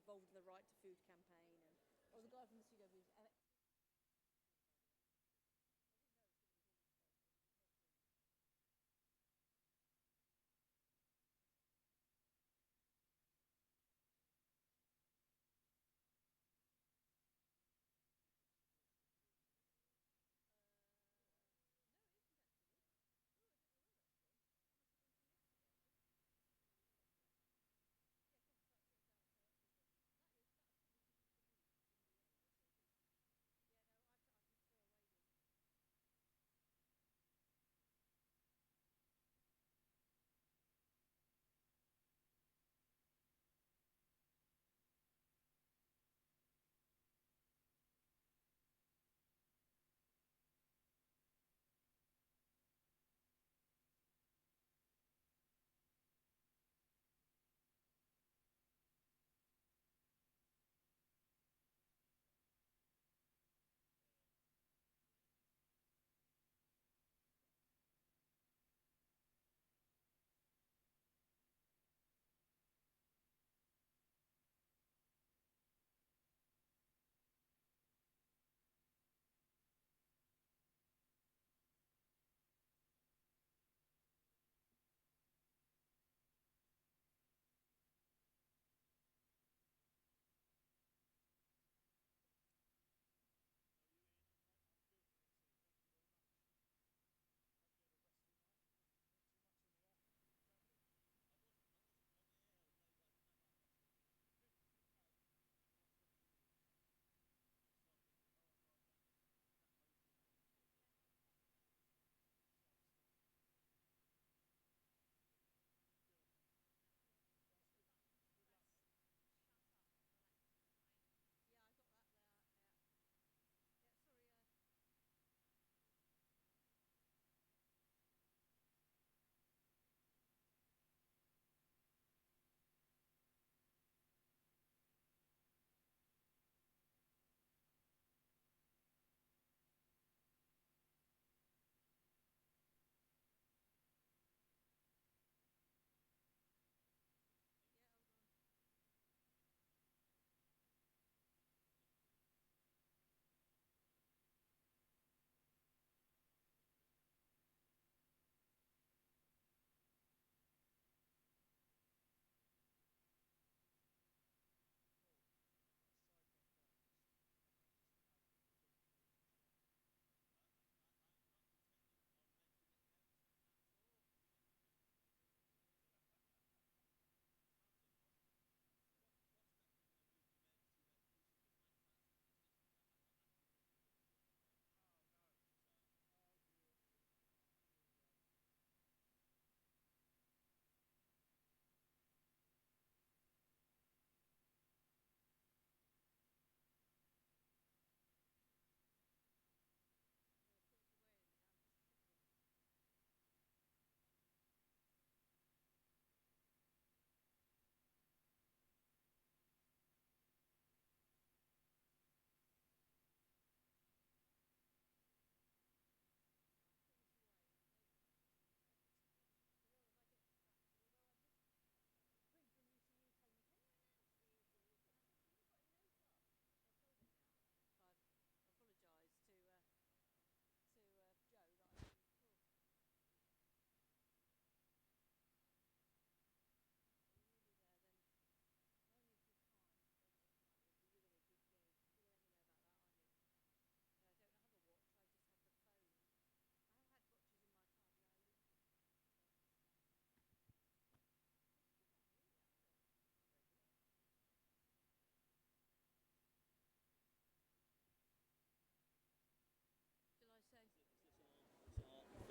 involved in the Right to Food campaign, and the guy from the CW.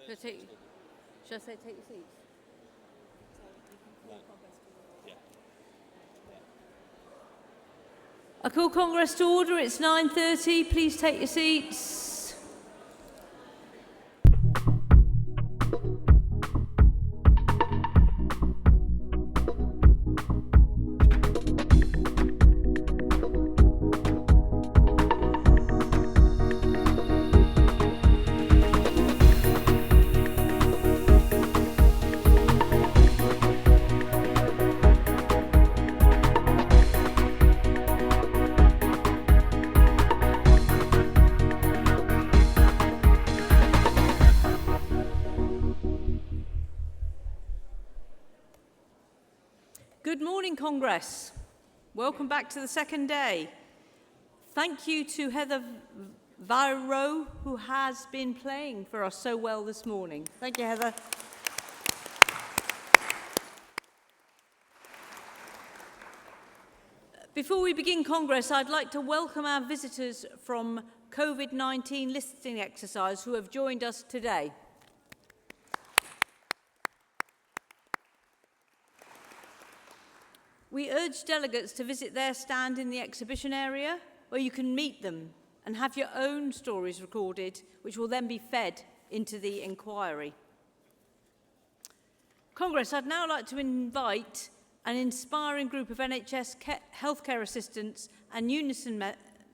Should I say take your seats? I call Congress to order. It's 9:30. Please take your seats. Good morning, Congress. Welcome back to the second day. Thank you to Heather Viro, who has been playing for us so well this morning. Thank you, Heather. Before we begin Congress, I'd like to welcome our visitors from COVID-19 listening exercise who have joined us today. We urge delegates to visit their stand in the exhibition area, where you can meet them and have your own stories recorded, which will then be fed into the inquiry. Congress, I'd now like to invite an inspiring group of NHS healthcare assistants and Unison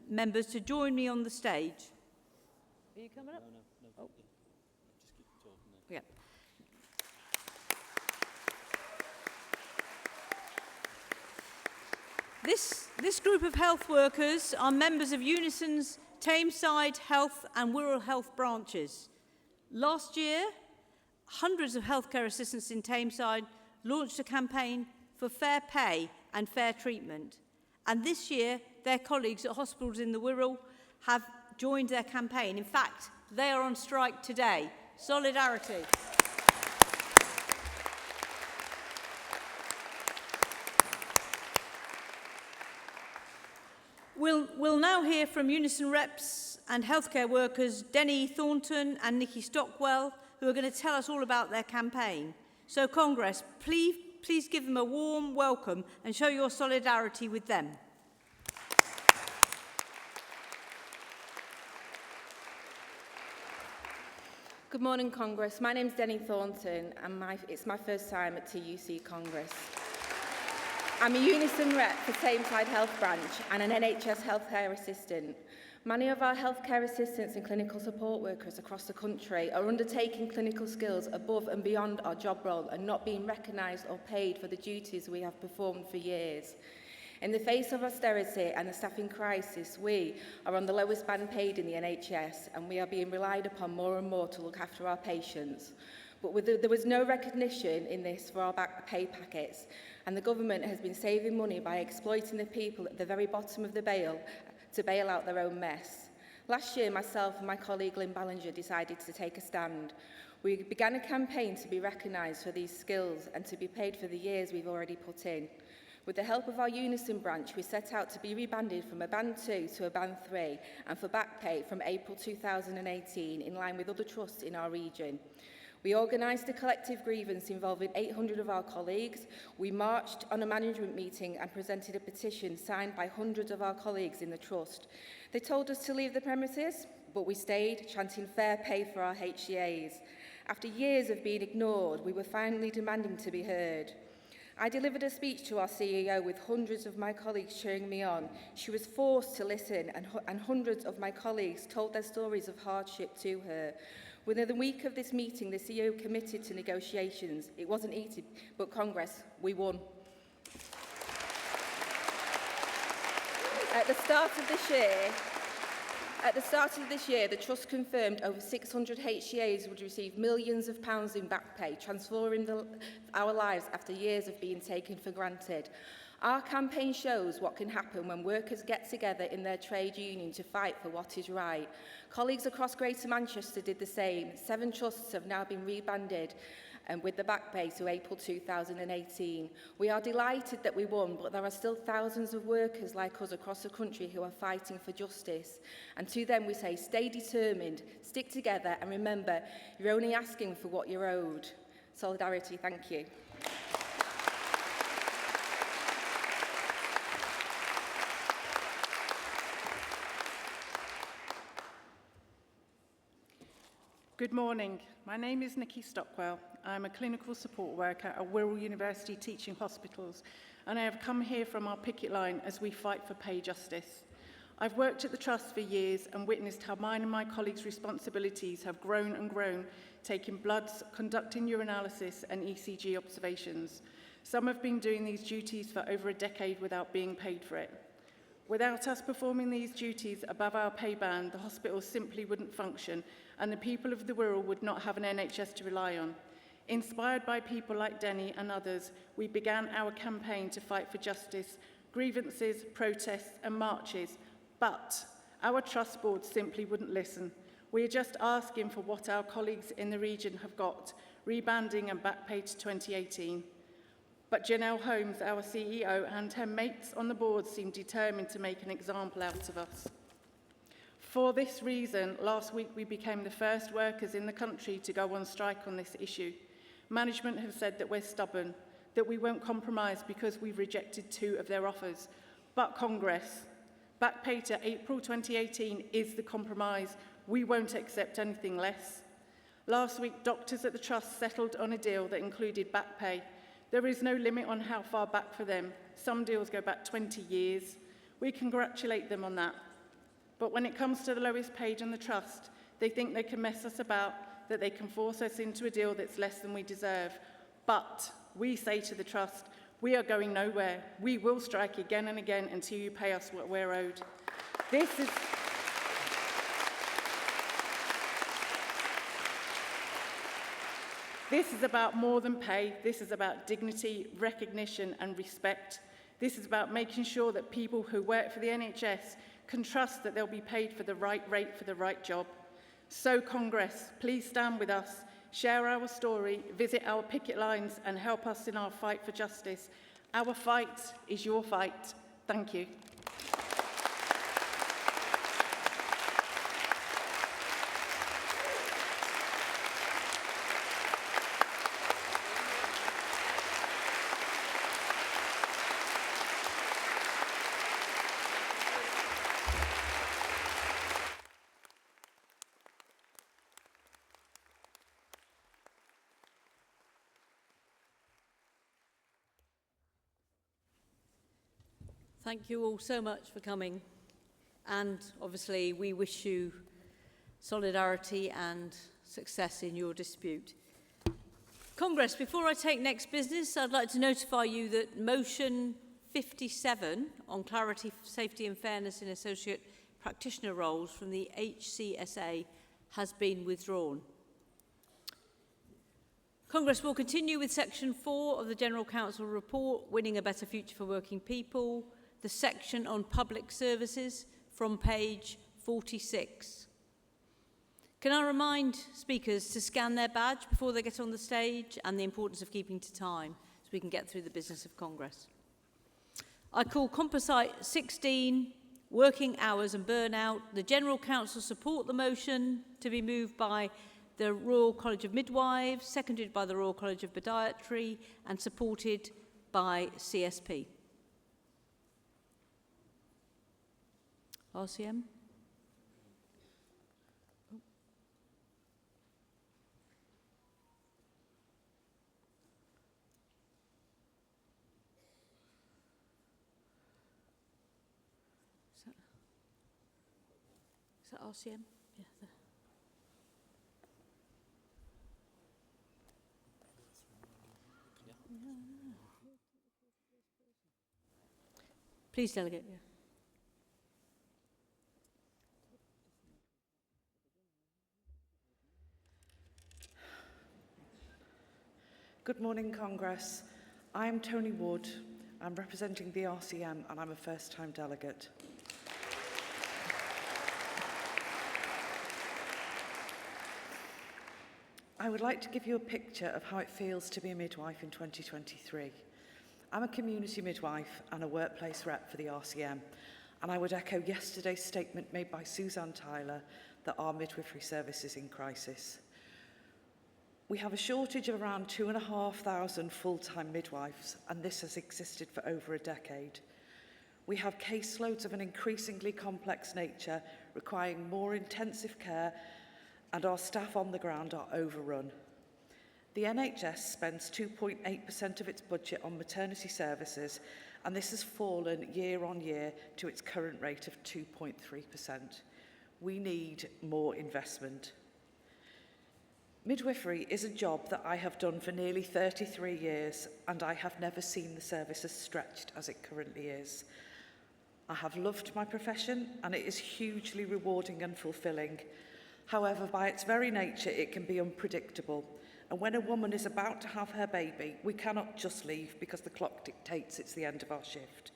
members to join me on the stage. Are you coming up? No. Oh. Just keep talking then. Yeah. This group of health workers are members of Unison's Tameside Health and Wirral Health branches. Last year, hundreds of healthcare assistants in Tameside launched a campaign for fair pay and fair treatment. And this year, their colleagues at hospitals in the Wirral have joined their campaign. In fact, they are on strike today. Solidarity. We'll now hear from Unison reps and healthcare workers Denny Thornton and Nikki Stockwell, who are going to tell us all about their campaign. So, Congress, please give them a warm welcome and show your solidarity with them. Good morning, Congress. My name's Denny Thornton, and it's my first time at TUC Congress. I'm a Unison rep for Tameside Health Branch and an NHS healthcare assistant. Many of our healthcare assistants and clinical support workers across the country are undertaking clinical skills above and beyond our job role and not being recognised or paid for the duties we have performed for years. In the face of austerity and the staffing crisis, we are on the lowest band paid in the NHS, and we are being relied upon more and more to look after our patients. But there was no recognition in this for our back pay packets, and the government has been saving money by exploiting the people at the very bottom of the bail to bail out their own mess. Last year, myself and my colleague Lynn Ballinger decided to take a stand. We began a campaign to be recognised for these skills and to be paid for the years we've already put in. With the help of our Unison branch, we set out to be rebanded from a Band 2 to a Band 3 and for back pay from April 2018, in line with other trusts in our region. We organised a collective grievance involving 800 of our colleagues. We marched on a management meeting and presented a petition signed by hundreds of our colleagues in the trust. They told us to leave the premises, but we stayed, chanting fair pay for our HCAs. After years of being ignored, we were finally demanding to be heard. I delivered a speech to our CEO with hundreds of my colleagues cheering me on. She was forced to listen, and hundreds of my colleagues told their stories of hardship to her. Within a week of this meeting, the CEO committed to negotiations. It wasn't easy, but Congress, we won. At the start of this year, the Trust confirmed over 600 HCAs would receive millions of pounds in back pay, transforming our lives after years of being taken for granted. Our campaign shows what can happen when workers get together in their trade union to fight for what is right. Colleagues across Greater Manchester did the same. 7 trusts have now been rebanded with the back pay to April 2018. We are delighted that we won, but there are still thousands of workers like us across the country who are fighting for justice. And to them we say, stay determined, stick together, and remember, you're only asking for what you're owed. Solidarity, thank you. Good morning. My name is Nikki Stockwell. I'm a clinical support worker at Wirral University Teaching Hospitals, and I have come here from our picket line as we fight for pay justice. I've worked at the Trust for years and witnessed how mine and my colleagues' responsibilities have grown and grown, taking bloods, conducting urinalysis and ECG observations. Some have been doing these duties for over a decade without being paid for it. Without us performing these duties above our pay band, the hospital simply wouldn't function, and the people of the Wirral would not have an NHS to rely on. Inspired by people like Denny and others, we began our campaign to fight for justice, grievances, protests and marches, but our trust board simply wouldn't listen. We are just asking for what our colleagues in the region have got, rebanding and back pay to 2018. But Janelle Holmes, our CEO, and her mates on the board seem determined to make an example out of us. For this reason, last week we became the first workers in the country to go on strike on this issue. Management have said that we're stubborn, that we won't compromise because we've rejected 2 of their offers. But Congress, back pay to April 2018 is the compromise. We won't accept anything less. Last week, doctors at the Trust settled on a deal that included back pay. There is no limit on how far back for them. Some deals go back 20 years. We congratulate them on that. But when it comes to the lowest paid in the Trust, they think they can mess us about, that they can force us into a deal that's less than we deserve. But we say to the Trust, we are going nowhere. We will strike again and again until you pay us what we're owed. This is about more than pay. This is about dignity, recognition and respect. This is about making sure that people who work for the NHS can trust that they'll be paid for the right rate for the right job. So Congress, please stand with us, share our story, visit our picket lines and help us in our fight for justice. Our fight is your fight. Thank you. Thank you all so much for coming, and obviously we wish you solidarity and success in your dispute. Congress, before I take next business, I'd like to notify you that motion 57 on clarity, safety and fairness in associate practitioner roles from the HCSA has been withdrawn. Congress will continue with section 4 of the General Council report, Winning a Better Future for Working People, the section on public services from page 46. Can I remind speakers to scan their badge before they get on the stage and the importance of keeping to time so we can get through the business of Congress. I call Composite 16, Working Hours and Burnout. The General Council support the motion to be moved by the Royal College of Midwives, seconded by the Royal College of Podiatry and supported by CSP. RCM? Is that RCM? Yeah. There. Please, Delegate. Yeah. Good morning, Congress. I'm Tony Wood. I'm representing the RCM and I'm a first-time delegate. I would like to give you a picture of how it feels to be a midwife in 2023. I'm a community midwife and a workplace rep for the RCM, and I would echo yesterday's statement made by Suzanne Tyler that our midwifery service is in crisis. We have a shortage of around 2,500 full-time midwives, and this has existed for over a decade. We have caseloads of an increasingly complex nature requiring more intensive care, and our staff on the ground are overrun. The NHS spends 2.8% of its budget on maternity services, and this has fallen year on year to its current rate of 2.3%. We need more investment. Midwifery is a job that I have done for nearly 33 years, and I have never seen the service as stretched as it currently is. I have loved my profession, and it is hugely rewarding and fulfilling. However, by its very nature, it can be unpredictable, And when a woman is about to have her baby, we cannot just leave because the clock dictates it's the end of our shift.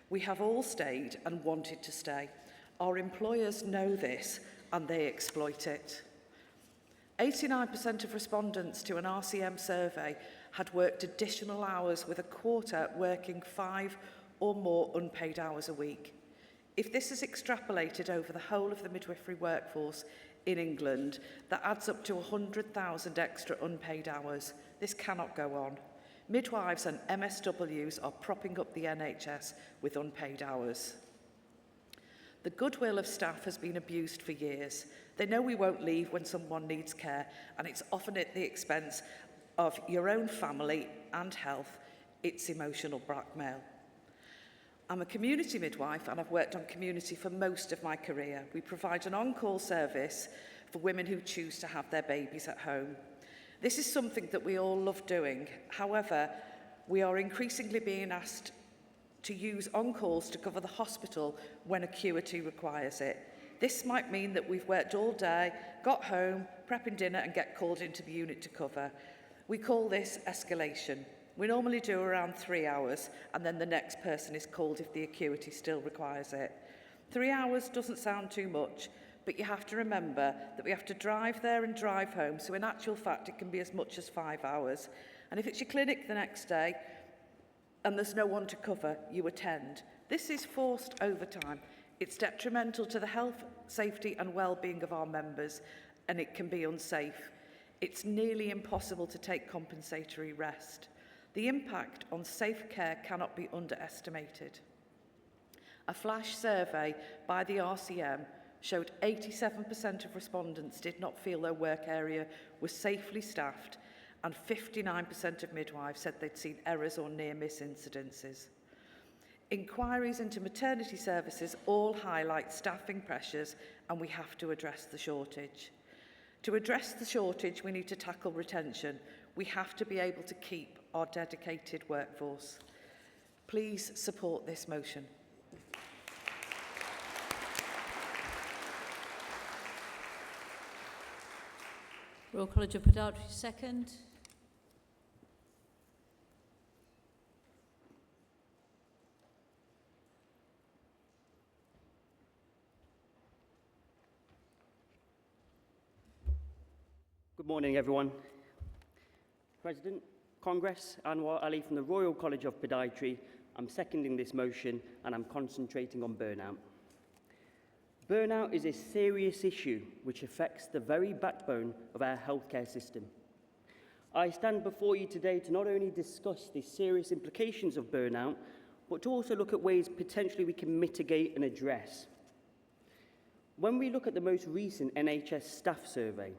We have all stayed and wanted to stay. Our employers know this and they exploit it. 89% of respondents to an RCM survey had worked additional hours, with a quarter working 5 or more unpaid hours a week. If this is extrapolated over the whole of the midwifery workforce in England, that adds up to 100,000 extra unpaid hours. This cannot go on. Midwives and MSWs are propping up the NHS with unpaid hours. The goodwill of staff has been abused for years. They know we won't leave when someone needs care, and it's often at the expense of your own family and health. It's emotional blackmail. I'm a community midwife and I've worked on community for most of my career. We provide an on-call service for women who choose to have their babies at home. This is something that we all love doing. However, we are increasingly being asked to use on-calls to cover the hospital when acuity requires it. This might mean that we've worked all day, got home, prepping dinner and get called into the unit to cover. We call this escalation. We normally do around 3 hours, and then the next person is called if the acuity still requires it. 3 hours doesn't sound too much, but you have to remember that we have to drive there and drive home, so in actual fact it can be as much as 5 hours. And if it's your clinic the next day and there's no one to cover, you attend. This is forced overtime. It's detrimental to the health, safety and well-being of our members, and it can be unsafe. It's nearly impossible to take compensatory rest. The impact on safe care cannot be underestimated. A flash survey by the RCM showed 87% of respondents did not feel their work area was safely staffed, and 59% of midwives said they'd seen errors or near-miss incidences. Inquiries into maternity services all highlight staffing pressures, and we have to address the shortage. To address the shortage, we need to tackle retention. We have to be able to keep our dedicated workforce. Please support this motion. Royal College of Podiatry, second. Good morning, everyone. President, Congress, Anwar Ali from the Royal College of Podiatry. I'm seconding this motion and I'm concentrating on burnout. Burnout is a serious issue which affects the very backbone of our healthcare system. I stand before you today to not only discuss the serious implications of burnout, but to also look at ways potentially we can mitigate and address. When we look at the most recent NHS staff survey,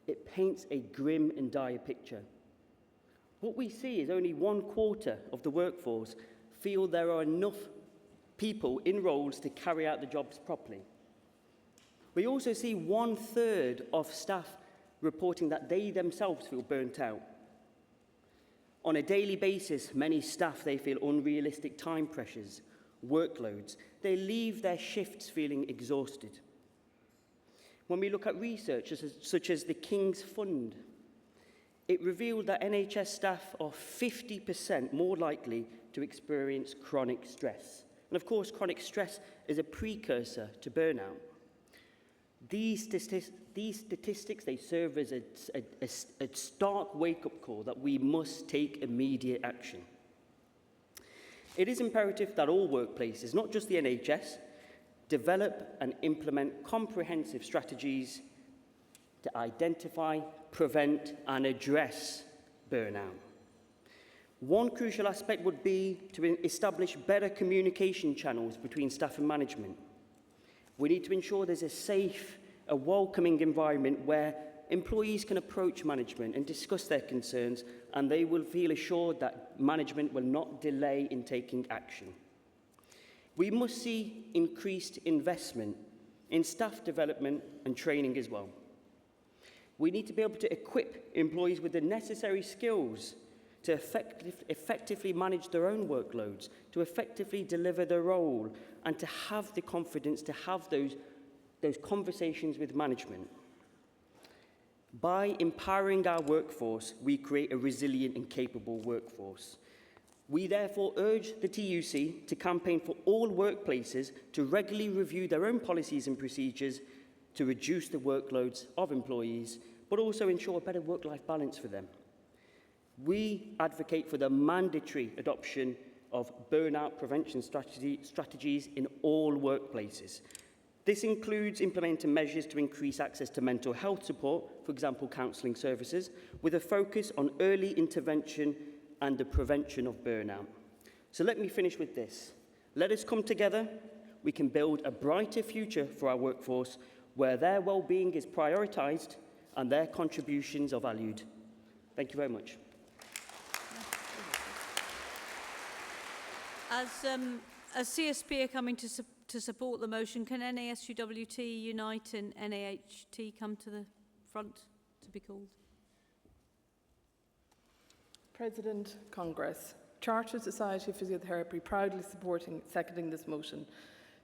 it paints a grim and dire picture. What we see is only 1/4 of the workforce feel there are enough people in roles to carry out the jobs properly. We also see 1/3 of staff reporting that they themselves feel burnt out. On a daily basis, many staff, they feel unrealistic time pressures, workloads. They leave their shifts feeling exhausted. When we look at research such as the King's Fund, it revealed that NHS staff are 50% more likely to experience chronic stress. And of course, chronic stress is a precursor to burnout. These statistics, they serve as a stark wake-up call that we must take immediate action. It is imperative that all workplaces, not just the NHS, develop and implement comprehensive strategies to identify, prevent and address burnout. One crucial aspect would be to establish better communication channels between staff and management. We need to ensure there's a safe, a welcoming environment where employees can approach management and discuss their concerns, and they will feel assured that management will not delay in taking action. We must see increased investment in staff development and training as well. We need to be able to equip employees with the necessary skills to effectively manage their own workloads, to effectively deliver their role, and to have the confidence to have those conversations with management. By empowering our workforce, we create a resilient and capable workforce. We therefore urge the TUC to campaign for all workplaces to regularly review their own policies and procedures to reduce the workloads of employees, but also ensure a better work-life balance for them. We advocate for the mandatory adoption of burnout prevention strategies in all workplaces. This includes implementing measures to increase access to mental health support, for example, counselling services, with a focus on early intervention and the prevention of burnout. So let me finish with this. Let us come together. We can build a brighter future for our workforce where their well-being is prioritised and their contributions are valued. Thank you very much. As CSP are coming to support the motion, can NASUWT Unite and NAHT come to the front to be called? President, Congress, Chartered Society of Physiotherapy proudly seconding this motion.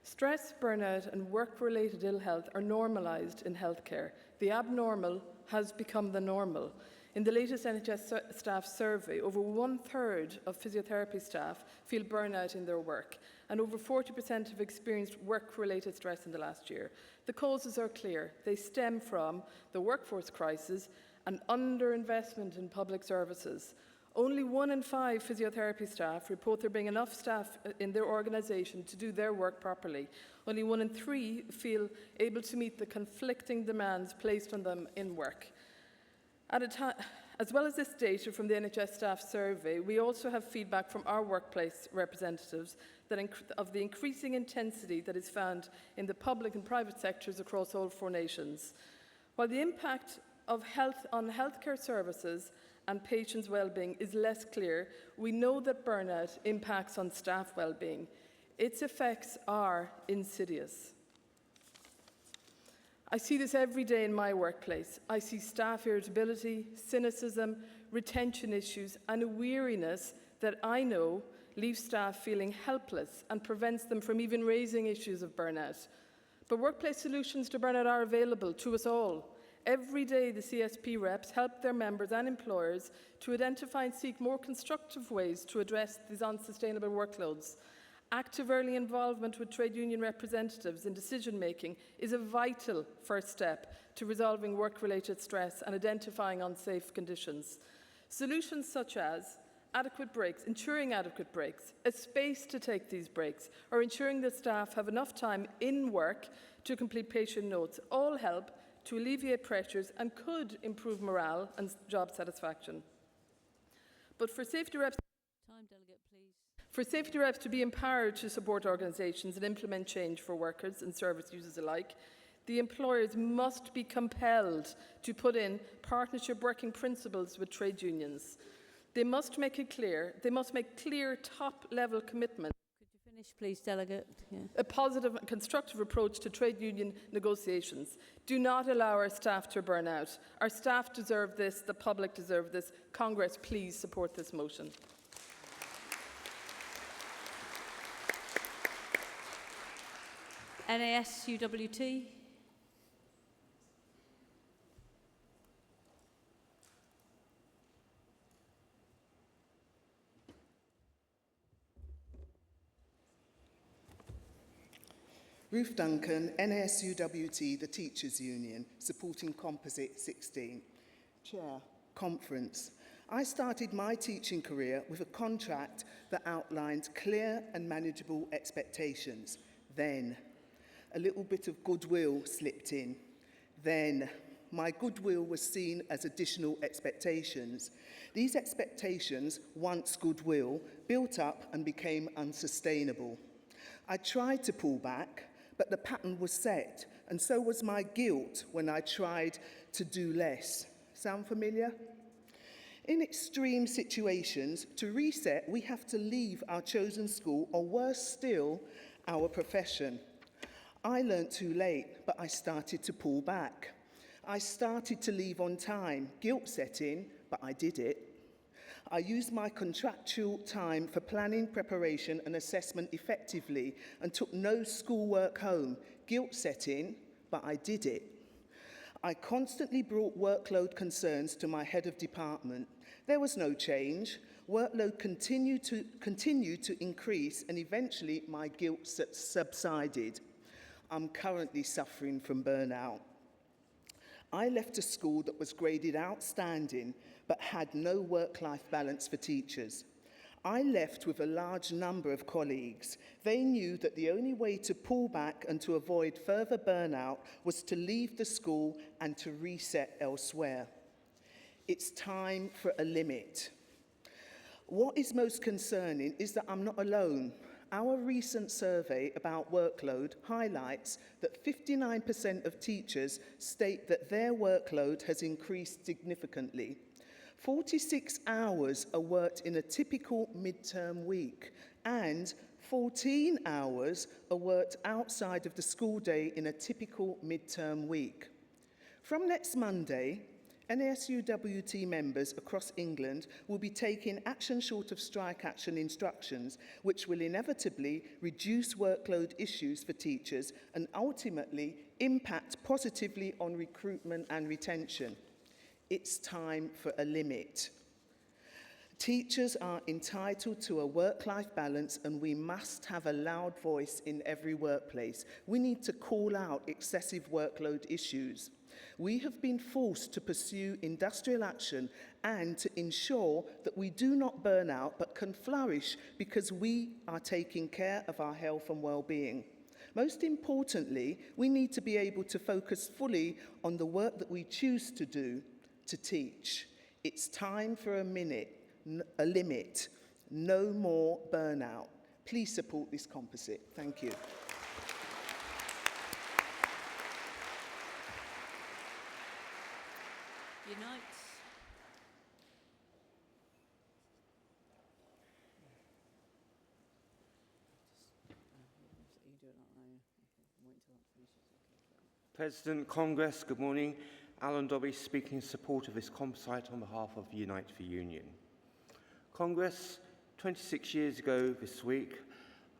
Stress, burnout and work-related ill health are normalised in healthcare. The abnormal has become the normal. In the latest NHS staff survey, over 1/3 of physiotherapy staff feel burnout in their work, and over 40% have experienced work-related stress in the last year. The causes are clear. They stem from the workforce crisis and underinvestment in public services. Only 1 in 5 physiotherapy staff report there being enough staff in their organisation to do their work properly. Only 1 in 3 feel able to meet the conflicting demands placed on them in work. As well as this data from the NHS staff survey, we also have feedback from our workplace representatives of the increasing intensity that is found in the public and private sectors across all 4 nations. While the impact of health on healthcare services and patients' well-being is less clear, we know that burnout impacts on staff well-being. Its effects are insidious. I see this every day in my workplace. I see staff irritability, cynicism, retention issues, and a weariness that I know leaves staff feeling helpless and prevents them from even raising issues of burnout. But workplace solutions to burnout are available to us all. Every day, the CSP reps help their members and employers to identify and seek more constructive ways to address these unsustainable workloads. Active early involvement with trade union representatives in decision-making is a vital first step to resolving work-related stress and identifying unsafe conditions. Solutions such as adequate breaks, ensuring adequate breaks, a space to take these breaks, or ensuring that staff have enough time in work to complete patient notes all help to alleviate pressures and could improve morale and job satisfaction. But for safety reps, to be empowered to support organisations and implement change for workers and service users alike, the employers must be compelled to put in partnership working principles with trade unions. They must make clear top-level commitments. Could you finish, please, Delegate? Yeah. A positive and constructive approach to trade union negotiations. Do not allow our staff to burn out. Our staff deserve this, the public deserve this. Congress, please support this motion. NASUWT. Ruth Duncan, NASUWT, the Teachers Union, supporting Composite 16. Chair, conference. I started my teaching career with a contract that outlined clear and manageable expectations. Then, a little bit of goodwill slipped in. Then, my goodwill was seen as additional expectations. These expectations, once goodwill, built up and became unsustainable. I tried to pull back, but the pattern was set, and so was my guilt when I tried to do less. Sound familiar? In extreme situations, to reset, we have to leave our chosen school, or worse still, our profession. I learnt too late, but I started to pull back. I started to leave on time. Guilt set in, but I did it. I used my contractual time for planning, preparation and assessment effectively and took no schoolwork home. Guilt set in, but I did it. I constantly brought workload concerns to my head of department. There was no change. Workload continued to increase, and eventually my guilt subsided. I'm currently suffering from burnout. I left a school that was graded outstanding but had no work-life balance for teachers. I left with a large number of colleagues. They knew that the only way to pull back and to avoid further burnout was to leave the school and to reset elsewhere. It's time for a limit. What is most concerning is that I'm not alone. Our recent survey about workload highlights that 59% of teachers state that their workload has increased significantly. 46 hours are worked in a typical midterm week, and 14 hours are worked outside of the school day in a typical midterm week. From next Monday, NASUWT members across England will be taking action short of strike action instructions, which will inevitably reduce workload issues for teachers and ultimately impact positively on recruitment and retention. It's time for a limit. Teachers are entitled to a work-life balance, and we must have a loud voice in every workplace. We need to call out excessive workload issues. We have been forced to pursue industrial action and to ensure that we do not burn out but can flourish because we are taking care of our health and well-being. Most importantly, we need to be able to focus fully on the work that we choose to do, to teach. It's time for a limit. No more burnout. Please support this composite. Thank you. Unite. President, Congress, good morning. Alan Dobby speaking in support of this composite on behalf of Unite for Union. Congress, 26 years ago this week,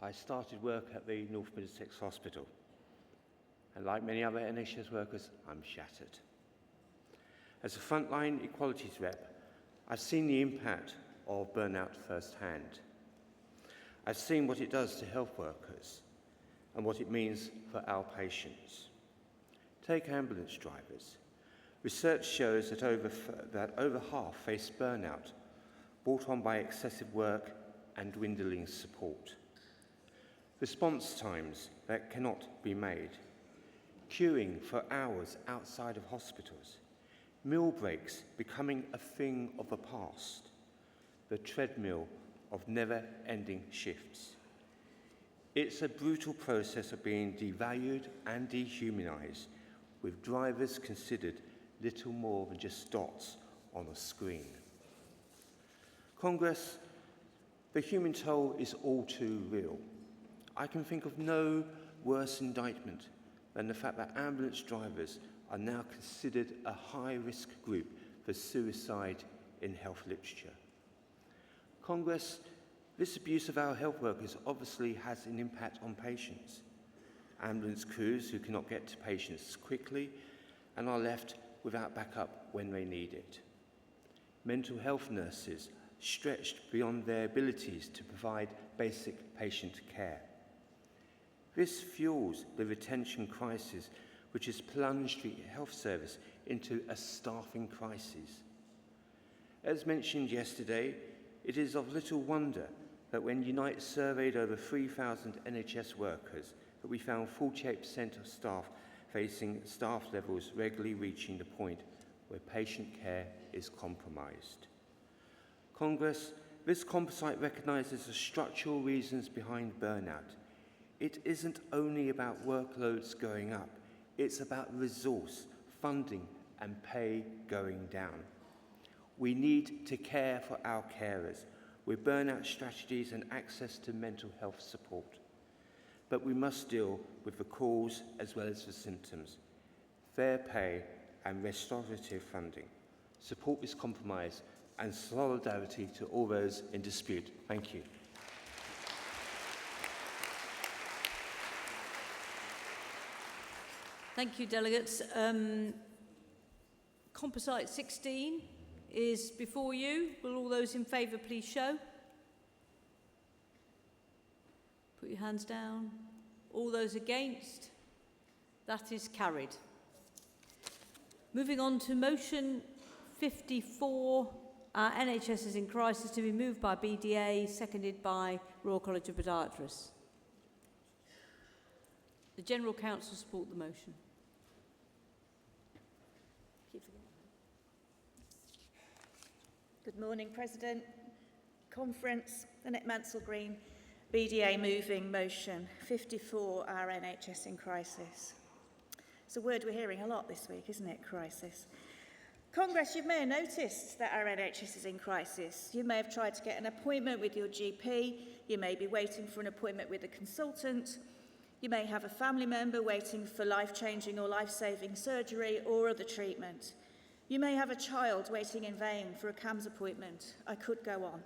I started work at the North Middlesex Hospital. And like many other NHS workers, I'm shattered. As a frontline equalities rep, I've seen the impact of burnout firsthand. I've seen what it does to health workers and what it means for our patients. Take ambulance drivers. Research shows that over half face burnout, brought on by excessive work and dwindling support. Response times that cannot be made. Queuing for hours outside of hospitals. Meal breaks becoming a thing of the past. The treadmill of never-ending shifts. It's a brutal process of being devalued and dehumanized, with drivers considered little more than just dots on a screen. Congress, the human toll is all too real. I can think of no worse indictment than the fact that ambulance drivers are now considered a high-risk group for suicide in health literature. Congress, this abuse of our health workers obviously has an impact on patients. Ambulance crews who cannot get to patients quickly and are left without backup when they need it. Mental health nurses stretched beyond their abilities to provide basic patient care. This fuels the retention crisis, which has plunged the health service into a staffing crisis. As mentioned yesterday, it is of little wonder that when Unite surveyed over 3,000 NHS workers, that we found 48% of staff facing staff levels regularly reaching the point where patient care is compromised. Congress, this composite recognises the structural reasons behind burnout. It isn't only about workloads going up, it's about resource, funding and pay going down. We need to care for our carers with burnout strategies and access to mental health support. But we must deal with the cause as well as the symptoms. Fair pay and restorative funding. Support this compromise and solidarity to all those in dispute. Thank you. Thank you, delegates. Composite 16 is before you. Will all those in favour please show? Put your hands down. All those against? That is carried. Moving on to motion 54, NHS is in crisis, to be moved by BDA, seconded by Royal College of Podiatrists. The General Counsel support the motion. Good morning, President. Conference, Annette Mansell-Green, BDA moving motion 54, our NHS in crisis. It's a word we're hearing a lot this week, isn't it? Crisis. Congress, you may have noticed that our NHS is in crisis. You may have tried to get an appointment with your GP. You may be waiting for an appointment with a consultant. You may have a family member waiting for life-changing or life-saving surgery or other treatment. You may have a child waiting in vain for a CAMS appointment. I could go on.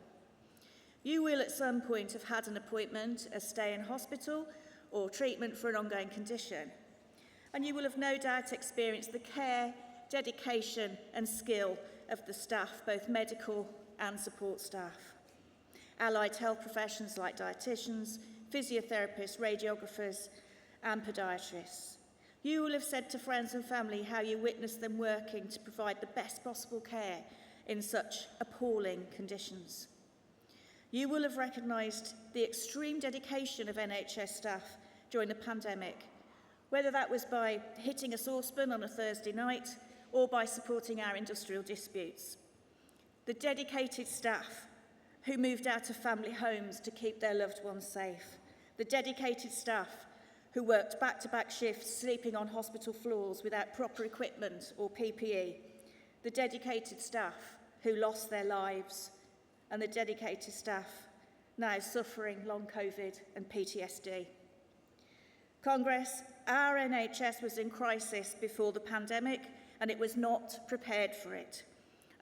You will at some point have had an appointment, a stay in hospital, or treatment for an ongoing condition. And you will have no doubt experienced the care, dedication and skill of the staff, both medical and support staff. Allied health professions like dietitians, physiotherapists, radiographers and podiatrists. You will have said to friends and family how you witnessed them working to provide the best possible care in such appalling conditions. You will have recognised the extreme dedication of NHS staff during the pandemic, whether that was by hitting a saucepan on a Thursday night or by supporting our industrial disputes. The dedicated staff who moved out of family homes to keep their loved ones safe. The dedicated staff who worked back-to-back shifts, sleeping on hospital floors without proper equipment or PPE. The dedicated staff who lost their lives, and the dedicated staff now suffering long COVID and PTSD. Congress, our NHS was in crisis before the pandemic, and it was not prepared for it.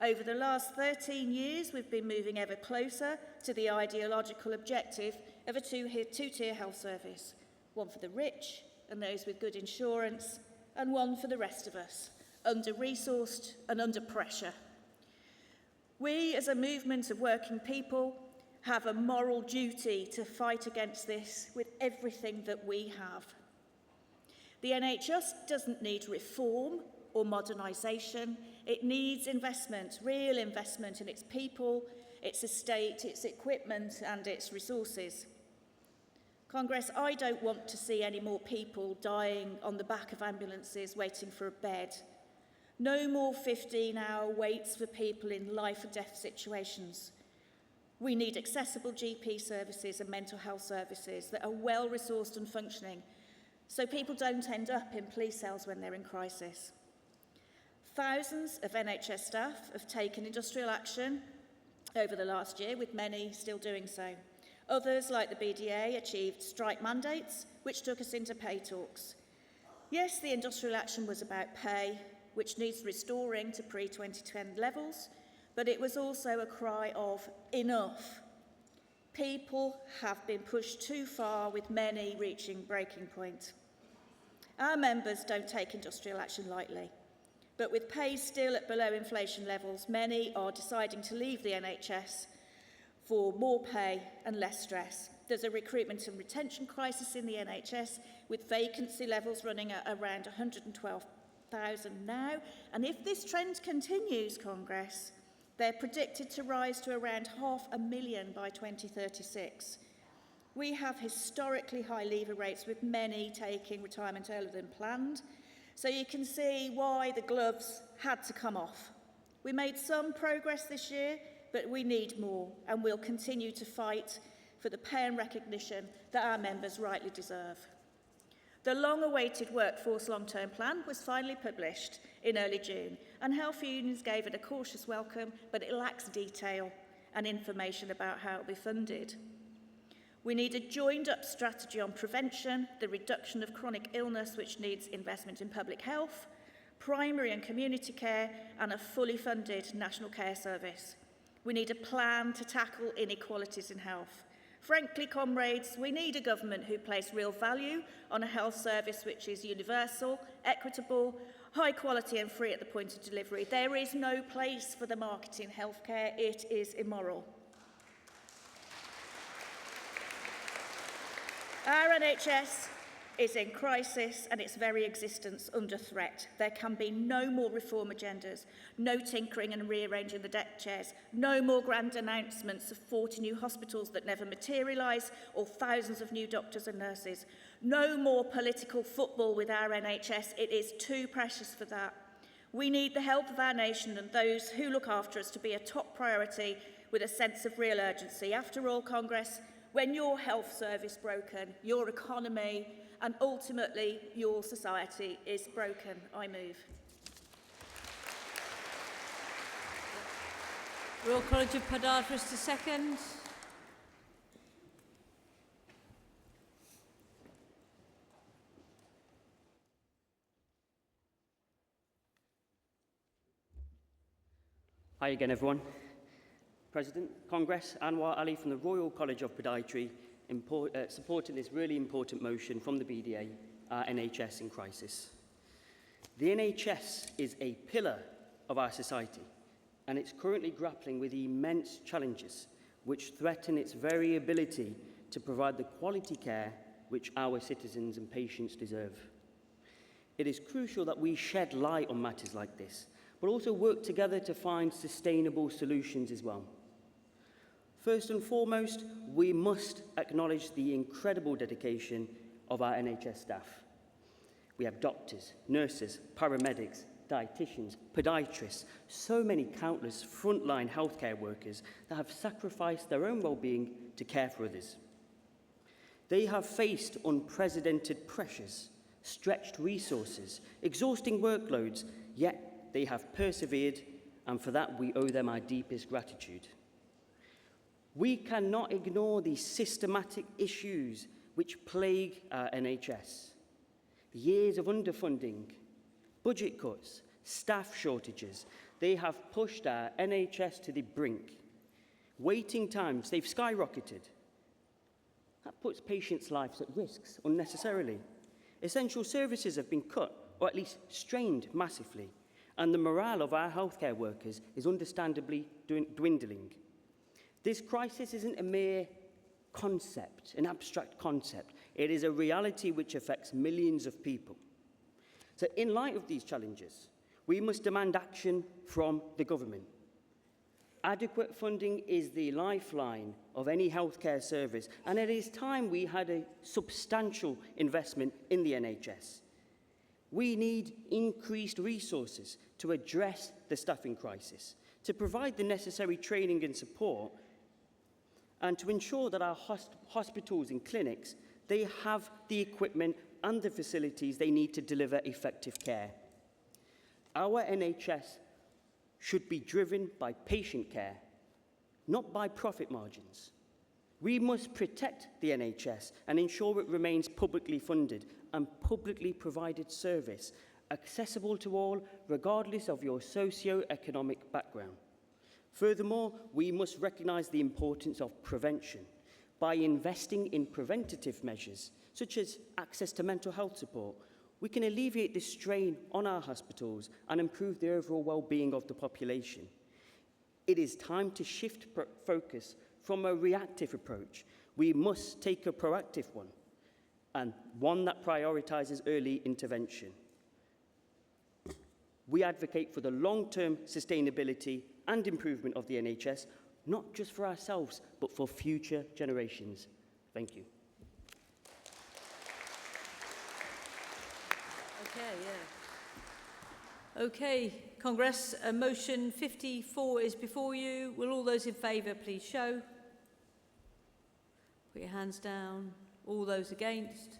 Over the last 13 years, we've been moving ever closer to the ideological objective of a two-tier health service. One for the rich and those with good insurance, and one for the rest of us, under-resourced and under pressure. We, as a movement of working people, have a moral duty to fight against this with everything that we have. The NHS doesn't need reform or modernisation. It needs investment, real investment in its people, its estate, its equipment and its resources. Congress, I don't want to see any more people dying on the back of ambulances waiting for a bed. No more 15-hour waits for people in life or death situations. We need accessible GP services and mental health services that are well-resourced and functioning, so people don't end up in police cells when they're in crisis. Thousands of NHS staff have taken industrial action over the last year, with many still doing so. Others, like the BDA, achieved strike mandates, which took us into pay talks. Yes, the industrial action was about pay, which needs restoring to pre-2010 levels, but it was also a cry of enough. People have been pushed too far, with many reaching breaking point. Our members don't take industrial action lightly, but with pay still at below inflation levels, many are deciding to leave the NHS for more pay and less stress. There's a recruitment and retention crisis in the NHS, with vacancy levels running at around 112,000 now, and if this trend continues, Congress, they're predicted to rise to around 500,000 by 2036. We have historically high leaver rates, with many taking retirement earlier than planned, so you can see why the gloves had to come off. We made some progress this year, but we need more, and we'll continue to fight for the pay and recognition that our members rightly deserve. The long-awaited Workforce Long-Term Plan was finally published in early June, and health unions gave it a cautious welcome, but it lacks detail and information about how it will be funded. We need a joined-up strategy on prevention, the reduction of chronic illness, which needs investment in public health, primary and community care, and a fully funded national care service. We need a plan to tackle inequalities in health. Frankly, comrades, we need a government who places real value on a health service which is universal, equitable, high quality and free at the point of delivery. There is no place for the marketing healthcare. It is immoral. Our NHS is in crisis and its very existence under threat. There can be no more reform agendas, no tinkering and rearranging the deck chairs, no more grand announcements of 40 new hospitals that never materialise or thousands of new doctors and nurses. No more political football with our NHS. It is too precious for that. We need the help of our nation and those who look after us to be a top priority with a sense of real urgency. After all, Congress, when your health service is broken, your economy and ultimately your society is broken. I move. Royal College of Podiatrists to second. Hi again, everyone. President, Congress, Anwar Ali from the Royal College of Podiatry, supporting this really important motion from the BDA, NHS in crisis. The NHS is a pillar of our society, and it's currently grappling with immense challenges which threaten its very ability to provide the quality care which our citizens and patients deserve. It is crucial that we shed light on matters like this, but also work together to find sustainable solutions as well. First and foremost, we must acknowledge the incredible dedication of our NHS staff. We have doctors, nurses, paramedics, dietitians, podiatrists, so many countless frontline healthcare workers that have sacrificed their own well-being to care for others. They have faced unprecedented pressures, stretched resources, exhausting workloads, yet they have persevered, and for that we owe them our deepest gratitude. We cannot ignore the systematic issues which plague our NHS. Years of underfunding, budget cuts, staff shortages, they have pushed our NHS to the brink. Waiting times, they've skyrocketed. That puts patients' lives at risk unnecessarily. Essential services have been cut, or at least strained massively, and the morale of our healthcare workers is understandably dwindling. This crisis isn't a mere concept, an abstract concept. It is a reality which affects millions of people. So in light of these challenges, we must demand action from the government. Adequate funding is the lifeline of any healthcare service, and it is time we had a substantial investment in the NHS. We need increased resources to address the staffing crisis, to provide the necessary training and support, and to ensure that our hospitals and clinics, they have the equipment and the facilities they need to deliver effective care. Our NHS should be driven by patient care, not by profit margins. We must protect the NHS and ensure it remains publicly funded and publicly provided service, accessible to all, regardless of your socio-economic background. Furthermore, we must recognise the importance of prevention by investing in preventative measures, such as access to mental health support. We can alleviate the strain on our hospitals and improve the overall well-being of the population. It is time to shift focus from a reactive approach. We must take a proactive one, and one that prioritises early intervention. We advocate for the long-term sustainability and improvement of the NHS, not just for ourselves, but for future generations. Thank you. Okay, Congress, motion 54 is before you. Will all those in favour please show? Put your hands down. All those against?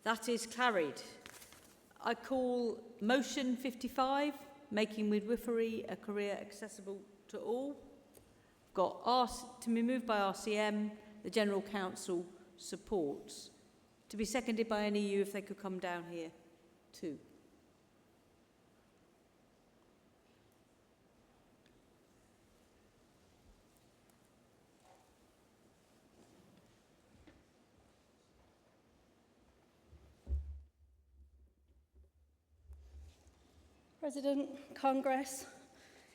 That is carried. I call motion 55, making midwifery a career accessible to all. Got to be moved by RCM, the General Council supports. To be seconded by any of you if they could come down here too. President, Congress,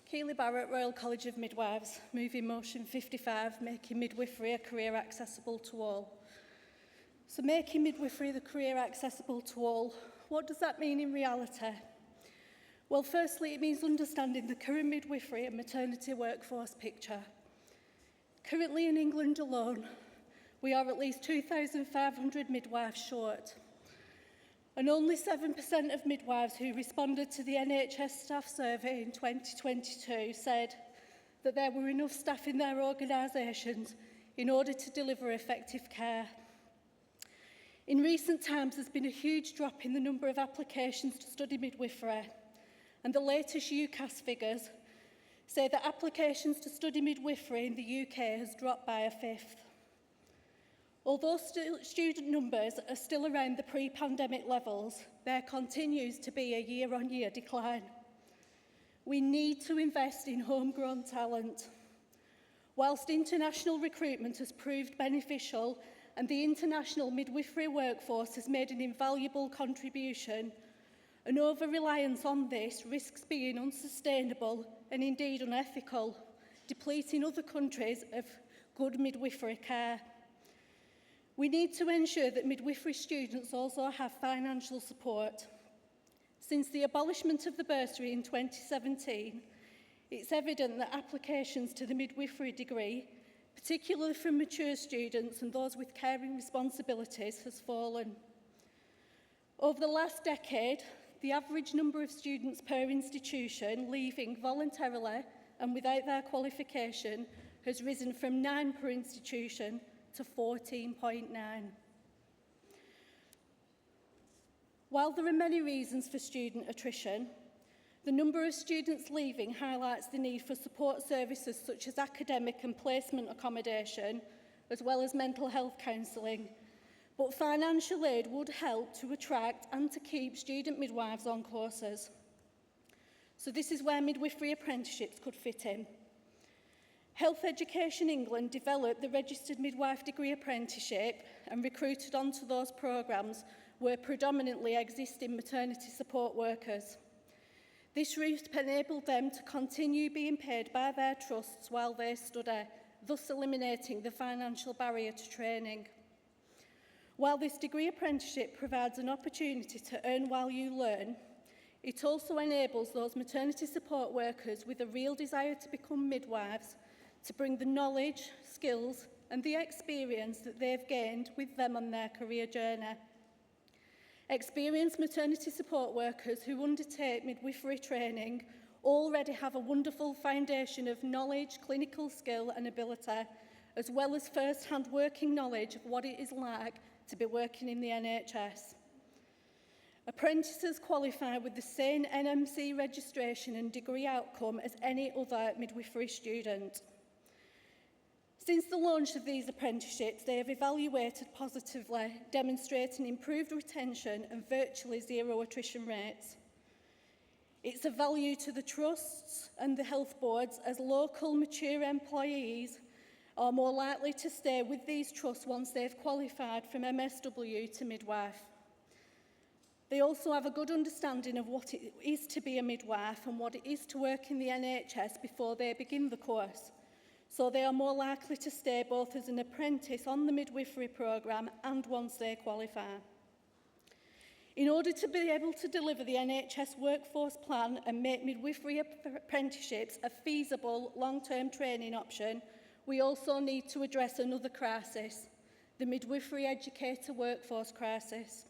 Keely Barrett, Royal College of Midwives, moving motion 55, making midwifery a career accessible to all. So making midwifery the career accessible to all, what does that mean in reality? Well, firstly, it means understanding the current midwifery and maternity workforce picture. Currently in England alone, we are at least 2,500 midwives short. And only 7% of midwives who responded to the NHS staff survey in 2022 said that there were enough staff in their organisations in order to deliver effective care. In recent times, there's been a huge drop in the number of applications to study midwifery, and the latest UCAS figures say that applications to study midwifery in the UK has dropped by a fifth. Although student numbers are still around the pre-pandemic levels, there continues to be a year-on-year decline. We need to invest in homegrown talent. Whilst international recruitment has proved beneficial and the international midwifery workforce has made an invaluable contribution, an over-reliance on this risks being unsustainable and indeed unethical, depleting other countries of good midwifery care. We need to ensure that midwifery students also have financial support. Since the abolishment of the bursary in 2017, it's evident that applications to the midwifery degree, particularly from mature students and those with caring responsibilities, has fallen. Over the last decade, the average number of students per institution leaving voluntarily and without their qualification has risen from 9 per institution to 14.9. While there are many reasons for student attrition, the number of students leaving highlights the need for support services such as academic and placement accommodation, as well as mental health counselling. But financial aid would help to attract and to keep student midwives on courses. So this is where midwifery apprenticeships could fit in. Health Education England developed the Registered Midwife Degree Apprenticeship and recruited onto those programmes were predominantly existing maternity support workers. This route enabled them to continue being paid by their trusts while they study, thus eliminating the financial barrier to training. While this degree apprenticeship provides an opportunity to earn while you learn, it also enables those maternity support workers with a real desire to become midwives to bring the knowledge, skills and the experience that they've gained with them on their career journey. Experienced maternity support workers who undertake midwifery training already have a wonderful foundation of knowledge, clinical skill and ability, as well as first-hand working knowledge of what it is like to be working in the NHS. Apprentices qualify with the same NMC registration and degree outcome as any other midwifery student. Since the launch of these apprenticeships, they have evaluated positively, demonstrating improved retention and virtually zero attrition rates. It's a value to the trusts and the health boards as local mature employees are more likely to stay with these trusts once they've qualified from MSW to midwife. They also have a good understanding of what it is to be a midwife and what it is to work in the NHS before they begin the course. So they are more likely to stay both as an apprentice on the midwifery programme and once they qualify. In order to be able to deliver the NHS workforce plan and make midwifery apprenticeships a feasible long-term training option, we also need to address another crisis, the midwifery educator workforce crisis.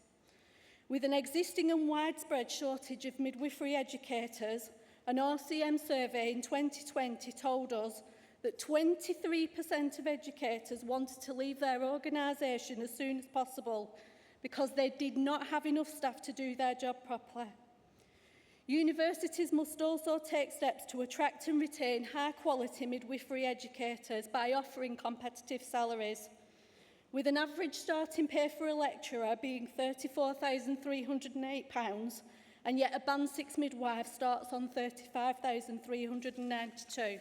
With an existing and widespread shortage of midwifery educators, an RCM survey in 2020 told us that 23% of educators wanted to leave their organisation as soon as possible because they did not have enough staff to do their job properly. Universities must also take steps to attract and retain high-quality midwifery educators by offering competitive salaries, with an average starting pay for a lecturer being £34,308, and yet a Band 6 midwife starts on £35,392.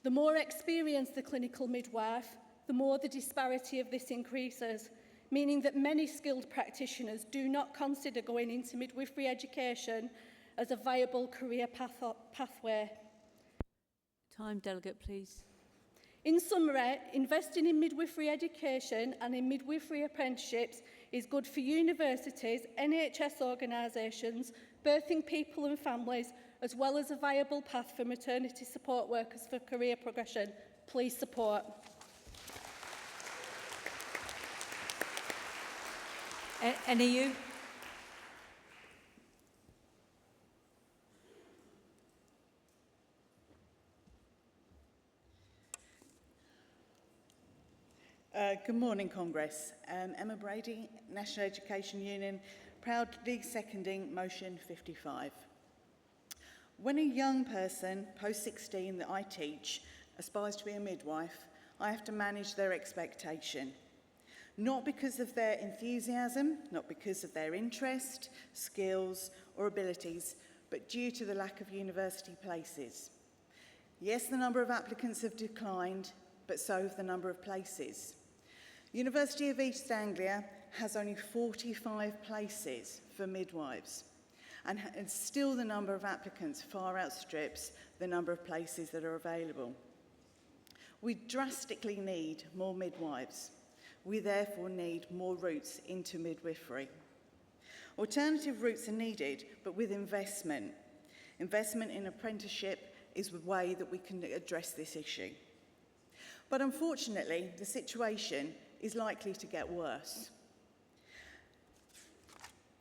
The more experienced the clinical midwife, the more the disparity of this increases, meaning that many skilled practitioners do not consider going into midwifery education as a viable career pathway. Time, delegate, please. In summary, investing in midwifery education and in midwifery apprenticeships is good for universities, NHS organisations, birthing people and families, as well as a viable path for maternity support workers for career progression. Please support. Any you? Good morning, Congress. Emma Brady, National Education Union, proudly seconding motion 55. When a young person, post-16, that I teach, aspires to be a midwife, I have to manage their expectation. Not because of their enthusiasm, not because of their interest, skills, or abilities, but due to the lack of university places. Yes, the number of applicants have declined, but so have the number of places. University of East Anglia has only 45 places for midwives, and still the number of applicants far outstrips the number of places that are available. We drastically need more midwives. We therefore need more routes into midwifery. Alternative routes are needed, but with investment. Investment in apprenticeship is the way that we can address this issue. But unfortunately, the situation is likely to get worse.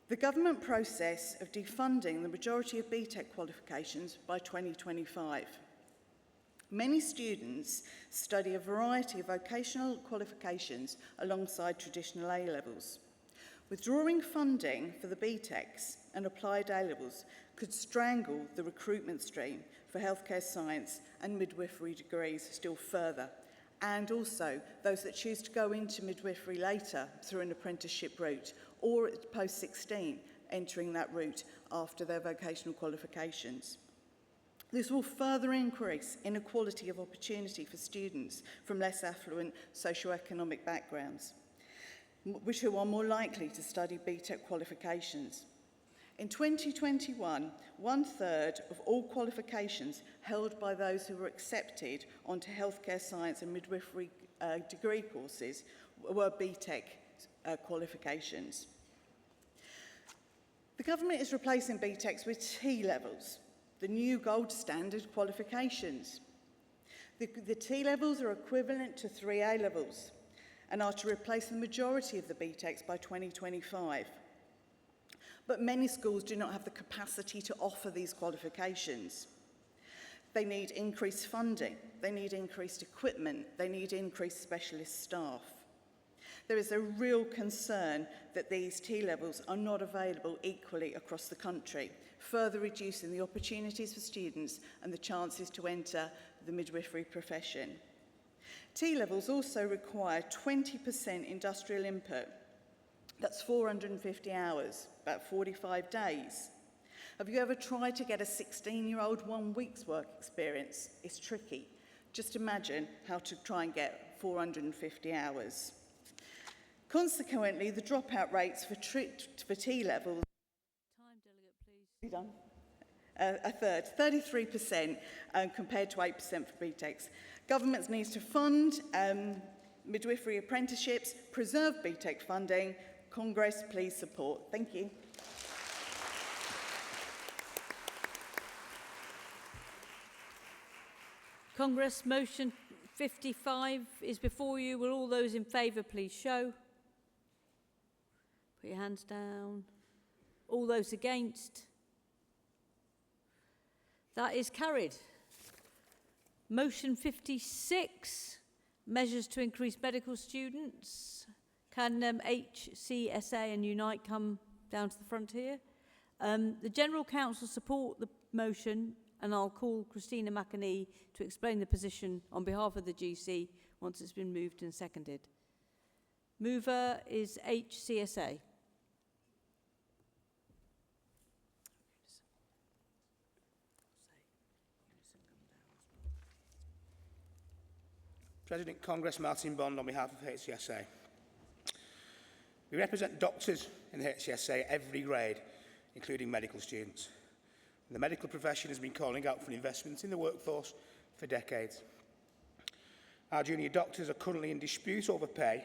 The government process of defunding the majority of BTEC qualifications by 2025. Many students study a variety of vocational qualifications alongside traditional A-levels. Withdrawing funding for the BTECs and applied A-levels could strangle the recruitment stream for healthcare science and midwifery degrees still further, and also those that choose to go into midwifery later through an apprenticeship route or at post-16, entering that route after their vocational qualifications. This will further increase inequality of opportunity for students from less affluent socioeconomic backgrounds, who are more likely to study BTEC qualifications. In 2021, 1/3 of all qualifications held by those who were accepted onto healthcare science and midwifery degree courses were BTEC qualifications. The government is replacing BTECs with T-levels, the new gold standard qualifications. The T-levels are equivalent to 3 A-levels and are to replace the majority of the BTECs by 2025. But many schools do not have the capacity to offer these qualifications. They need increased funding, they need increased equipment, they need increased specialist staff. There is a real concern that these T-levels are not available equally across the country, further reducing the opportunities for students and the chances to enter the midwifery profession. T-levels also require 20% industrial input. That's 450 hours, about 45 days. Have you ever tried to get a 16-year-old 1 week's work experience? It's tricky. Just imagine how to try and get 450 hours. Consequently, the dropout rates for T-levels... Time, delegate, please. Done. A third, 33% compared to 8% for BTECs. Governments need to fund midwifery apprenticeships, preserve BTEC funding. Congress, please support. Thank you. Congress, motion 55 is before you. Will all those in favour please show? Put your hands down. All those against? That is carried. Motion 56, measures to increase medical students. Can HCSA and Unite come down to the front here? The General Council support the motion, and I'll call Christina McAnee to explain the position on behalf of the GC once it's been moved and seconded. Mover is HCSA. President Congress Martin Bond on behalf of HCSA. We represent doctors in the HCSA at every grade, including medical students. The medical profession has been calling out for investment in the workforce for decades. Our junior doctors are currently in dispute over pay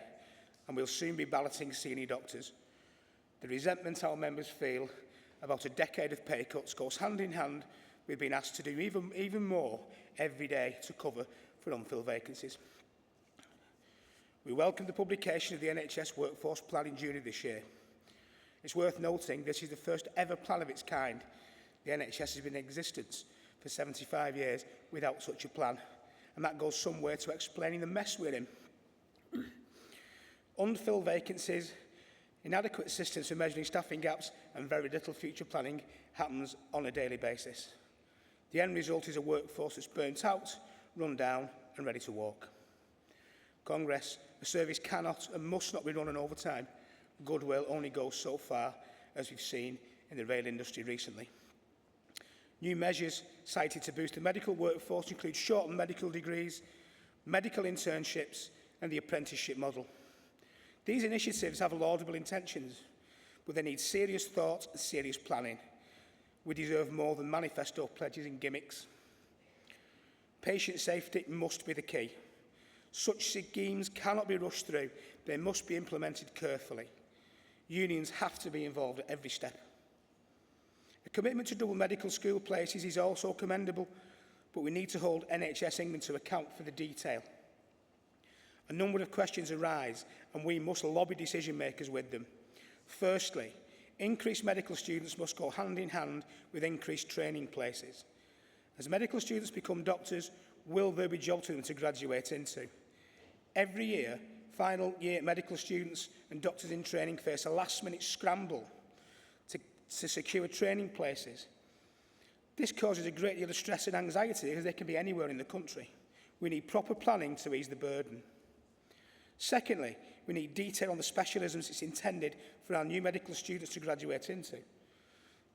and will soon be balloting senior doctors. The resentment our members feel about a decade of pay cuts goes hand in hand with being asked to do even more every day to cover for unfilled vacancies. We welcome the publication of the NHS Workforce Plan in June of this year. It's worth noting this is the first ever plan of its kind. The NHS has been in existence for 75 years without such a plan, and that goes some way to explaining the mess we're in. Unfilled vacancies, inadequate systems for measuring staffing gaps, and very little future planning happens on a daily basis. The end result is a workforce that's burnt out, run down, and ready to walk. Congress, a service cannot and must not be run on overtime. Goodwill only goes so far, as we've seen in the rail industry recently. New measures cited to boost the medical workforce include shortened medical degrees, medical internships, and the apprenticeship model. These initiatives have laudable intentions, but they need serious thought and serious planning. We deserve more than manifesto pledges and gimmicks. Patient safety must be the key. Such schemes cannot be rushed through. They must be implemented carefully. Unions have to be involved at every step. A commitment to double medical school places is also commendable, but we need to hold NHS England to account for the detail. A number of questions arise, and we must lobby decision makers with them. Firstly, increased medical students must go hand in hand with increased training places. As medical students become doctors, will there be jobs for them to graduate into? Every year, final year medical students and doctors in training face a last-minute scramble to secure training places. This causes a great deal of stress and anxiety because they can be anywhere in the country. We need proper planning to ease the burden. Secondly, we need detail on the specialisms it's intended for our new medical students to graduate into.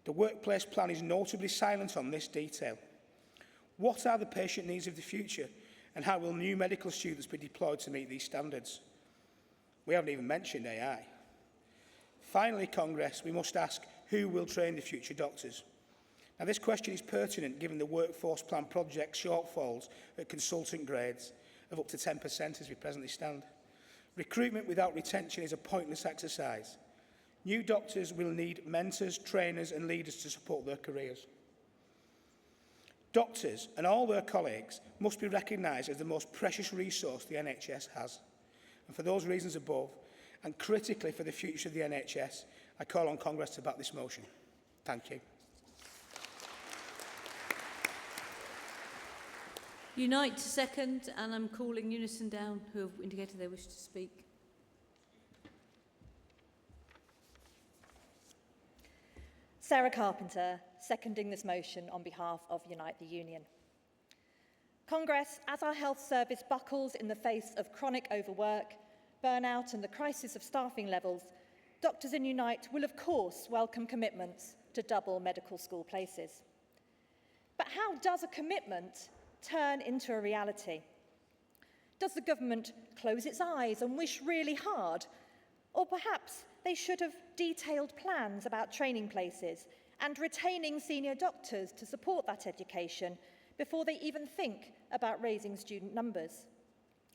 The workplace plan is notably silent on this detail. What are the patient needs of the future, and how will new medical students be deployed to meet these standards? We haven't even mentioned AI. Finally, Congress, we must ask who will train the future doctors. Now, this question is pertinent given the workforce plan project shortfalls at consultant grades of up to 10% as we presently stand. Recruitment without retention is a pointless exercise. New doctors will need mentors, trainers and leaders to support their careers. Doctors and all their colleagues must be recognised as the most precious resource the NHS has. And for those reasons above, and critically for the future of the NHS, I call on Congress to back this motion. Thank you. Unite to second, and I'm calling Unison down, who have indicated they wish to speak. Sarah Carpenter, seconding this motion on behalf of Unite the Union. Congress, as our health service buckles in the face of chronic overwork, burnout and the crisis of staffing levels, doctors in Unite will of course welcome commitments to double medical school places. But how does a commitment turn into a reality? Does the government close its eyes and wish really hard? Or perhaps they should have detailed plans about training places and retaining senior doctors to support that education before they even think about raising student numbers?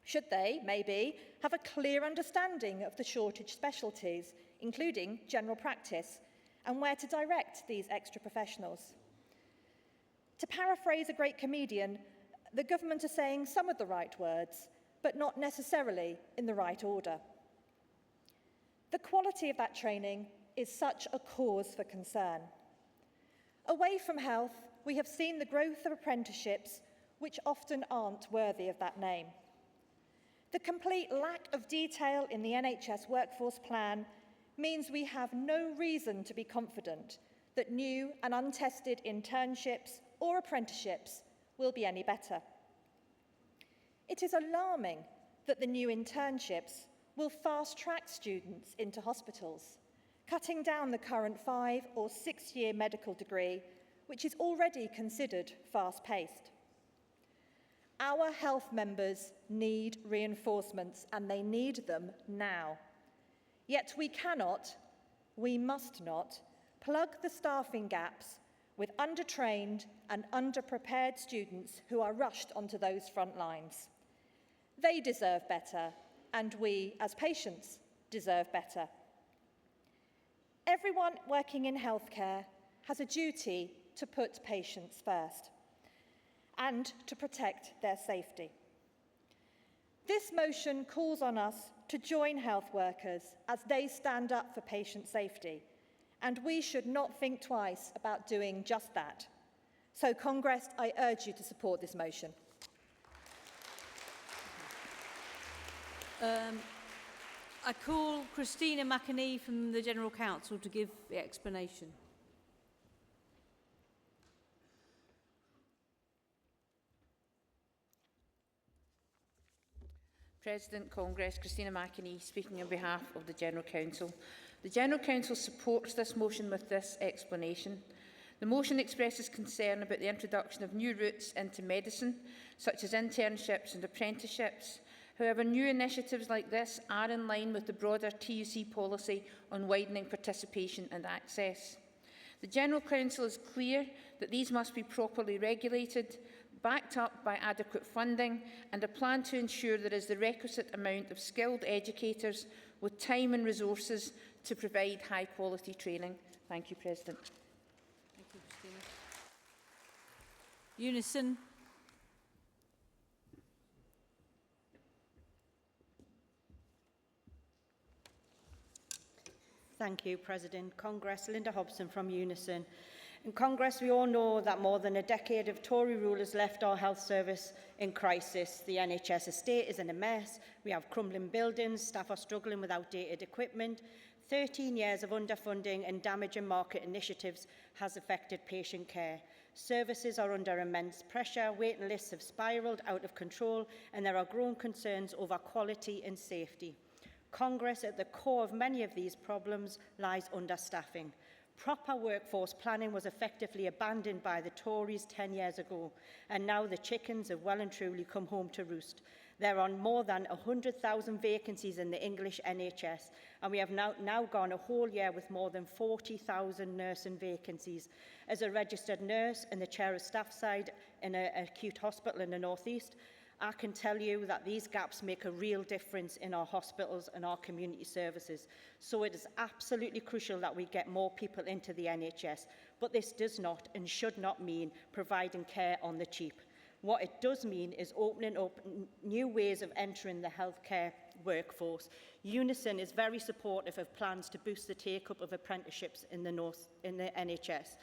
Should they, maybe, have a clear understanding of the shortage specialties, including general practice, and where to direct these extra professionals? To paraphrase a great comedian, the government are saying some of the right words, but not necessarily in the right order. The quality of that training is such a cause for concern. Away from health, we have seen the growth of apprenticeships, which often aren't worthy of that name. The complete lack of detail in the NHS workforce plan means we have no reason to be confident that new and untested internships or apprenticeships will be any better. It is alarming that the new internships will fast-track students into hospitals, cutting down the current 5- or 6-year medical degree, which is already considered fast-paced. Our health members need reinforcements, and they need them now. Yet we cannot, we must not, plug the staffing gaps with undertrained and underprepared students who are rushed onto those front lines. They deserve better, and we, as patients, deserve better. Everyone working in healthcare has a duty to put patients first and to protect their safety. This motion calls on us to join health workers as they stand up for patient safety, and we should not think twice about doing just that. So, Congress, I urge you to support this motion. I call Christina McAnee from the General Council to give the explanation. President, Congress, Christina McAnee, speaking on behalf of the General Council. The General Council supports this motion with this explanation. The motion expresses concern about the introduction of new routes into medicine, such as internships and apprenticeships. However, new initiatives like this are in line with the broader TUC policy on widening participation and access. The General Council is clear that these must be properly regulated, backed up by adequate funding, and a plan to ensure there is the requisite amount of skilled educators with time and resources to provide high-quality training. Thank you, President. Thank you, Christina. Unison. Thank you, President. Congress, Linda Hobson from Unison. In Congress, we all know that more than a decade of Tory rule has left our health service in crisis. The NHS estate is in a mess. We have crumbling buildings, staff are struggling with outdated equipment. 13 years of underfunding and damaging market initiatives has affected patient care. Services are under immense pressure, waiting lists have spiralled out of control, and there are growing concerns over quality and safety. Congress, at the core of many of these problems, lies understaffing. Proper workforce planning was effectively abandoned by the Tories 10 years ago, and now the chickens have well and truly come home to roost. There are more than 100,000 vacancies in the English NHS, and we have now gone a whole year with more than 40,000 nursing vacancies. As a registered nurse and the chair of staff side in an acute hospital in the North East, I can tell you that these gaps make a real difference in our hospitals and our community services. So it is absolutely crucial that we get more people into the NHS. But this does not and should not mean providing care on the cheap. What it does mean is opening up new ways of entering the healthcare workforce. Unison is very supportive of plans to boost the take-up of apprenticeships in the NHS.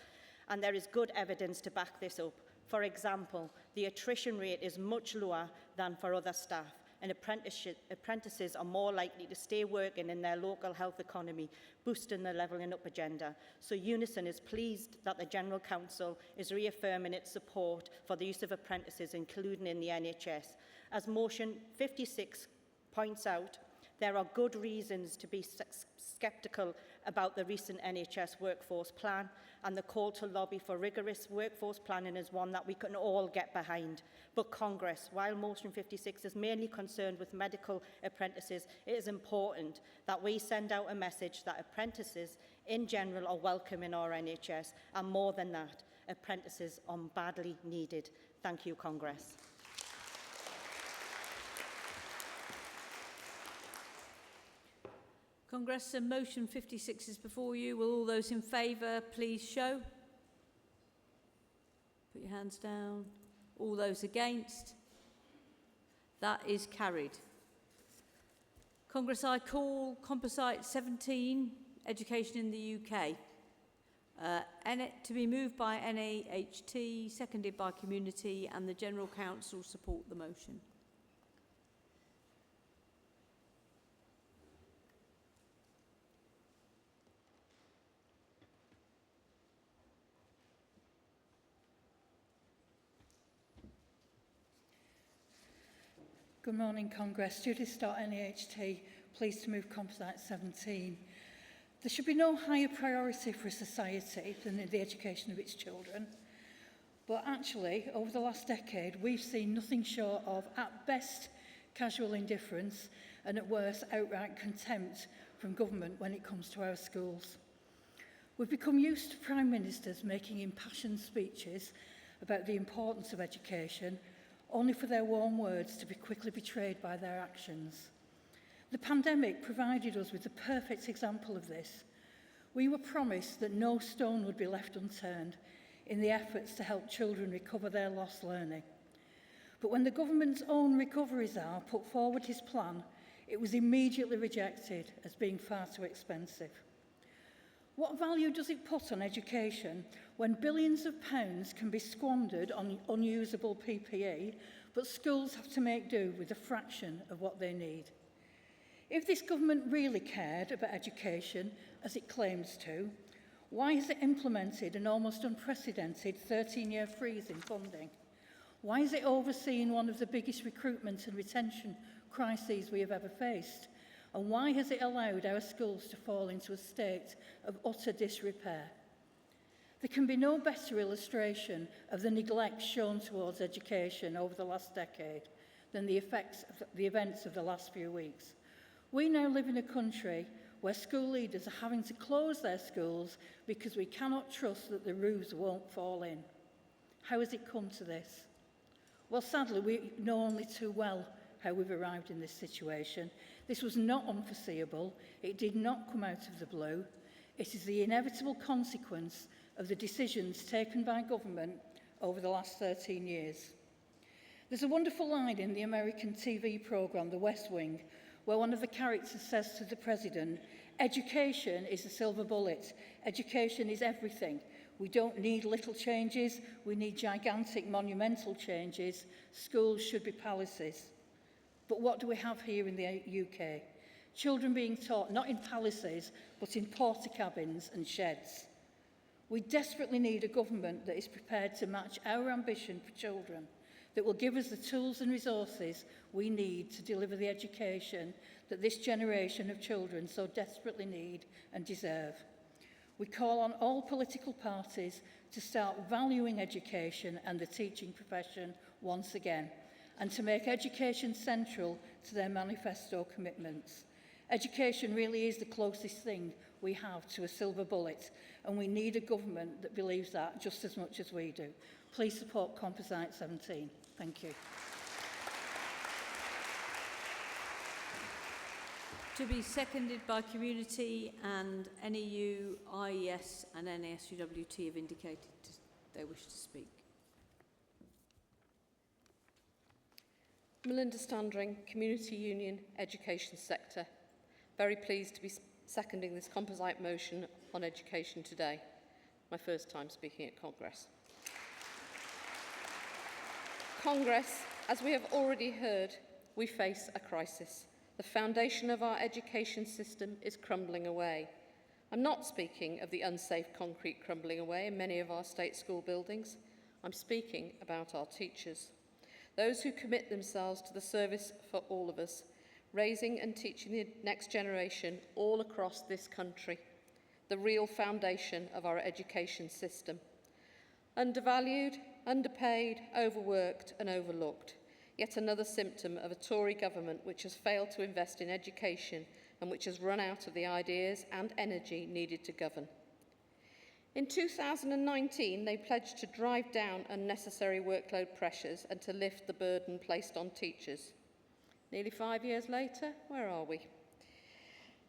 And there is good evidence to back this up. For example, the attrition rate is much lower than for other staff, and apprentices are more likely to stay working in their local health economy, boosting the levelling up agenda. So Unison is pleased that the General Council is reaffirming its support for the use of apprentices, including in the NHS. As motion 56 points out, there are good reasons to be sceptical about the recent NHS workforce plan, and the call to lobby for rigorous workforce planning is one that we can all get behind. But Congress, while motion 56 is mainly concerned with medical apprentices, it is important that we send out a message that apprentices in general are welcome in our NHS, and more than that, apprentices are badly needed. Thank you, Congress. Congress, motion 56 is before you. Will all those in favour please show? Put your hands down. All those against? That is carried. Congress, I call Composite 17, Education in the UK. To be moved by NAHT, seconded by Community, and the General Council support the motion. Good morning, Congress. Judy Stott, NAHT, pleased to move Composite 17. There should be no higher priority for a society than the education of its children. But actually, over the last decade, we've seen nothing short of, at best, casual indifference, and at worst, outright contempt from government when it comes to our schools. We've become used to Prime Ministers making impassioned speeches about the importance of education, only for their warm words to be quickly betrayed by their actions. The pandemic provided us with the perfect example of this. We were promised that no stone would be left unturned in the efforts to help children recover their lost learning. But when the government's own recovery czar put forward his plan, it was immediately rejected as being far too expensive. What value does it put on education when billions of pounds can be squandered on unusable PPE, but schools have to make do with a fraction of what they need? If this government really cared about education, as it claims to, why has it implemented an almost unprecedented 13-year freeze in funding? Why is it overseeing one of the biggest recruitment and retention crises we have ever faced? And why has it allowed our schools to fall into a state of utter disrepair? There can be no better illustration of the neglect shown towards education over the last decade than the events of the last few weeks. We now live in a country where school leaders are having to close their schools because we cannot trust that the roofs won't fall in. How has it come to this? Well, sadly, we know only too well how we've arrived in this situation. This was not unforeseeable. It did not come out of the blue. It is the inevitable consequence of the decisions taken by government over the last 13 years. There's a wonderful line in the American TV programme, The West Wing, where one of the characters says to the president, "Education is a silver bullet. Education is everything. We don't need little changes. We need gigantic, monumental changes. Schools should be palaces." But what do we have here in the UK? Children being taught not in palaces, but in porter cabins and sheds. We desperately need a government that is prepared to match our ambition for children, that will give us the tools and resources we need to deliver the education that this generation of children so desperately need and deserve. We call on all political parties to start valuing education and the teaching profession once again, and to make education central to their manifesto commitments. Education really is the closest thing we have to a silver bullet, and we need a government that believes that just as much as we do. Please support Composite 17. Thank you. To be seconded by Community, and NEU, IES and NASUWT have indicated they wish to speak. Melinda Standring, Community Union, Education Sector. Very pleased to be seconding this composite motion on education today. My first time speaking at Congress. Congress, as we have already heard, we face a crisis. The foundation of our education system is crumbling away. I'm not speaking of the unsafe concrete crumbling away in many of our state school buildings. I'm speaking about our teachers. Those who commit themselves to the service for all of us, raising and teaching the next generation all across this country, the real foundation of our education system. Undervalued, underpaid, overworked and overlooked. Yet another symptom of a Tory government which has failed to invest in education and which has run out of the ideas and energy needed to govern. In 2019, they pledged to drive down unnecessary workload pressures and to lift the burden placed on teachers. Nearly 5 years later, where are we?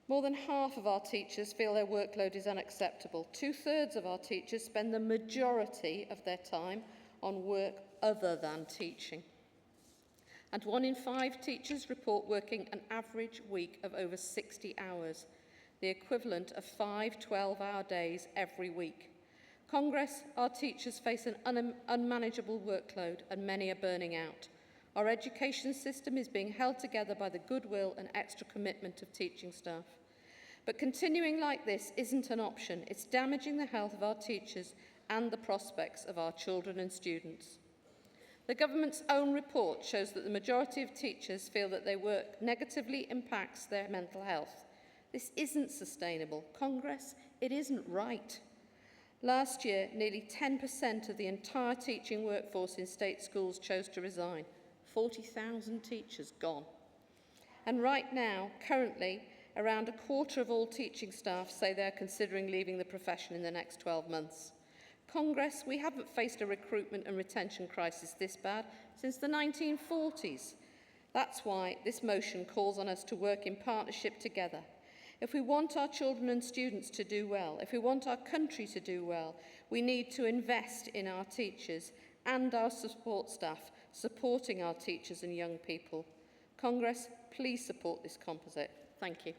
More than half of our teachers feel their workload is unacceptable. 2/3 of our teachers spend the majority of their time on work other than teaching. And 1 in 5 teachers report working an average week of over 60 hours, the equivalent of 5 12-hour days every week. Congress, our teachers face an unmanageable workload and many are burning out. Our education system is being held together by the goodwill and extra commitment of teaching staff. But continuing like this isn't an option. It's damaging the health of our teachers and the prospects of our children and students. The government's own report shows that the majority of teachers feel that their work negatively impacts their mental health. This isn't sustainable. Congress, it isn't right. Last year, nearly 10% of the entire teaching workforce in state schools chose to resign. 40,000 teachers gone. And right now, currently, around a quarter of all teaching staff say they're considering leaving the profession in the next 12 months. Congress, we haven't faced a recruitment and retention crisis this bad since the 1940s. That's why this motion calls on us to work in partnership together. If we want our children and students to do well, if we want our country to do well, we need to invest in our teachers and our support staff, supporting our teachers and young people. Congress, please support this composite. Thank you.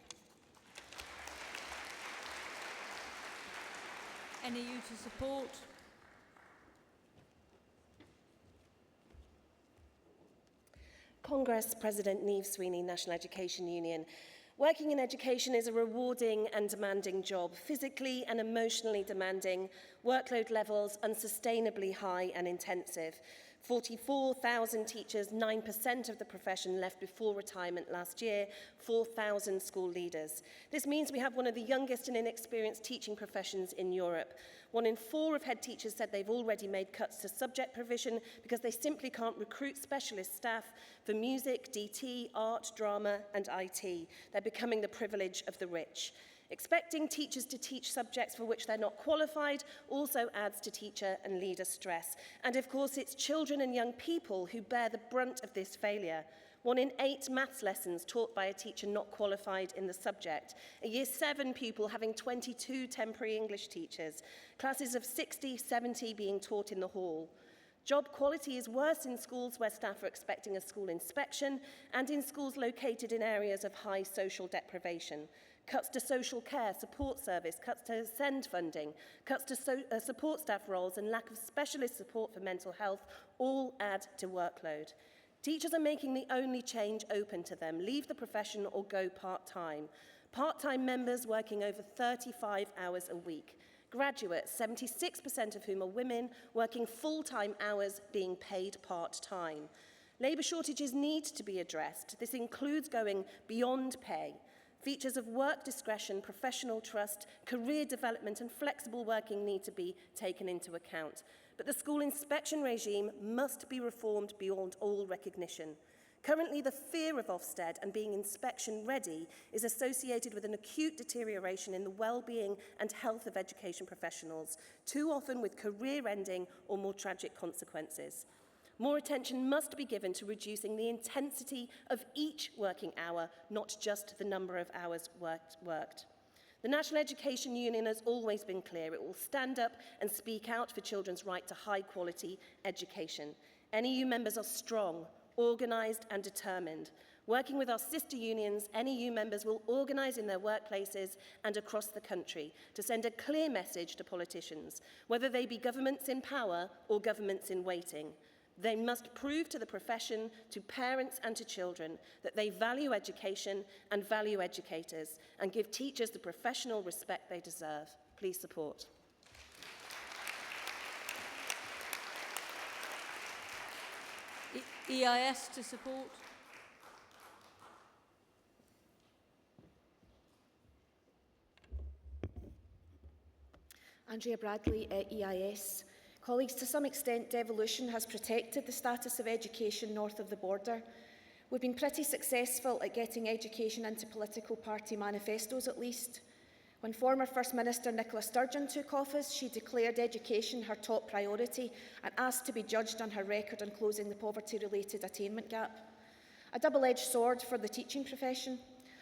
NEU to support. Congress President Niamh Sweeney, National Education Union. Working in education is a rewarding and demanding job, physically and emotionally demanding, workload levels unsustainably high and intensive. 44,000 teachers, 9% of the profession left before retirement last year, 4,000 school leaders. This means we have one of the youngest and inexperienced teaching professions in Europe. 1 in 4 of head teachers said they've already made cuts to subject provision because they simply can't recruit specialist staff for music, DT, art, drama and IT. They're becoming the privilege of the rich. Expecting teachers to teach subjects for which they're not qualified also adds to teacher and leader stress. And of course, it's children and young people who bear the brunt of this failure. 1 in 8 maths lessons taught by a teacher not qualified in the subject. A Year 7 pupil having 22 temporary English teachers. Classes of 60, 70 being taught in the hall. Job quality is worse in schools where staff are expecting a school inspection and in schools located in areas of high social deprivation. Cuts to social care, support service, cuts to SEND funding, cuts to support staff roles and lack of specialist support for mental health all add to workload. Teachers are making the only change open to them, leave the profession or go part-time. Part-time members working over 35 hours a week. Graduates, 76% of whom are women, working full-time hours being paid part-time. Labour shortages need to be addressed. This includes going beyond pay. Features of work discretion, professional trust, career development and flexible working need to be taken into account. But the school inspection regime must be reformed beyond all recognition. Currently, the fear of Ofsted and being inspection ready is associated with an acute deterioration in the well-being and health of education professionals, too often with career-ending or more tragic consequences. More attention must be given to reducing the intensity of each working hour, not just the number of hours worked. The National Education Union has always been clear. It will stand up and speak out for children's right to high-quality education. NEU members are strong, organised and determined. Working with our sister unions, NEU members will organise in their workplaces and across the country to send a clear message to politicians, whether they be governments in power or governments in waiting. They must prove to the profession, to parents and to children that they value education and value educators and give teachers the professional respect they deserve. Please support. EIS to support. Andrea Bradley, EIS. Colleagues, to some extent, devolution has protected the status of education north of the border. We've been pretty successful at getting education into political party manifestos, at least. When former First Minister Nicola Sturgeon took office, she declared education her top priority and asked to be judged on her record on closing the poverty-related attainment gap. A double-edged sword for the teaching profession.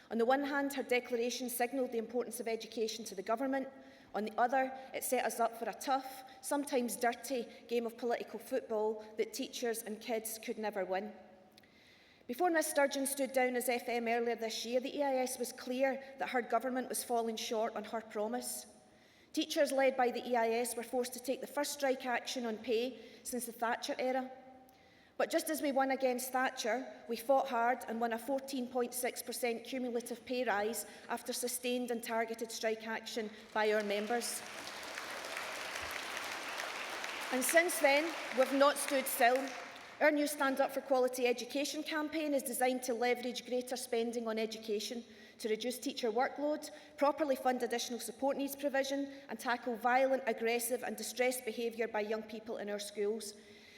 On the one hand, her declaration signalled the importance of education to the government. On the other, it set us up for a tough, sometimes dirty, game of political football that teachers and kids could never win. Before Ms Sturgeon stood down as FM earlier this year, the EIS was clear that her government was falling short on her promise. Teachers led by the EIS were forced to take the first strike action on pay since the Thatcher era. But just as we won against Thatcher, we fought hard and won a 14.6% cumulative pay rise after sustained and targeted strike action by our members. And since then, we've not stood still. Our new Stand Up for Quality Education campaign is designed to leverage greater spending on education, to reduce teacher workload, properly fund additional support needs provision, and tackle violent, aggressive and distressed behaviour by young people in our schools.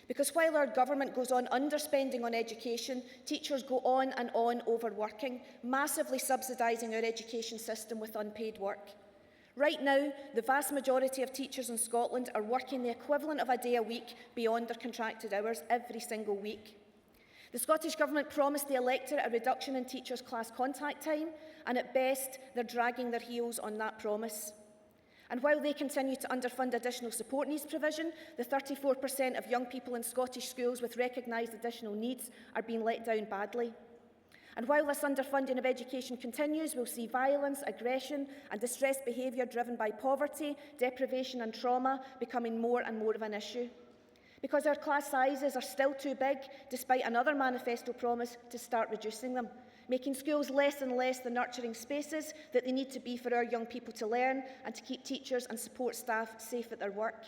Because while our government goes on underspending on education, teachers go on and on overworking, massively subsidising our education system with unpaid work. Right now, the vast majority of teachers in Scotland are working the equivalent of a day a week beyond their contracted hours every single week. The Scottish Government promised the electorate a reduction in teachers' class contact time, and at best, they're dragging their heels on that promise. And while they continue to underfund additional support needs provision, the 34% of young people in Scottish schools with recognised additional needs are being let down badly. And while this underfunding of education continues, we'll see violence, aggression and distressed behaviour driven by poverty, deprivation and trauma becoming more and more of an issue. Because our class sizes are still too big, despite another manifesto promise to start reducing them, making schools less and less the nurturing spaces that they need to be for our young people to learn and to keep teachers and support staff safe at their work.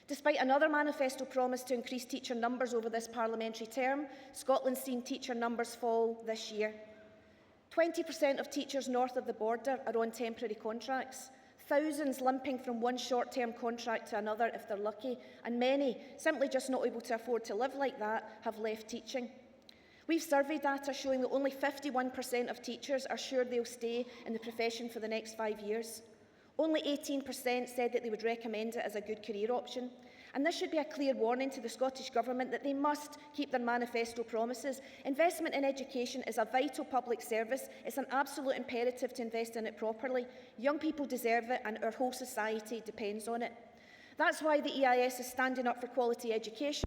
Despite another manifesto promise to increase teacher numbers over this parliamentary term, Scotland's seen teacher numbers fall this year. 20% of teachers north of the border are on temporary contracts, thousands limping from one short-term contract to another if they're lucky, and many, simply just not able to afford to live like that, have left teaching. We've survey data showing that only 51% of teachers are sure they'll stay in the profession for the next 5 years. Only 18% said that they would recommend it as a good career option. And this should be a clear warning to the Scottish Government that they must keep their manifesto promises. Investment in education is a vital public service. It's an absolute imperative to invest in it properly. Young people deserve it and our whole society depends on it. That's why the EIS is standing up for quality education.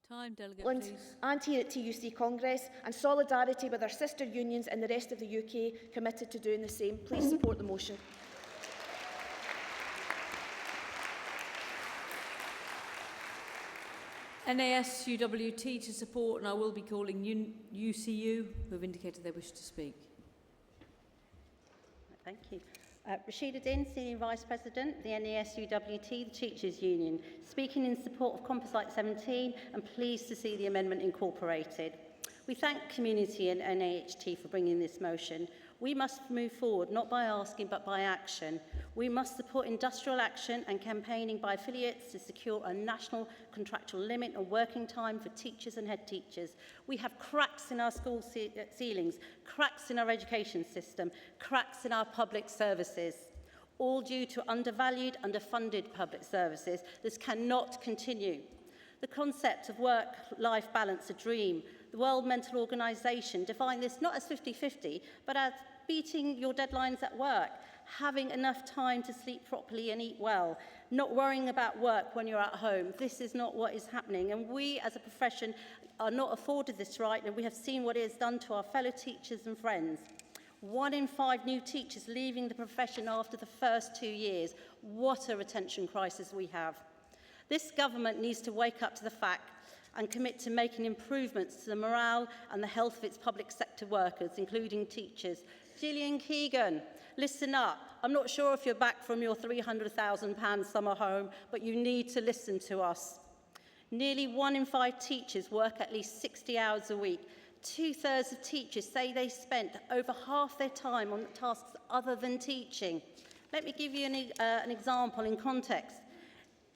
Time, Delegate, please. And here at TUC Congress, and solidarity with our sister unions in the rest of the UK committed to doing the same. Please support the motion. NAS UWT to support, and I will be calling UCU, who have indicated they wish to speak. Thank you. Rashida Din, Senior Vice President, the NAS UWT, the Teachers Union, speaking in support of Composite 17 and pleased to see the amendment incorporated. We thank community and NAHT for bringing this motion. We must move forward, not by asking, but by action. We must support industrial action and campaigning by affiliates to secure a national contractual limit on working time for teachers and head teachers. We have cracks in our school ceilings, cracks in our education system, cracks in our public services, all due to undervalued, underfunded public services. This cannot continue. The concept of work-life balance, a dream. The World Mental Organization defined this not as 50-50, but as beating your deadlines at work, having enough time to sleep properly and eat well, not worrying about work when you're at home. This is not what is happening, and we as a profession are not afforded this right, and we have seen what it has done to our fellow teachers and friends. 1 in 5 new teachers leaving the profession after the first 2 years. What a retention crisis we have. This government needs to wake up to the fact and commit to making improvements to the morale and the health of its public sector workers, including teachers. Gillian Keegan, listen up. I'm not sure if you're back from your £300,000 summer home, but you need to listen to us. Nearly 1 in 5 teachers work at least 60 hours a week. 2/3 of teachers say they spent over half their time on tasks other than teaching. Let me give you an example in context.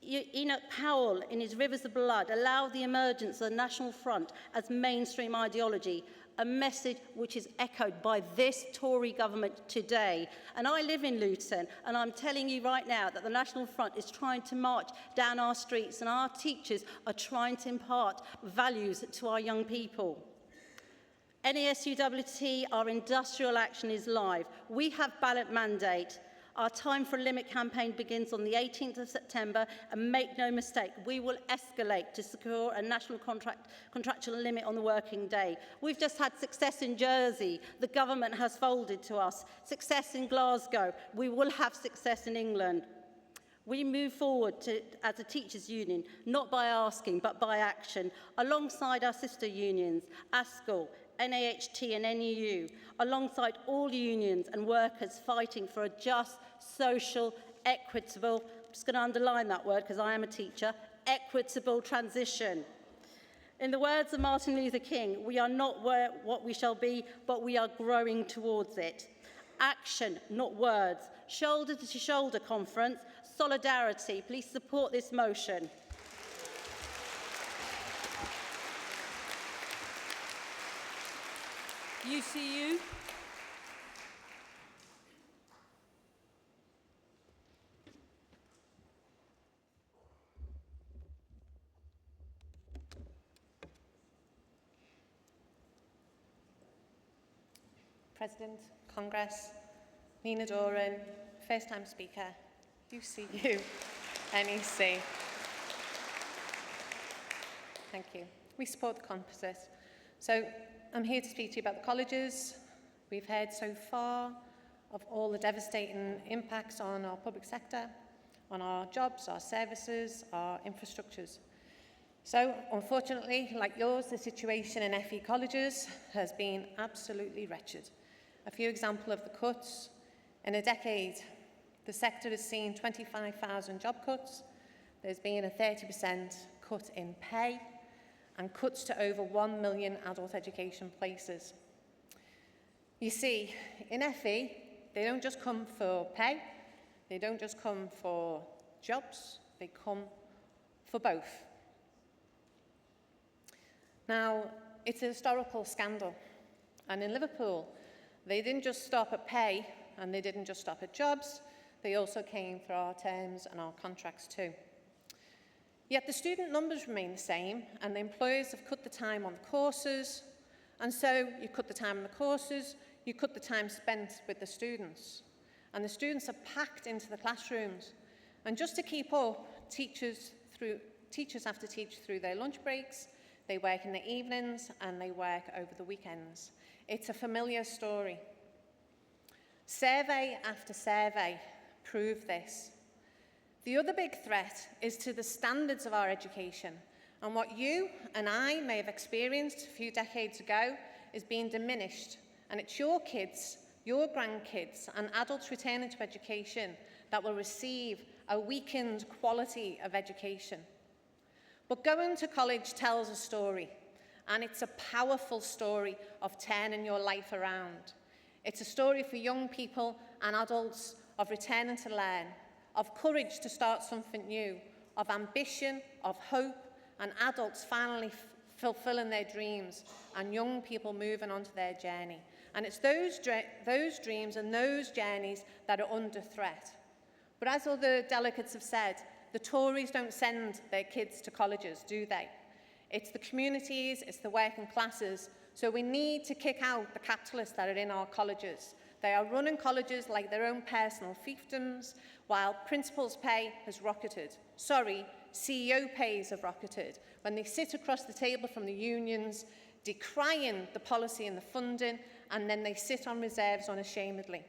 Enoch Powell, in his Rivers of Blood, allowed the emergence of the National Front as mainstream ideology, a message which is echoed by this Tory government today. And I live in Luton, and I'm telling you right now that the National Front is trying to march down our streets, and our teachers are trying to impart values to our young people. NASUWT, our industrial action is live. We have ballot mandate. Our Time for a Limit campaign begins on the 18th of September, and make no mistake, we will escalate to secure a national contractual limit on the working day. We've just had success in Jersey. The government has folded to us. Success in Glasgow. We will have success in England. We move forward as a teachers' union, not by asking, but by action, alongside our sister unions, ASCL, NAHT and NEU, alongside all unions and workers fighting for a just, social, equitable, I'm just going to underline that word because I am a teacher, equitable transition. In the words of Martin Luther King, we are not what we shall be, but we are growing towards it. Action, not words. Shoulder to shoulder conference, solidarity. Please support this motion. UCU. President, Congress, Nina Doran, first-time speaker, UCU, NEC. Thank you. We support the composite. So I'm here to speak to you about the colleges. We've heard so far of all the devastating impacts on our public sector, on our jobs, our services, our infrastructures. So, unfortunately, like yours, the situation in FE colleges has been absolutely wretched. A few examples of the cuts. In a decade, the sector has seen 25,000 job cuts. There's been a 30% cut in pay and cuts to over 1 million adult education places. You see, in FE, they don't just come for pay, they don't just come for jobs, they come for both. Now, it's a historical scandal, and in Liverpool, they didn't just stop at pay, and they didn't just stop at jobs, they also came for our terms and our contracts too. Yet the student numbers remain the same, and the employers have cut the time on the courses, and so you cut the time on the courses, you cut the time spent with the students. And the students are packed into the classrooms. And just to keep up, teachers have to teach through their lunch breaks, they work in the evenings, and they work over the weekends. It's a familiar story. Survey after survey prove this. The other big threat is to the standards of our education, and what you and I may have experienced a few decades ago is being diminished, and it's your kids, your grandkids, and adults returning to education that will receive a weakened quality of education. But going to college tells a story, and it's a powerful story of turning your life around. It's a story for young people and adults of returning to learn, of courage to start something new, of ambition, of hope, and adults finally fulfilling their dreams, and young people moving on to their journey. And it's those dreams and those journeys that are under threat. But as other delegates have said, the Tories don't send their kids to colleges, do they? It's the communities, it's the working classes. So we need to kick out the capitalists that are in our colleges. They are running colleges like their own personal fiefdoms, while principals' pay has rocketed. Sorry, CEO pays have rocketed. When they sit across the table from the unions, decrying the policy and the funding, and then they sit on reserves unashamedly.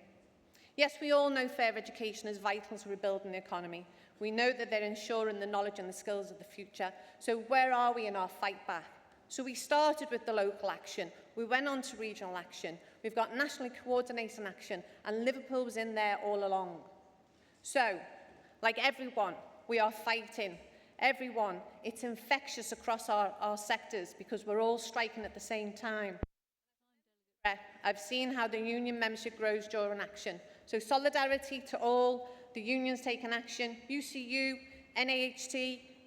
Yes, we all know fair education is vital to rebuilding the economy. We know that they're ensuring the knowledge and the skills of the future. So where are we in our fight back? So we started with the local action. We went on to regional action. We've got nationally coordinated action, and Liverpool was in there all along. So, like everyone, we are fighting. Everyone. It's infectious across our sectors because we're all striking at the same time. I've seen how the union membership grows during action. So solidarity to all the unions taking action, UCU, NAHT,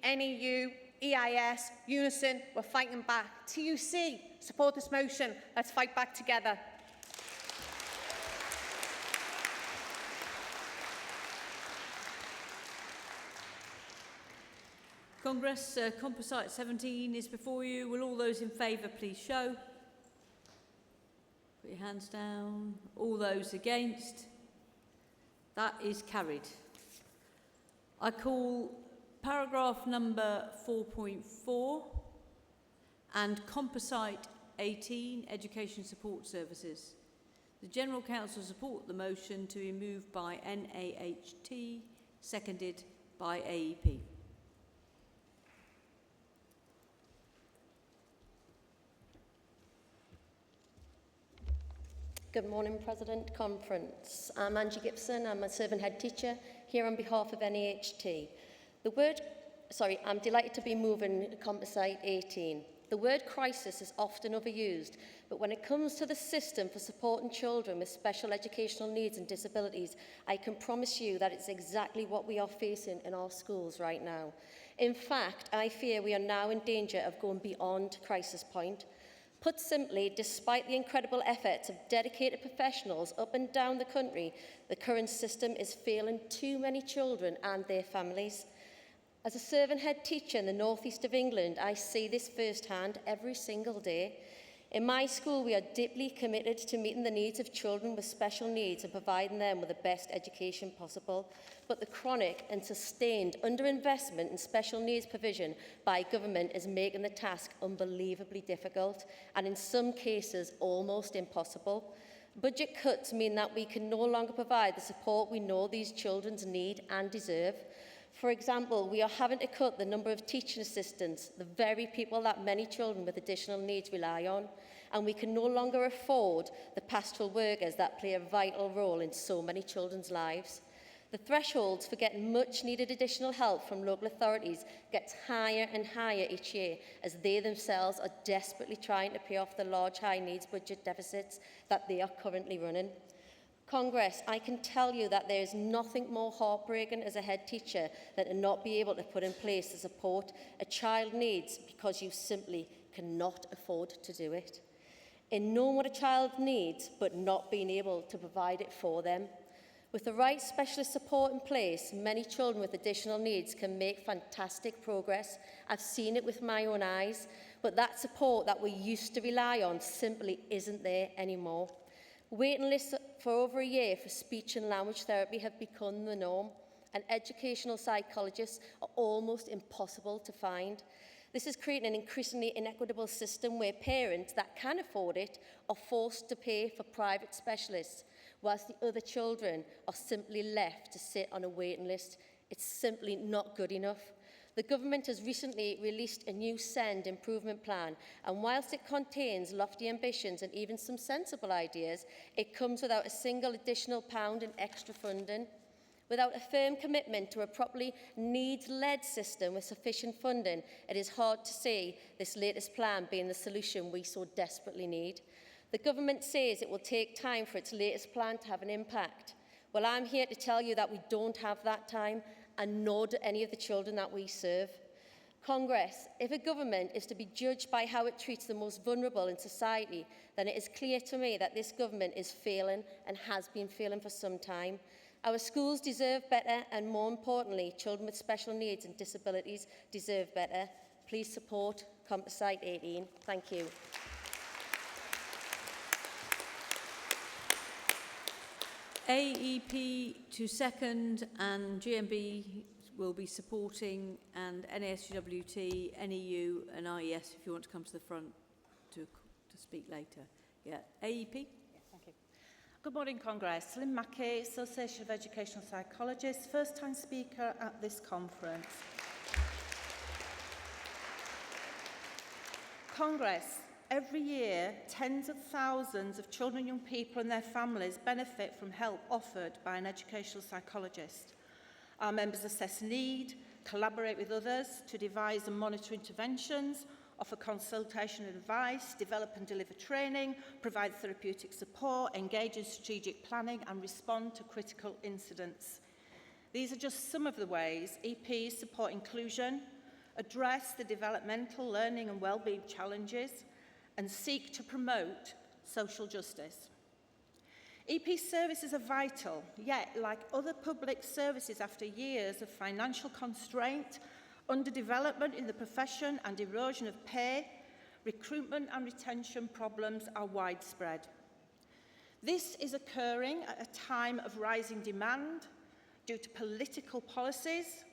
NEU, EIS, Unison, we're fighting back. TUC, support this motion. Let's fight back together. Congress, Composite 17 is before you. Will all those in favour please show? Put your hands down. All those against? That is carried. I call paragraph number 4.4 and Composite 18, Education Support Services. The General Council support the motion to be moved by NAHT, seconded by AEP. Good morning, President, Conference. I'm Angie Gibson. I'm a servant head teacher here on behalf of NAHT. I'm delighted to be moving Composite 18. The word crisis is often overused, but when it comes to the system for supporting children with special educational needs and disabilities, I can promise you that it's exactly what we are facing in our schools right now. In fact, I fear we are now in danger of going beyond crisis point. Put simply, despite the incredible efforts of dedicated professionals up and down the country, the current system is failing too many children and their families. As a servant head teacher in the northeast of England, I see this firsthand every single day. In my school, we are deeply committed to meeting the needs of children with special needs and providing them with the best education possible. But the chronic and sustained underinvestment in special needs provision by government is making the task unbelievably difficult and in some cases almost impossible. Budget cuts mean that we can no longer provide the support we know these children need and deserve. For example, we are having to cut the number of teaching assistants, the very people that many children with additional needs rely on, and we can no longer afford the pastoral workers that play a vital role in so many children's lives. The thresholds for getting much needed additional help from local authorities gets higher and higher each year as they themselves are desperately trying to pay off the large high needs budget deficits that they are currently running. Congress, I can tell you that there is nothing more heartbreaking as a head teacher than to not be able to put in place the support a child needs because you simply cannot afford to do it. In knowing what a child needs but not being able to provide it for them. With the right specialist support in place, many children with additional needs can make fantastic progress. I've seen it with my own eyes, but that support that we used to rely on simply isn't there anymore. Waiting lists for over a year for speech and language therapy have become the norm, and educational psychologists are almost impossible to find. This is creating an increasingly inequitable system where parents that can afford it are forced to pay for private specialists, whilst the other children are simply left to sit on a waiting list. It's simply not good enough. The government has recently released a new SEND improvement plan, and whilst it contains lofty ambitions and even some sensible ideas, it comes without a single additional pound in extra funding. Without a firm commitment to a properly needs-led system with sufficient funding, it is hard to see this latest plan being the solution we so desperately need. The government says it will take time for its latest plan to have an impact. Well, I'm here to tell you that we don't have that time, and nor do any of the children that we serve. Congress, if a government is to be judged by how it treats the most vulnerable in society, then it is clear to me that this government is failing and has been failing for some time. Our schools deserve better, and more importantly, children with special needs and disabilities deserve better. Please support Composite 18. Thank you. AEP to second, and GMB will be supporting, and NASUWT, NEU and IES if you want to come to the front to speak later. Yeah, AEP? Yeah, thank you. Good morning, Congress. Lynn Mackey, Association of Educational Psychologists, first-time speaker at this conference. Congress, every year, tens of thousands of children and young people and their families benefit from help offered by an educational psychologist. Our members assess need, collaborate with others to devise and monitor interventions, offer consultation and advice, develop and deliver training, provide therapeutic support, engage in strategic planning and respond to critical incidents. These are just some of the ways EPs support inclusion, address the developmental, learning and wellbeing challenges, and seek to promote social justice. EP services are vital, yet like other public services after years of financial constraint, underdevelopment in the profession and erosion of pay, recruitment and retention problems are widespread. This is occurring at a time of rising demand due to political policies,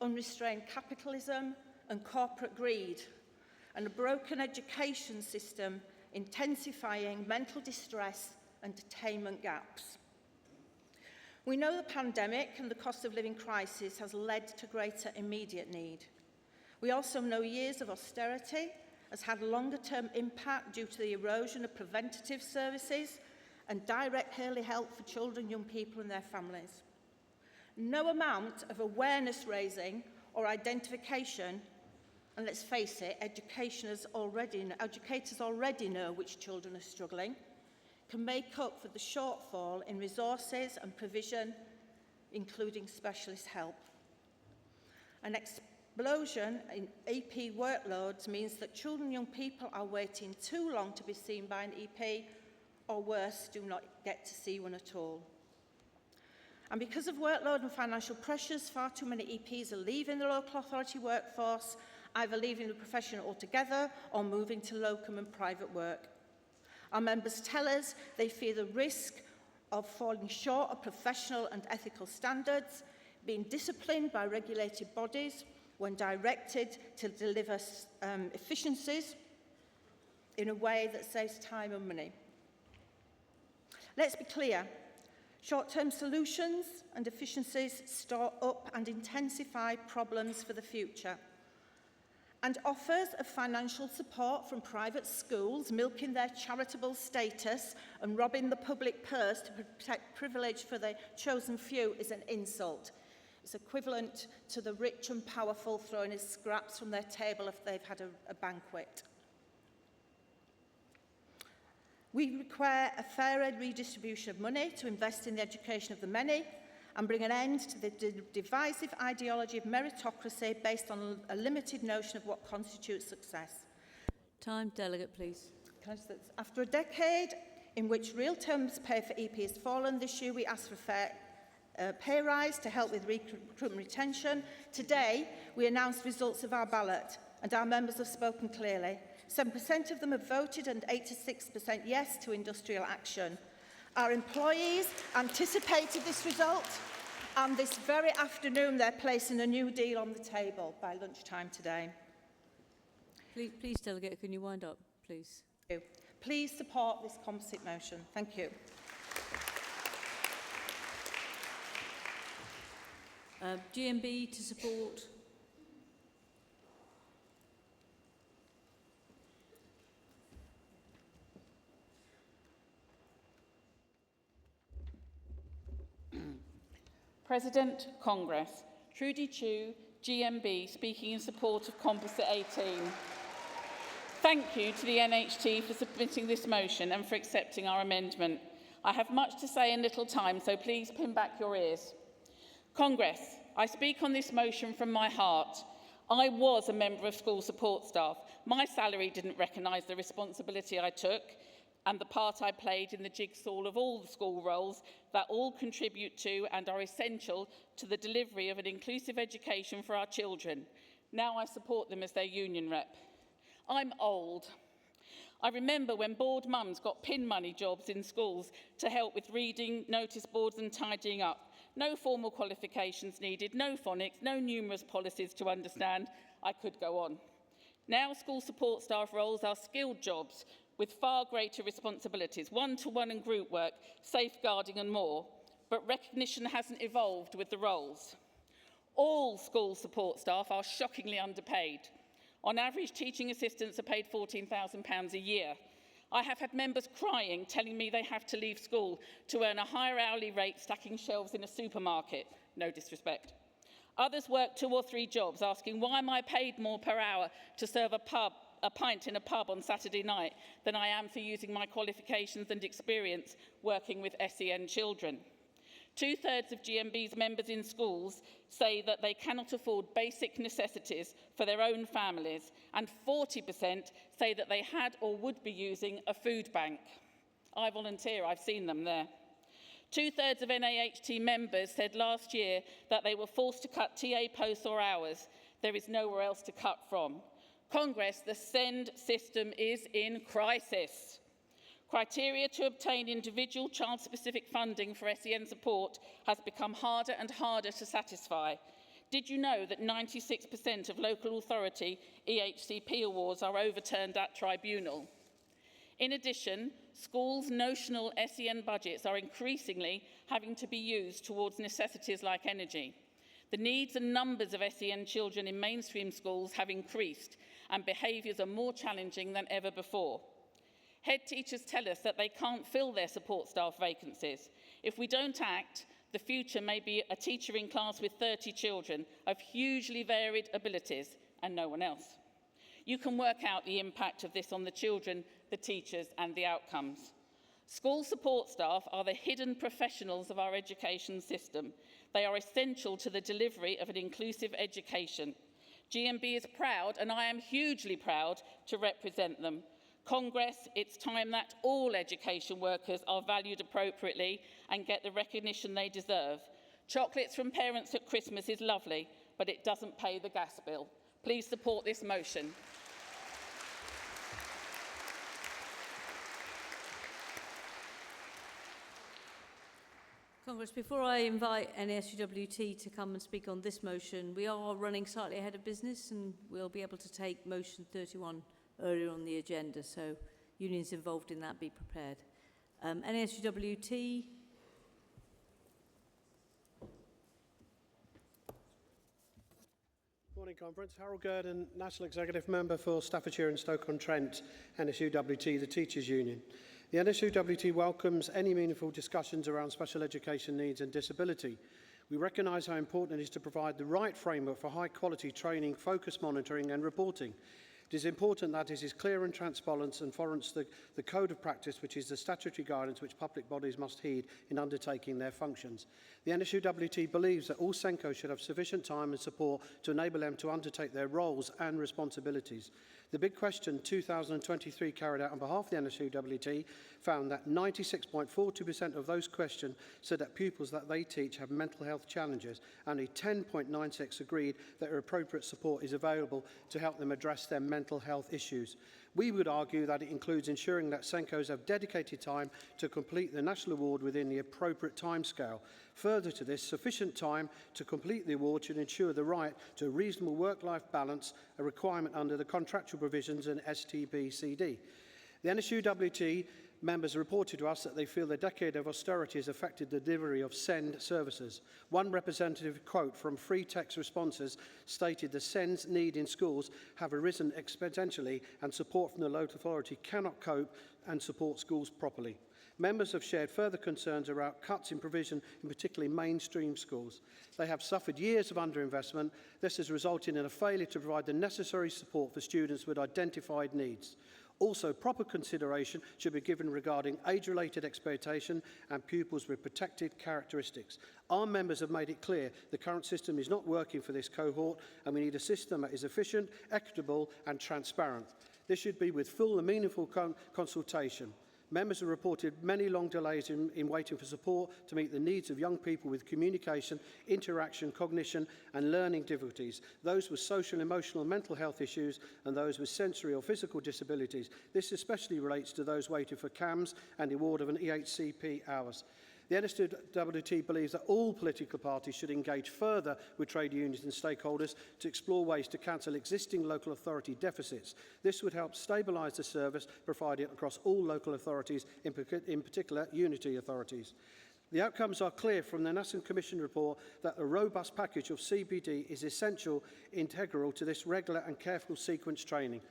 unrestrained capitalism and corporate greed, and a broken education system intensifying mental distress and attainment gaps. We know the pandemic and the cost of living crisis has led to greater immediate need. We also know years of austerity has had longer-term impact due to the erosion of preventative services and direct early help for children, young people and their families. No amount of awareness raising or identification, and let's face it, educators already know which children are struggling, can make up for the shortfall in resources and provision, including specialist help. An explosion in EP workloads means that children and young people are waiting too long to be seen by an EP, or worse, do not get to see one at all. And because of workload and financial pressures, far too many EPs are leaving the local authority workforce, either leaving the profession altogether or moving to locum and private work. Our members tell us they fear the risk of falling short of professional and ethical standards, being disciplined by regulated bodies when directed to deliver efficiencies in a way that saves time and money. Let's be clear. Short-term solutions and efficiencies store up and intensify problems for the future. And offers of financial support from private schools, milking their charitable status and robbing the public purse to protect privilege for the chosen few is an insult. It's equivalent to the rich and powerful throwing scraps from their table if they've had a banquet. We require a fairer redistribution of money to invest in the education of the many and bring an end to the divisive ideology of meritocracy based on a limited notion of what constitutes success. Time, delegate, please. After a decade in which real terms pay for EP has fallen, this year we asked for a fair pay rise to help with recruitment retention. Today, we announced results of our ballot, and our members have spoken clearly. 7% of them have voted and 86% yes to industrial action. Our employees anticipated this result, and this very afternoon they're placing a new deal on the table by lunchtime today. Please, delegate, can you wind up, please? Please support this composite motion. Thank you. GMB to support. President, Congress. Trudy Chu, GMB, speaking in support of Composite 18. Thank you to the NHT for submitting this motion and for accepting our amendment. I have much to say in little time, so please pin back your ears. Congress, I speak on this motion from my heart. I was a member of school support staff. My salary didn't recognise the responsibility I took and the part I played in the jigsaw of all the school roles that all contribute to and are essential to the delivery of an inclusive education for our children. Now I support them as their union rep. I'm old. I remember when bored mums got pin money jobs in schools to help with reading, notice boards and tidying up. No formal qualifications needed, no phonics, no numerous policies to understand. I could go on. Now school support staff roles are skilled jobs with far greater responsibilities, one-to-one and group work, safeguarding and more, but recognition hasn't evolved with the roles. All school support staff are shockingly underpaid. On average, teaching assistants are paid £14,000 a year. I have had members crying, telling me they have to leave school to earn a higher hourly rate stacking shelves in a supermarket. No disrespect. Others work 2 or 3 jobs, asking, why am I paid more per hour to serve a pint in a pub on Saturday night than I am for using my qualifications and experience working with SEN children? 2/3 of GMB's members in schools say that they cannot afford basic necessities for their own families, and 40% say that they had or would be using a food bank. I volunteer, I've seen them there. 2/3 of NAHT members said last year that they were forced to cut TA posts or hours. There is nowhere else to cut from. Congress, the SEND system is in crisis. Criteria to obtain individual child-specific funding for SEN support has become harder and harder to satisfy. Did you know that 96% of local authority EHCP awards are overturned at tribunal? In addition, schools' notional SEN budgets are increasingly having to be used towards necessities like energy. The needs and numbers of SEN children in mainstream schools have increased, and behaviours are more challenging than ever before. Head teachers tell us that they can't fill their support staff vacancies. If we don't act, the future may be a teacher in class with 30 children of hugely varied abilities and no one else. You can work out the impact of this on the children, the teachers and the outcomes. School support staff are the hidden professionals of our education system. They are essential to the delivery of an inclusive education. GMB is proud, and I am hugely proud, to represent them. Congress, it's time that all education workers are valued appropriately and get the recognition they deserve. Chocolates from parents at Christmas is lovely, but it doesn't pay the gas bill. Please support this motion. Congress, before I invite NASUWT to come and speak on this motion, we are running slightly ahead of business and we'll be able to take motion 31 earlier on the agenda, so unions involved in that be prepared. NASUWT. Morning, Conference. Harold Gurdon, National Executive Member for Staffordshire and Stoke-on-Trent, NSUWT, the Teachers' Union. The NSUWT welcomes any meaningful discussions around special education needs and disability. We recognise how important it is to provide the right framework for high-quality training, focus monitoring and reporting. It is important that it is clear and transparent and follows the code of practice, which is the statutory guidance which public bodies must heed in undertaking their functions. The NSUWT believes that all SENCOs should have sufficient time and support to enable them to undertake their roles and responsibilities. The Big Question 2023 carried out on behalf of the NSUWT found that 96.42% of those questioned said that pupils that they teach have mental health challenges. Only 10.96% agreed that appropriate support is available to help them address their mental health issues. We would argue that it includes ensuring that SENCOs have dedicated time to complete the national award within the appropriate timescale. Further to this, sufficient time to complete the award should ensure the right to a reasonable work-life balance, a requirement under the contractual provisions in STB-CD. The NSUWT members reported to us that they feel the decade of austerity has affected the delivery of SEND services. One representative quote from free text responses stated the SEND's need in schools have arisen exponentially and support from the local authority cannot cope and support schools properly. Members have shared further concerns about cuts in provision, in particularly mainstream schools. They have suffered years of underinvestment. This has resulted in a failure to provide the necessary support for students with identified needs. Also, proper consideration should be given regarding age-related exploitation and pupils with protected characteristics. Our members have made it clear the current system is not working for this cohort, and we need a system that is efficient, equitable and transparent. This should be with full and meaningful consultation. Members have reported many long delays in waiting for support to meet the needs of young people with communication, interaction, cognition and learning difficulties, those with social, emotional and mental health issues and those with sensory or physical disabilities. This especially relates to those waiting for CAMS and the award of an EHCP hours. The NSUWT believes that all political parties should engage further with trade unions and stakeholders to explore ways to cancel existing local authority deficits. This would help stabilise the service provided across all local authorities, in particular unity authorities. The outcomes are clear from the National Commission report that a robust package of CPD is essential, integral to this regular and careful sequence training.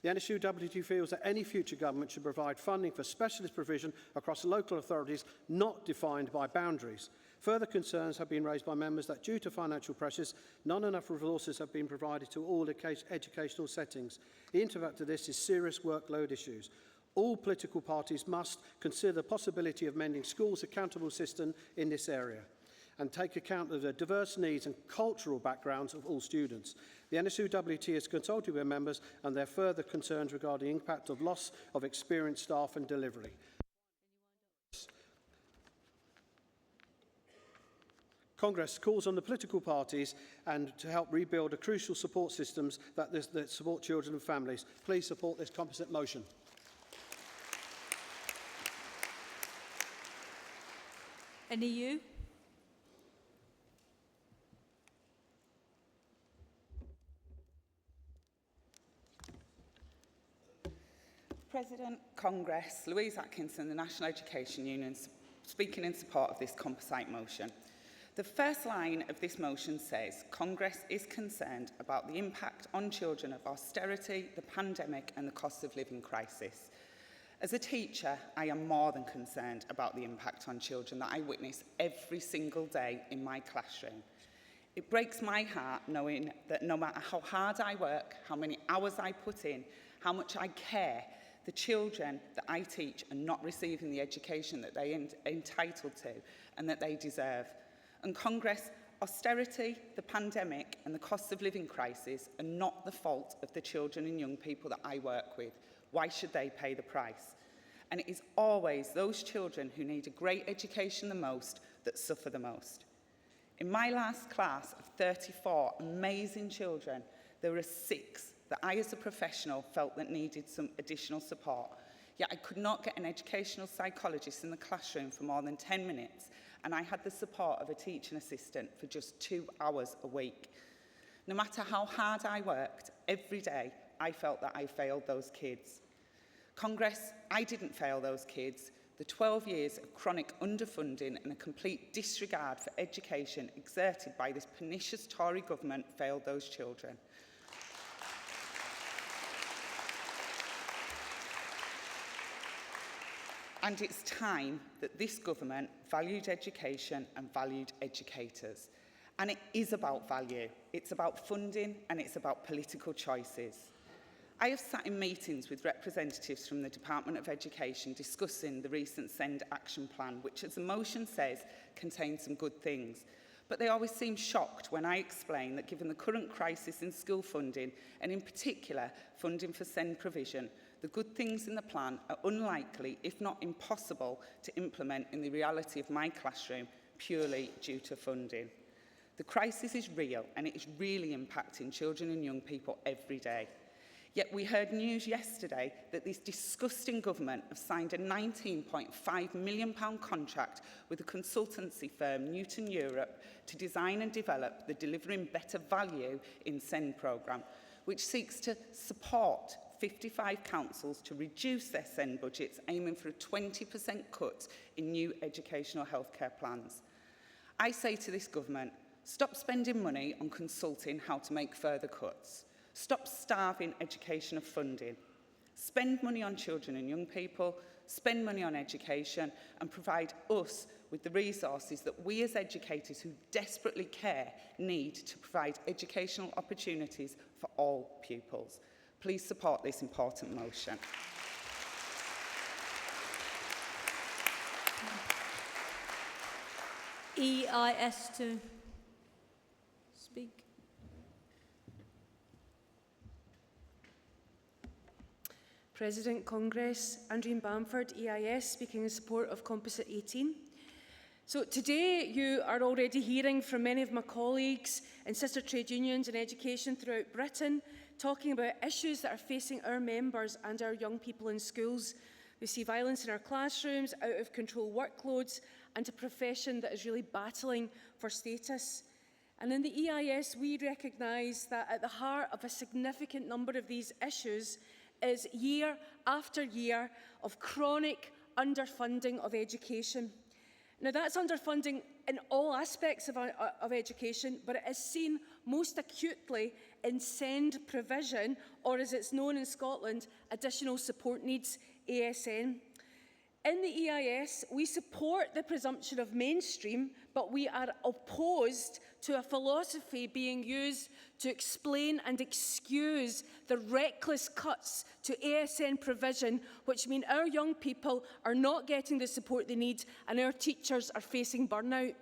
The NSUWT feels that any future government should provide funding for specialist provision across local authorities not defined by boundaries. Further concerns have been raised by members that due to financial pressures, not enough resources have been provided to all educational settings. The impact of this is serious workload issues. All political parties must consider the possibility of amending schools' accountable system in this area and take account of the diverse needs and cultural backgrounds of all students. The NSUWT has consulted with members and their further concerns regarding the impact of loss of experienced staff and delivery. Congress calls on the political parties and to help rebuild the crucial support systems that support children and families. Please support this composite motion. NEU. President, Congress, Louise Atkinson, the National Education Union, speaking in support of this composite motion. The first line of this motion says, Congress is concerned about the impact on children of austerity, the pandemic and the cost of living crisis. As a teacher, I am more than concerned about the impact on children that I witness every single day in my classroom. It breaks my heart knowing that no matter how hard I work, how many hours I put in, how much I care, the children that I teach are not receiving the education that they are entitled to and that they deserve. And Congress, Austerity, the pandemic and the cost of living crisis are not the fault of the children and young people that I work with. Why should they pay the price? And it is always those children who need a great education the most that suffer the most. In my last class of 34 amazing children, there were 6 that I as a professional felt that needed some additional support. Yet I could not get an educational psychologist in the classroom for more than 10 minutes, and I had the support of a teaching assistant for just 2 hours a week. No matter how hard I worked, every day I felt that I failed those kids. Congress, I didn't fail those kids. The 12 years of chronic underfunding and a complete disregard for education exerted by this pernicious Tory government failed those children. And it's time that this government valued education and valued educators. And it is about value. It's about funding and it's about political choices. I have sat in meetings with representatives from the Department of Education discussing the recent SEND action plan, which, as the motion says, contains some good things. But they always seem shocked when I explain that given the current crisis in school funding, and in particular funding for SEND provision, the good things in the plan are unlikely, if not impossible, to implement in the reality of my classroom purely due to funding. The crisis is real and it is really impacting children and young people every day. Yet we heard news yesterday that this disgusting government have signed a £19.5 million contract with a consultancy firm, Newton Europe, to design and develop the Delivering Better Value in SEND programme, which seeks to support 55 councils to reduce their SEND budgets, aiming for a 20% cut in new educational healthcare plans. I say to this government, stop spending money on consulting how to make further cuts. Stop starving education of funding. Spend money on children and young people, spend money on education, and provide us with the resources that we as educators who desperately care need to provide educational opportunities for all pupils. Please support this important motion. EIS to speak. President, Congress, Andrew Bamford, EIS, speaking in support of Composite 18. So today you are already hearing from many of my colleagues and sister trade unions in education throughout Britain talking about issues that are facing our members and our young people in schools. We see violence in our classrooms, out of control workloads, and a profession that is really battling for status. And in the EIS, we recognise that at the heart of a significant number of these issues is year after year of chronic underfunding of education. Now that's underfunding in all aspects of education, but it is seen most acutely in SEND provision, or as it's known in Scotland, additional support needs, ASN. In the EIS, we support the presumption of mainstream, but we are opposed to a philosophy being used to explain and excuse the reckless cuts to ASN provision, which mean our young people are not getting the support they need and our teachers are facing burnout.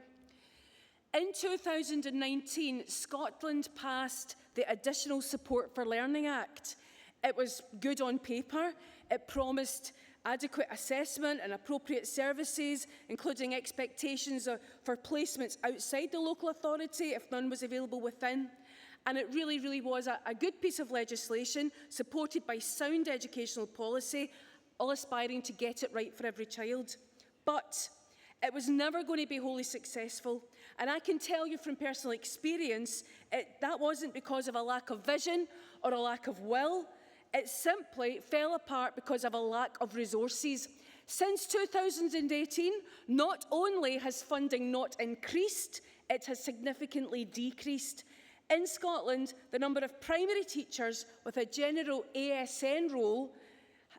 In 2019, Scotland passed the Additional Support for Learning Act. It was good on paper. It promised adequate assessment and appropriate services, including expectations for placements outside the local authority if none was available within. And it really was a good piece of legislation supported by sound educational policy, all aspiring to get it right for every child. But it was never going to be wholly successful. And I can tell you from personal experience, that wasn't because of a lack of vision or a lack of will. It simply fell apart because of a lack of resources. Since 2018, not only has funding not increased, it has significantly decreased. In Scotland, the number of primary teachers with a general ASN role,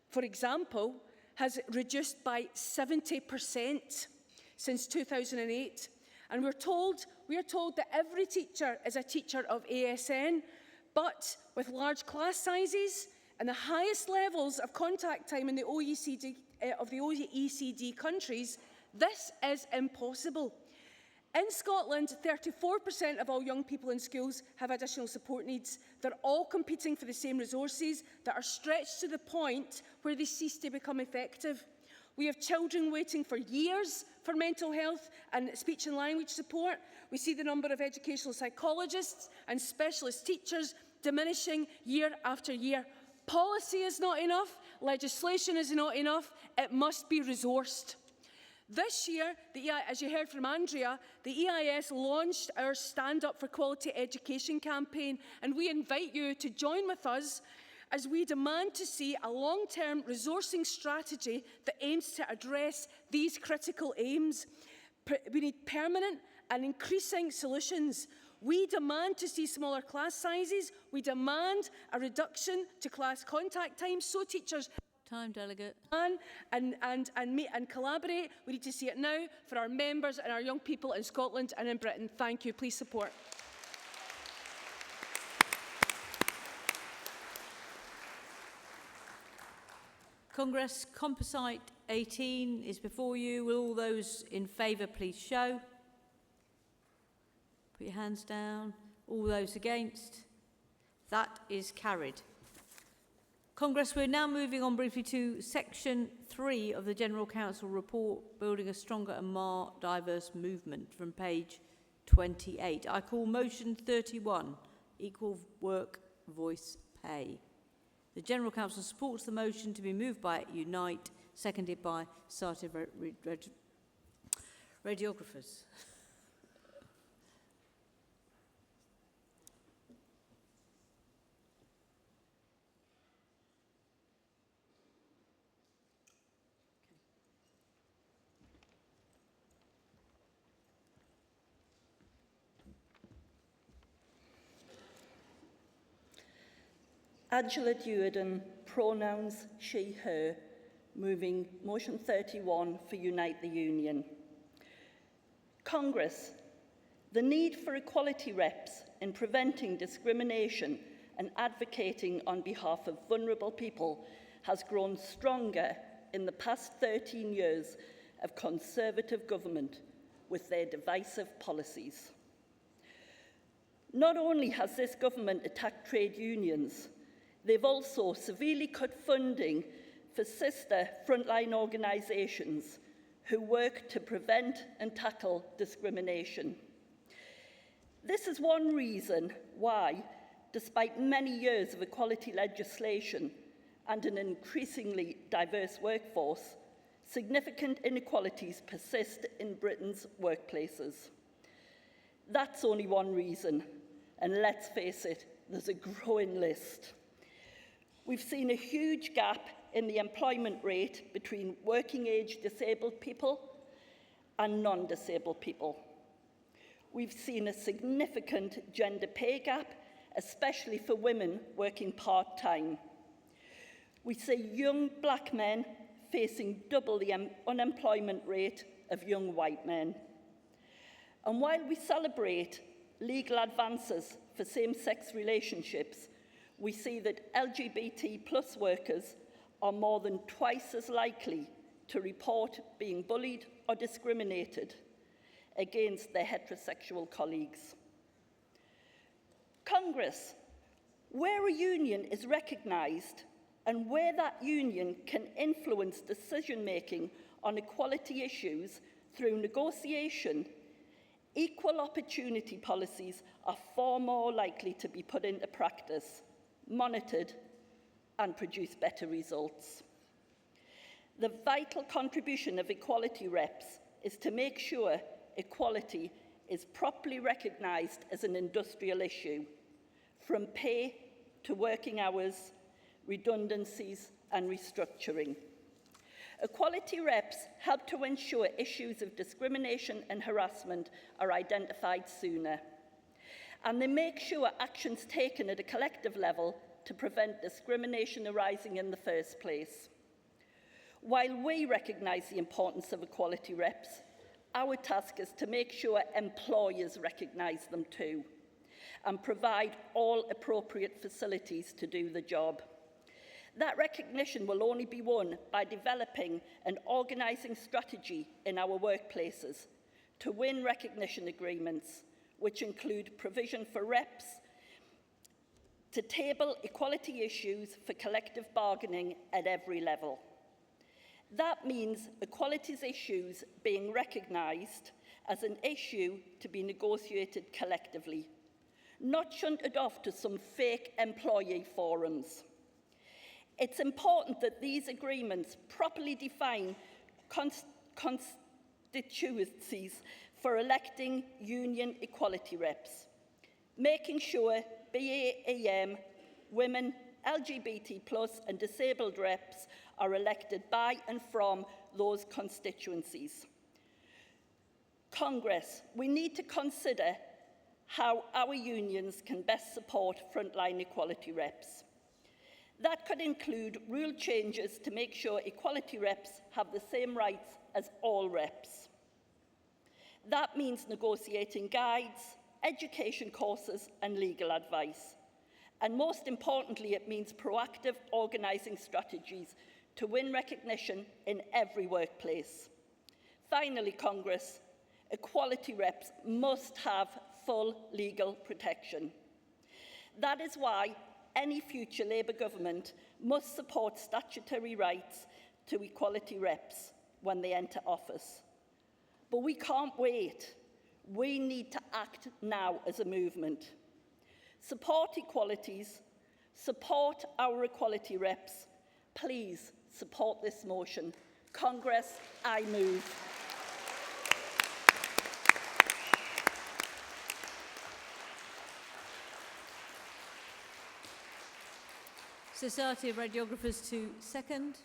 for example, has reduced by 70% since 2008. And we are told that every teacher is a teacher of ASN, but with large class sizes and the highest levels of contact time in the OECD countries, this is impossible. In Scotland, 34% of all young people in schools have additional support needs. They're all competing for the same resources that are stretched to the point where they cease to become effective. We have children waiting for years for mental health and speech and language support. We see the number of educational psychologists and specialist teachers diminishing year after year. Policy is not enough, legislation is not enough, it must be resourced. This year, as you heard from Andrea, the EIS launched our Stand Up for Quality Education campaign, and we invite you to join with us as we demand to see a long-term resourcing strategy that aims to address these critical aims. We need permanent and increasing solutions. We demand to see smaller class sizes. We demand a reduction to class contact times so teachers Time, delegate. And collaborate. We need to see it now for our members and our young people in Scotland and in Britain. Thank you. Please support. Congress Composite 18 is before you. Will all those in favour please show? Put your hands down. All those against? That is carried. Congress, we're now moving on briefly to Section 3 of the General Council report, Building a Stronger and More Diverse Movement, from page 28. I call motion 31, Equal Work Voice Pay. The General Council supports the motion to be moved by Unite, seconded by Sartive Radiographers. Angela Duerden, pronouns she, her, moving motion 31 for Unite the Union. Congress, the need for equality reps in preventing discrimination and advocating on behalf of vulnerable people has grown stronger in the past 13 years of Conservative government with their divisive policies. Not only has this government attacked trade unions, they've also severely cut funding for sister frontline organisations who work to prevent and tackle discrimination. This is one reason why, despite many years of equality legislation and an increasingly diverse workforce, significant inequalities persist in Britain's workplaces. That's only one reason, and let's face it, there's a growing list. We've seen a huge gap in the employment rate between working-age disabled people and non-disabled people. We've seen a significant gender pay gap, especially for women working part-time. We see young black men facing double the unemployment rate of young white men. And while we celebrate legal advances for same-sex relationships, we see that LGBT+ workers are more than twice as likely to report being bullied or discriminated against their heterosexual colleagues. Congress, where a union is recognised and where that union can influence decision-making on equality issues through negotiation, equal opportunity policies are far more likely to be put into practice, monitored, and produce better results. The vital contribution of equality reps is to make sure equality is properly recognised as an industrial issue, from pay to working hours, redundancies, and restructuring. Equality reps help to ensure issues of discrimination and harassment are identified sooner, and they make sure actions taken at a collective level to prevent discrimination arising in the first place. While we recognise the importance of equality reps, our task is to make sure employers recognise them too and provide all appropriate facilities to do the job. That recognition will only be won by developing an organising strategy in our workplaces to win recognition agreements, which include provision for reps to table equality issues for collective bargaining at every level. That means equalities issues being recognised as an issue to be negotiated collectively, not shunted off to some fake employee forums. It's important that these agreements properly define constituencies for electing union equality reps, making sure BAEM, women, LGBT+, and disabled reps are elected by and from those constituencies. Congress, we need to consider how our unions can best support frontline equality reps. That could include rule changes to make sure equality reps have the same rights as all reps. That means negotiating guides, education courses, and legal advice. And most importantly, it means proactive organising strategies to win recognition in every workplace. Finally, Congress, equality reps must have full legal protection. That is why any future Labour government must support statutory rights to equality reps when they enter office. But we can't wait. We need to act now as a movement. Support equalities, support our equality reps. Please support this motion. Congress, I move. Society of Radiographers to second.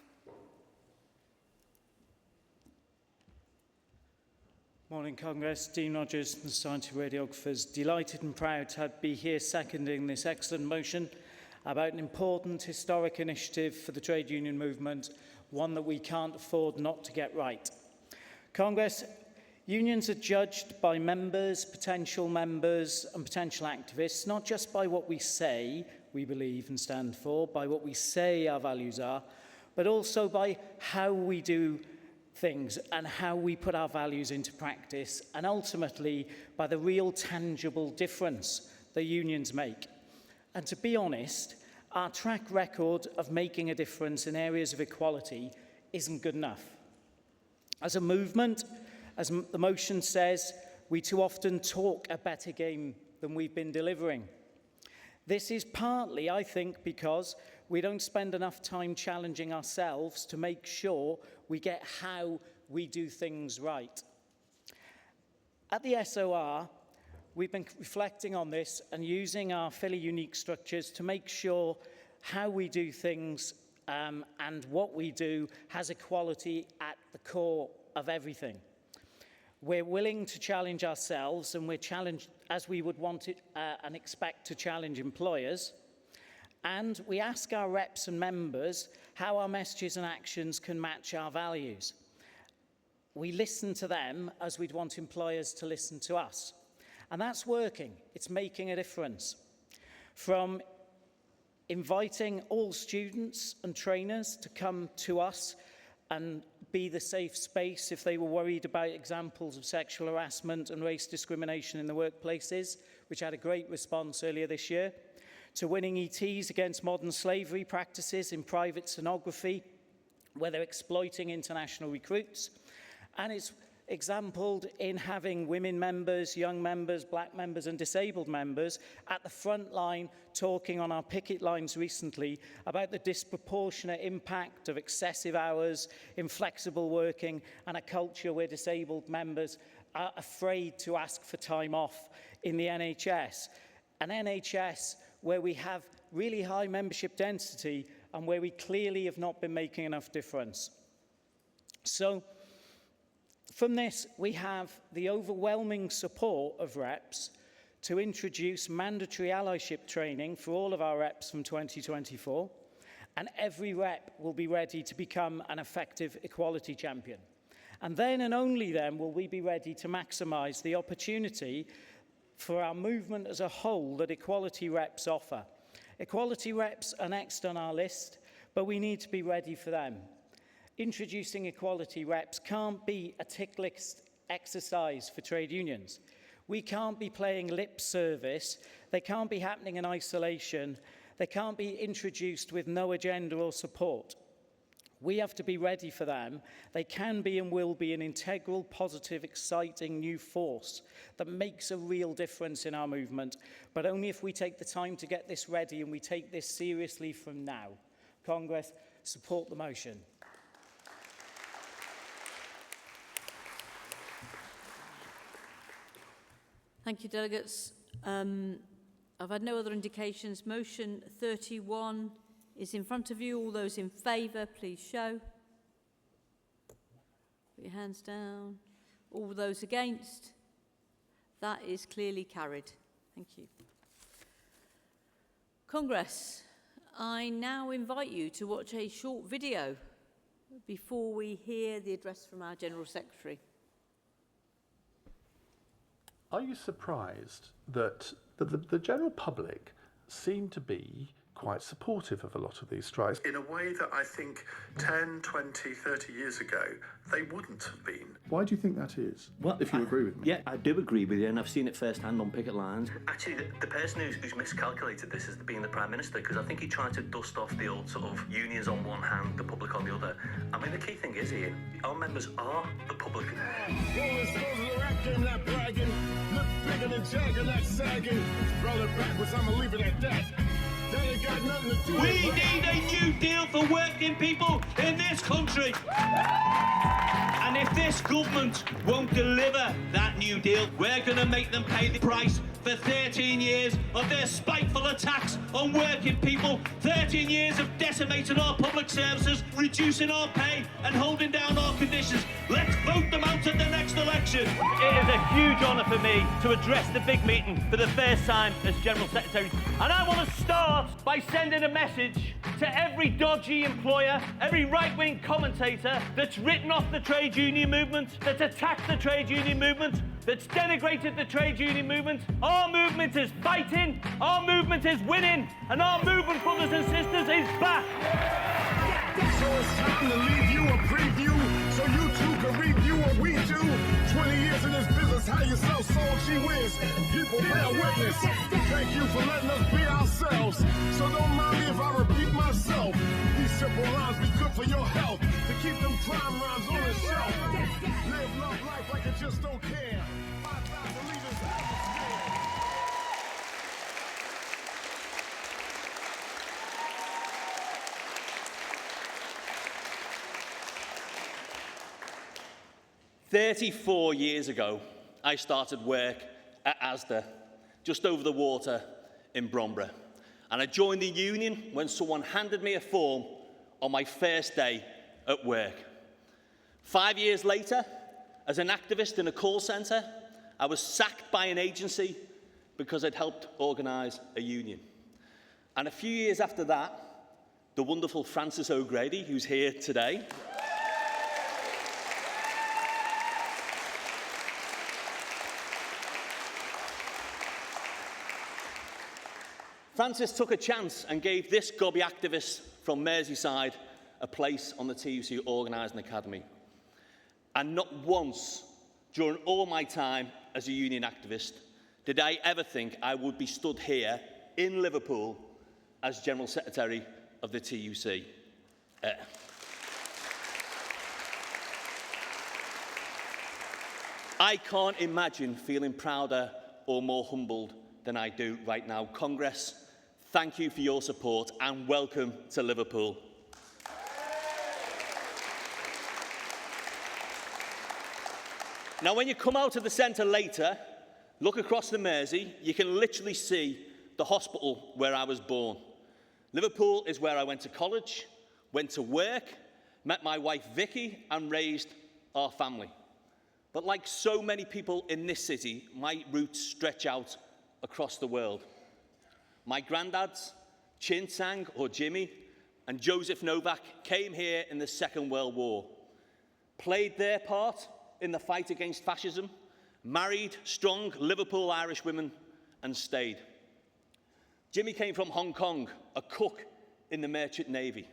Morning, Congress. Dean Rogers from the Society of Radiographers. Delighted and proud to be here seconding this excellent motion about an important historic initiative for the trade union movement, one that we can't afford not to get right. Congress, unions are judged by members, potential members and potential activists, not just by what we say we believe and stand for, by what we say our values are, but also by how we do things and how we put our values into practice, and ultimately by the real tangible difference the unions make. And to be honest, our track record of making a difference in areas of equality isn't good enough. As a movement, as the motion says, we too often talk a better game than we've been delivering. This is partly, I think, because we don't spend enough time challenging ourselves to make sure we get how we do things right. At the SOR, we've been reflecting on this and using our fairly unique structures to make sure how we do things and what we do has equality at the core of everything. We're willing to challenge ourselves, and we're challenged as we would want it and expect to challenge employers. And we ask our reps and members how our messages and actions can match our values. We listen to them as we'd want employers to listen to us. And that's working. It's making a difference. From inviting all students and trainers to come to us and be the safe space if they were worried about examples of sexual harassment and race discrimination in the workplaces, which had a great response earlier this year, to winning ETs against modern slavery practices in private sonography, where they're exploiting international recruits. And it's exampled in having women members, young members, black members and disabled members at the front line talking on our picket lines recently about the disproportionate impact of excessive hours, inflexible working and a culture where disabled members are afraid to ask for time off in the NHS. An NHS where we have really high membership density and where we clearly have not been making enough difference. So, from this, we have the overwhelming support of reps to introduce mandatory allyship training for all of our reps from 2024, and every rep will be ready to become an effective equality champion. And then and only then will we be ready to maximise the opportunity for our movement as a whole that equality reps offer. Equality reps are next on our list, but we need to be ready for them. Introducing equality reps can't be a tick list exercise for trade unions. We can't be playing lip service. They can't be happening in isolation. They can't be introduced with no agenda or support. We have to be ready for them. They can be and will be an integral, positive, exciting new force that makes a real difference in our movement, but only if we take the time to get this ready and we take this seriously from now. Congress, support the motion. Thank you, delegates. I've had no other indications. Motion 31 is in front of you. All those in favour, please show. Put your hands down. All those against? That is clearly carried. Thank you. Congress, I now invite you to watch a short video before we hear the address from our General Secretary. Are you surprised that the general public seem to be quite supportive of a lot of these strikes? In a way that I think 10, 20, 30 years ago, they wouldn't have been. Why do you think that is? Well, if you agree with me. Yeah, I do agree with you, and I've seen it firsthand on picket lines. Actually, the person who's miscalculated this is being the Prime Minister, because I think he tried to dust off the old sort of unions on one hand, the public on the other. I mean, the key thing is, Ian, our members are the public. Rolling stones in the rap game, not bragging. Lips bigger than Jagger, not sagging. Roll it backwards, I'ma leave it at that. That ain't got nothing to do with it. We need a new deal for working people in this country. And if this government won't deliver that new deal, we're going to make them pay the price for 13 years of their spiteful attacks on working people, 13 years of decimating our public services, reducing our pay and holding down our conditions. Let's vote them out at the next election. It is a huge honour for me to address the big meeting for the first time as General Secretary. And I want to start by sending a message to every dodgy employer, every right-wing commentator that's written off the trade union movement, that's attacked the trade union movement, that's denigrated the trade union movement. Our movement is fighting, our movement is winning, and our movement, brothers and sisters, is back. So it's time to leave you a preview so you too can review what we do. 20 years in this business, how you sell sold, she wins. People bear witness. Thank you for letting us be ourselves. So don't mind me if I repeat myself. These simple lines be good for your health. To keep them crime rhymes on the shelf. Live love life like you just don't care. 5,000 leaders scared. 34 years ago, I started work at Asda, just over the water in Bromborough. And I joined the union when someone handed me a form on my first day at work. 5 years later, as an activist in a call centre, I was sacked by an agency because I'd helped organise a union. And a few years after that, the wonderful Frances O'Grady, who's here today, Frances took a chance and gave this gobby activist from Merseyside a place on the TUC Organising Academy. And not once during all my time as a union activist did I ever think I would be stood here in Liverpool as General Secretary of the TUC. I can't imagine feeling prouder or more humbled than I do right now. Congress, thank you for your support and welcome to Liverpool. Now, when you come out of the centre later, look across the Mersey, you can literally see the hospital where I was born. Liverpool is where I went to college, went to work, met my wife Vicky and raised our family. But like so many people in this city, my roots stretch out across the world. My granddads, Chinsang or Jimmy, and Joseph Novak came here in the Second World War, played their part in the fight against fascism, married strong Liverpool Irish women, and stayed. Jimmy came from Hong Kong, a cook in the Merchant Navy.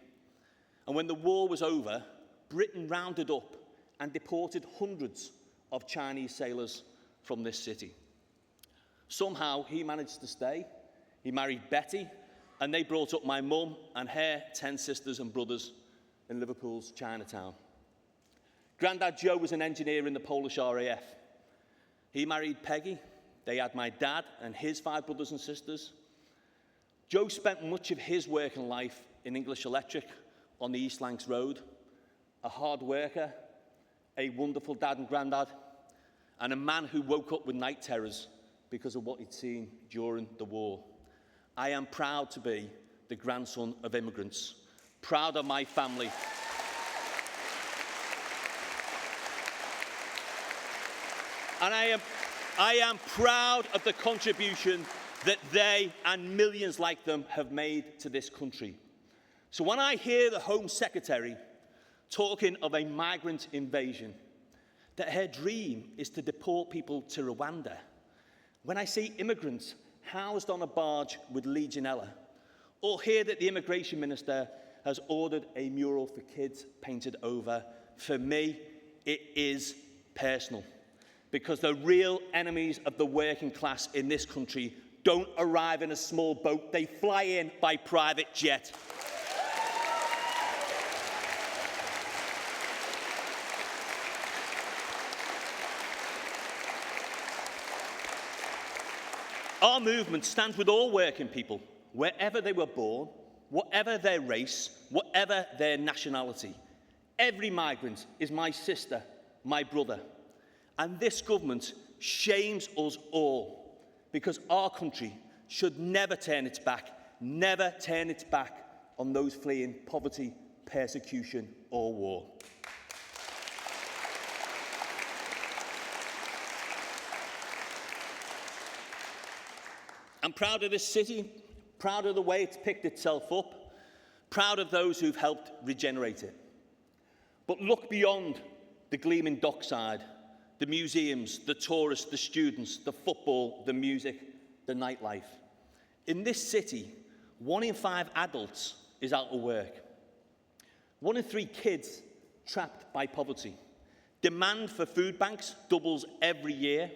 And when the war was over, Britain rounded up and deported hundreds of Chinese sailors from this city. Somehow he managed to stay. He married Betty, and they brought up my mum and her 10 sisters and brothers in Liverpool's Chinatown. Grandad Joe was an engineer in the Polish RAF. He married Peggy. They had my dad and his 5 brothers and sisters. Joe spent much of his working life in English Electric on the East Lancs Road, a hard worker, a wonderful dad and granddad, and a man who woke up with night terrors because of what he'd seen during the war. I am proud to be the grandson of immigrants, proud of my family. And I am proud of the contribution that they and millions like them have made to this country. So when I hear the Home Secretary talking of a migrant invasion, that her dream is to deport people to Rwanda, when I see immigrants housed on a barge with Legionella, or hear that the Immigration Minister has ordered a mural for kids painted over, for me, it is personal. Because the real enemies of the working class in this country don't arrive in a small boat, they fly in by private jet. Our movement stands with all working people, wherever they were born, whatever their race, whatever their nationality. Every migrant is my sister, my brother. And this government shames us all, because our country should never turn its back on those fleeing poverty, persecution or war. I'm proud of this city, proud of the way it's picked itself up, proud of those who've helped regenerate it. But look beyond the gleaming dockside, the museums, the tourists, the students, the football, the music, the nightlife. In this city, 1 in 5 adults is out of work. 1 in 3 kids trapped by poverty. Demand for food banks doubles every year,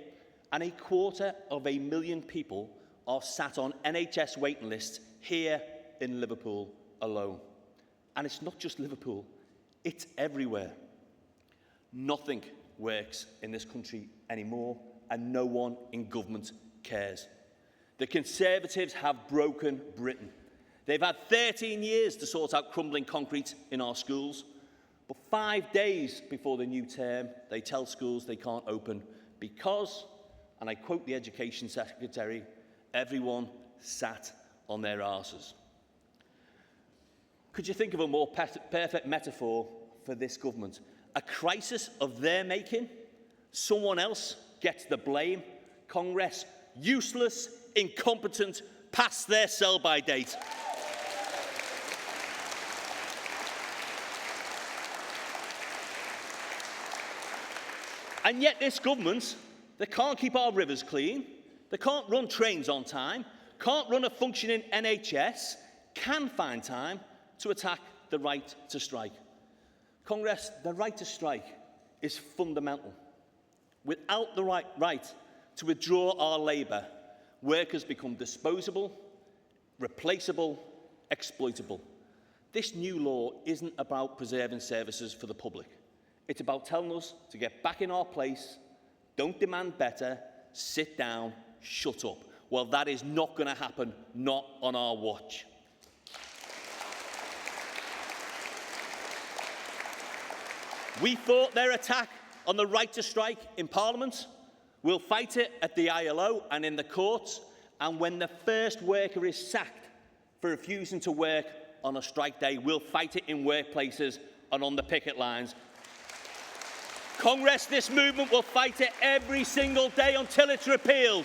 and 250,000 people are sat on NHS waiting lists here in Liverpool alone. And it's not just Liverpool, it's everywhere. Nothing works in this country anymore, and no one in government cares. The Conservatives have broken Britain. They've had 13 years to sort out crumbling concrete in our schools, but 5 days before the new term, they tell schools they can't open because, and I quote the Education Secretary, everyone sat on their arses. Could you think of a more perfect metaphor for this government? A crisis of their making? Someone else gets the blame? Congress, useless, incompetent, past their sell-by date. And yet this government, they can't keep our rivers clean, they can't run trains on time, can't run a functioning NHS, can find time to attack the right to strike. Congress, the right to strike is fundamental. Without the right to withdraw our labour, workers become disposable, replaceable, exploitable. This new law isn't about preserving services for the public. It's about telling us to get back in our place, don't demand better, sit down, shut up. Well, that is not going to happen, not on our watch. We fought their attack on the right to strike in Parliament. We'll fight it at the ILO and in the courts. And when the first worker is sacked for refusing to work on a strike day, we'll fight it in workplaces and on the picket lines. Congress, this movement will fight it every single day until it's repealed.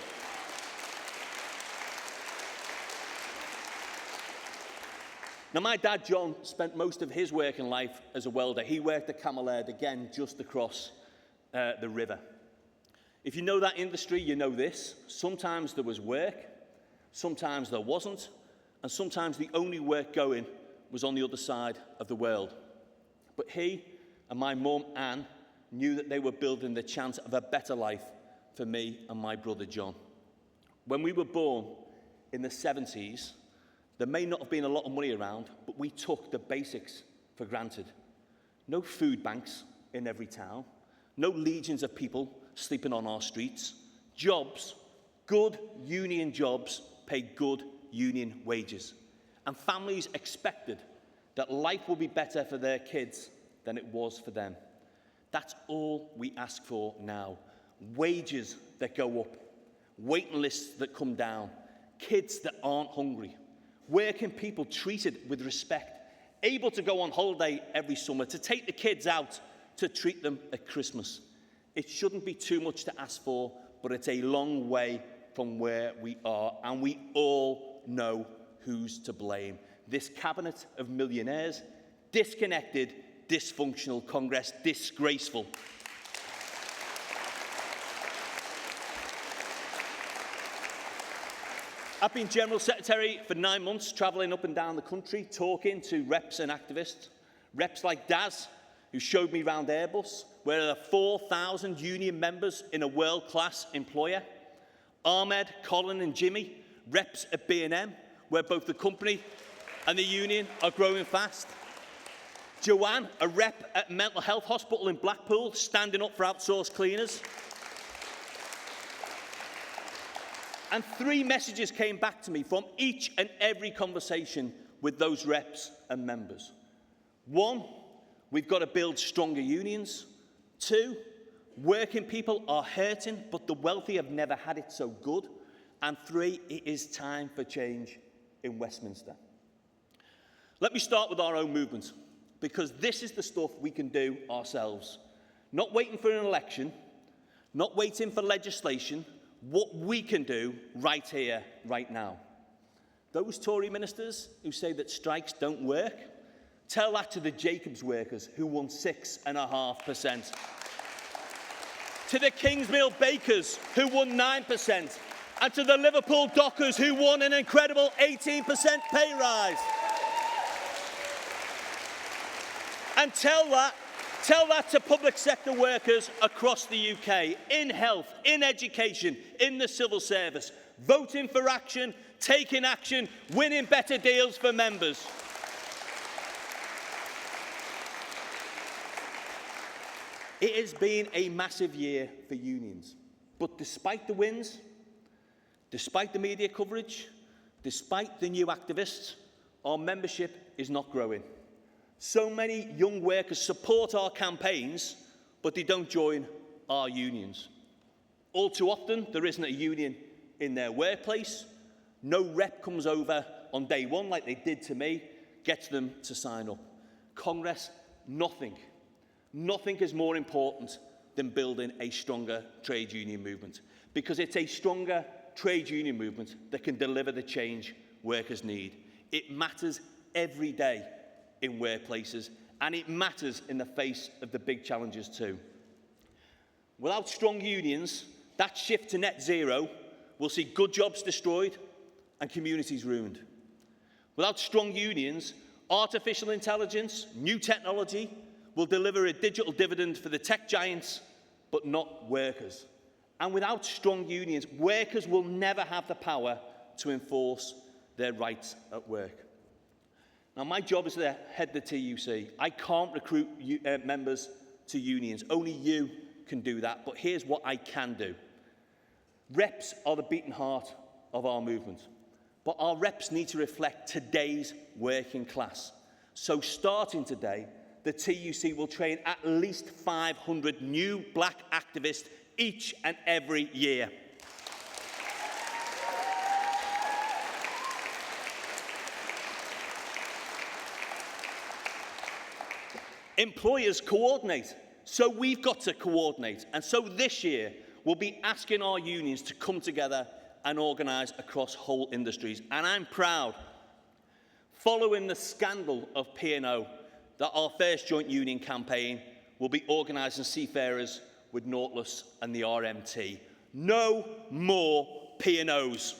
Now, my dad, John, spent most of his working life as a welder. He worked at Camelaird, again, just across the river. If you know that industry, you know this. Sometimes there was work, sometimes there wasn't, and sometimes the only work going was on the other side of the world. But he and my mum, Anne, knew that they were building the chance of a better life for me and my brother John. When we were born in the 70s, there may not have been a lot of money around, but we took the basics for granted. No food banks in every town, no legions of people sleeping on our streets. Jobs, good union jobs, paid good union wages. And families expected that life would be better for their kids than it was for them. That's all we ask for now. Wages that go up, waiting lists that come down, kids that aren't hungry, working people treated with respect, able to go on holiday every summer, to take the kids out, to treat them at Christmas. It shouldn't be too much to ask for, but it's a long way from where we are, and we all know who's to blame. This cabinet of millionaires, disconnected, dysfunctional Congress, disgraceful. I've been General Secretary for 9 months, travelling up and down the country, talking to reps and activists. Reps like Daz, who showed me round Airbus, where there are 4,000 union members in a world-class employer. Ahmed, Colin and Jimmy, reps at B&M, where both the company and the union are growing fast. Joanne, a rep at Mental Health Hospital in Blackpool, standing up for outsourced cleaners. And 3 messages came back to me from each and every conversation with those reps and members. 1, we've got to build stronger unions. 2, working people are hurting, but the wealthy have never had it so good. And 3, it is time for change in Westminster. Let me start with our own movement, because this is the stuff we can do ourselves. Not waiting for an election, not waiting for legislation, what we can do right here, right now. Those Tory ministers who say that strikes don't work, tell that to the Jacobs workers who won 6.5%. To the Kingsmill bakers who won 9%. And to the Liverpool dockers who won an incredible 18% pay rise. And tell that to public sector workers across the UK, in health, in education, in the civil service, voting for action, taking action, winning better deals for members. It has been a massive year for unions, but despite the wins, despite the media coverage, despite the new activists, our membership is not growing. So many young workers support our campaigns, but they don't join our unions. All too often, there isn't a union in their workplace. No rep comes over on day one, like they did to me, gets them to sign up. Congress, nothing is more important than building a stronger trade union movement, because it's a stronger trade union movement that can deliver the change workers need. It matters every day in workplaces, and it matters in the face of the big challenges too. Without strong unions, that shift to net zero will see good jobs destroyed and communities ruined. Without strong unions, artificial intelligence, new technology will deliver a digital dividend for the tech giants, but not workers. And without strong unions, workers will never have the power to enforce their rights at work. Now, my job is to head the TUC. I can't recruit members to unions. Only you can do that. But here's what I can do. Reps are the beating heart of our movement. But our reps need to reflect today's working class. So starting today, the TUC will train at least 500 new black activists each and every year. Employers coordinate, so we've got to coordinate. And so this year, we'll be asking our unions to come together and organise across whole industries. And I'm proud, following the scandal of P&O, that our first joint union campaign will be organising seafarers with Nautilus and the RMT. No more P&Os.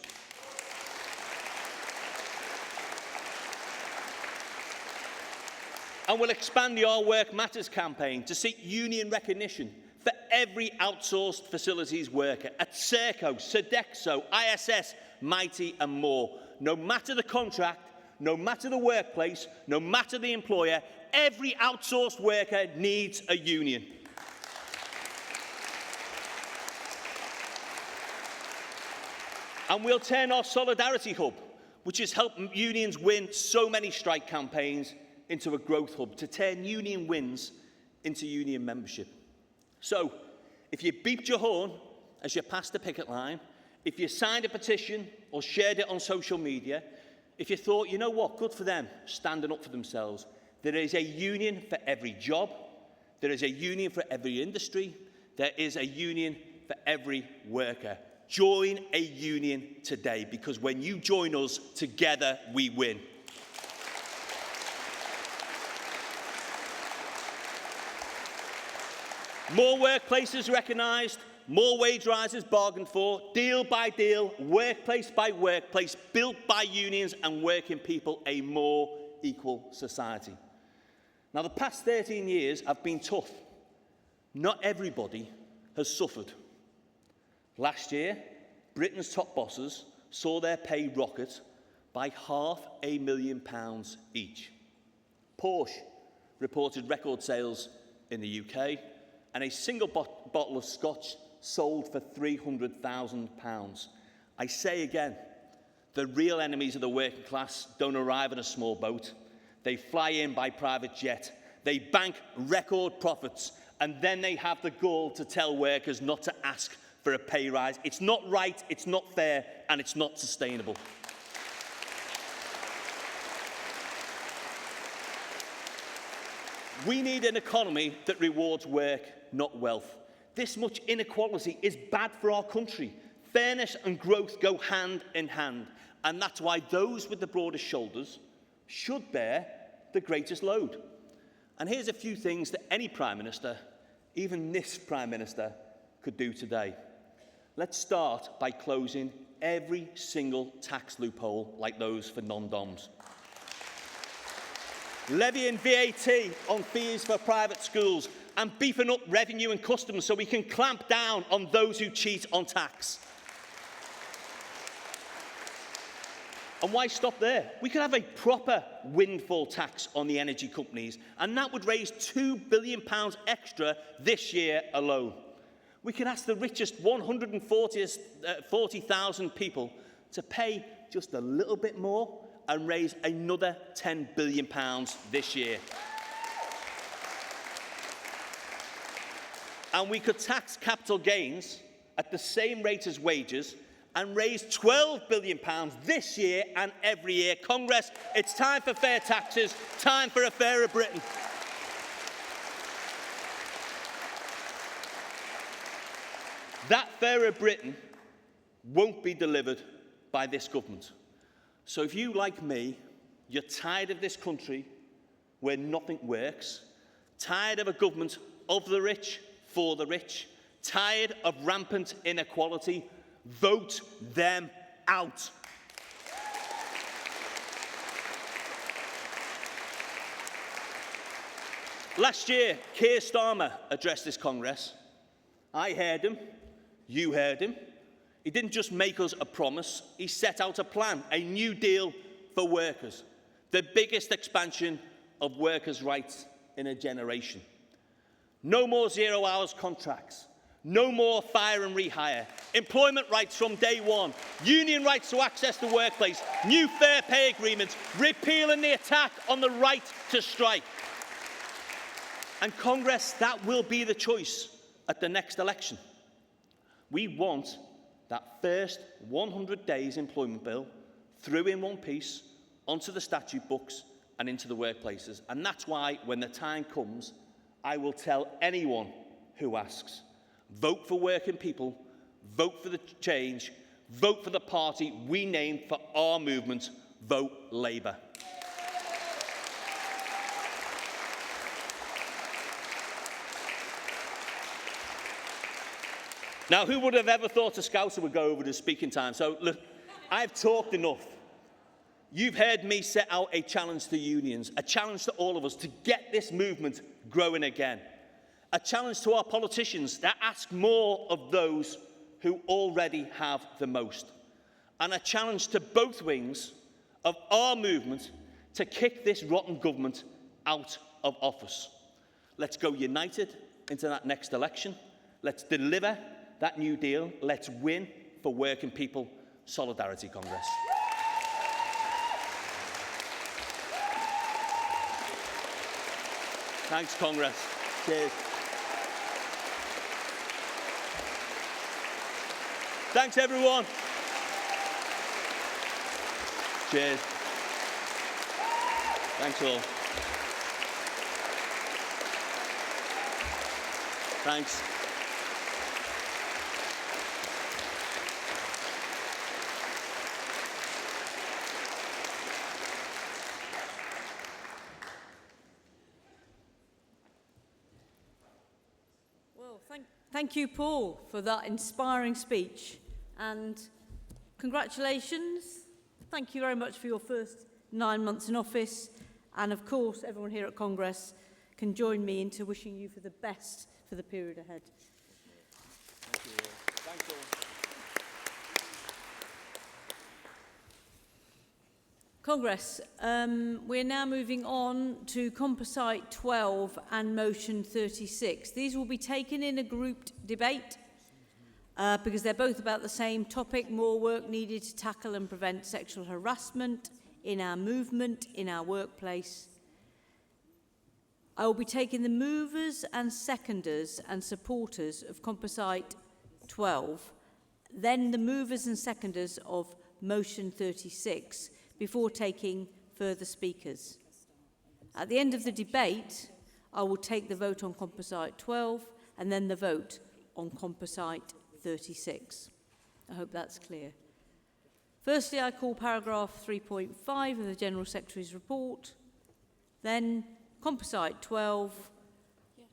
And we'll expand the Our Work Matters campaign to seek union recognition for every outsourced facilities worker at Serco, Sodexo, ISS, Mighty and more. No matter the contract, no matter the workplace, no matter the employer, every outsourced worker needs a union. And we'll turn our Solidarity Hub, which has helped unions win so many strike campaigns, into a growth hub to turn union wins into union membership. So, if you beeped your horn as you passed the picket line, if you signed a petition or shared it on social media, if you thought, you know what, good for them, standing up for themselves, there is a union for every job, there is a union for every industry, there is a union for every worker. Join a union today, because when you join us, together we win. More workplaces recognised, more wage rises bargained for, deal by deal, workplace by workplace, built by unions and working people, a more equal society. Now, the past 13 years have been tough. Not everybody has suffered. Last year, Britain's top bosses saw their pay rocket by £500,000 each. Porsche reported record sales in the UK, and a single bottle of scotch sold for £300,000. I say again, the real enemies of the working class don't arrive in a small boat. They fly in by private jet. They bank record profits, and then they have the gall to tell workers not to ask for a pay rise. It's not right, it's not fair, and it's not sustainable. We need an economy that rewards work, not wealth. This much inequality is bad for our country. Fairness and growth go hand in hand, and that's why those with the broadest shoulders should bear the greatest load. And here's a few things that any Prime Minister, even this Prime Minister, could do today. Let's start by closing every single tax loophole like those for non-DOMs. Levying VAT on fees for private schools and beefing up revenue and customs so we can clamp down on those who cheat on tax. And why stop there? We could have a proper windfall tax on the energy companies, and that would raise £2 billion extra this year alone. We could ask the richest 140,000 people to pay just a little bit more and raise another £10 billion this year. And we could tax capital gains at the same rate as wages and raise £12 billion this year and every year. Congress, it's time for fair taxes, time for a fairer Britain. That fairer Britain won't be delivered by this government. So if you, like me, you're tired of this country where nothing works, tired of a government of the rich for the rich, tired of rampant inequality, vote them out. Last year, Keir Starmer addressed this Congress. I heard him, you heard him. He didn't just make us a promise, he set out a plan, a new deal for workers, the biggest expansion of workers' rights in a generation. No more zero-hours contracts, no more fire and rehire, employment rights from day one, union rights to access the workplace, new fair pay agreements, repealing the attack on the right to strike. And Congress, that will be the choice at the next election. We want that first 100 days employment bill through in one piece onto the statute books and into the workplaces. And that's why, when the time comes, I will tell anyone who asks, vote for working people, vote for the change, vote for the party we named for our movement, vote Labour. Now, who would have ever thought a Scouser would go over to speaking time? So, look, I've talked enough. You've heard me set out a challenge to unions, a challenge to all of us to get this movement growing again. A challenge to our politicians that ask more of those who already have the most. And a challenge to both wings of our movement to kick this rotten government out of office. Let's go united into that next election. Let's deliver that New Deal. Let's win for working people. Solidarity Congress. Thanks, Congress. Cheers. Thanks, everyone. Cheers. Thanks all. Thanks. Well, thank you, Paul, for that inspiring speech. And congratulations. Thank you very much for your first 9 months in office. And of course, everyone here at Congress can join me into wishing you for the best for the period ahead. Thank you all. Thanks all. Congress, we're now moving on to Composite 12 and Motion 36. These will be taken in a grouped debate because they're both about the same topic, more work needed to tackle and prevent sexual harassment in our movement, in our workplace. I will be taking the movers and seconders and supporters of Composite 12, then the movers and seconders of Motion 36, before taking further speakers. At the end of the debate, I will take the vote on Composite 12 and then the vote on Composite 36. I hope that's clear. Firstly, I call paragraph 3.5 of the General Secretary's report, then Composite 12,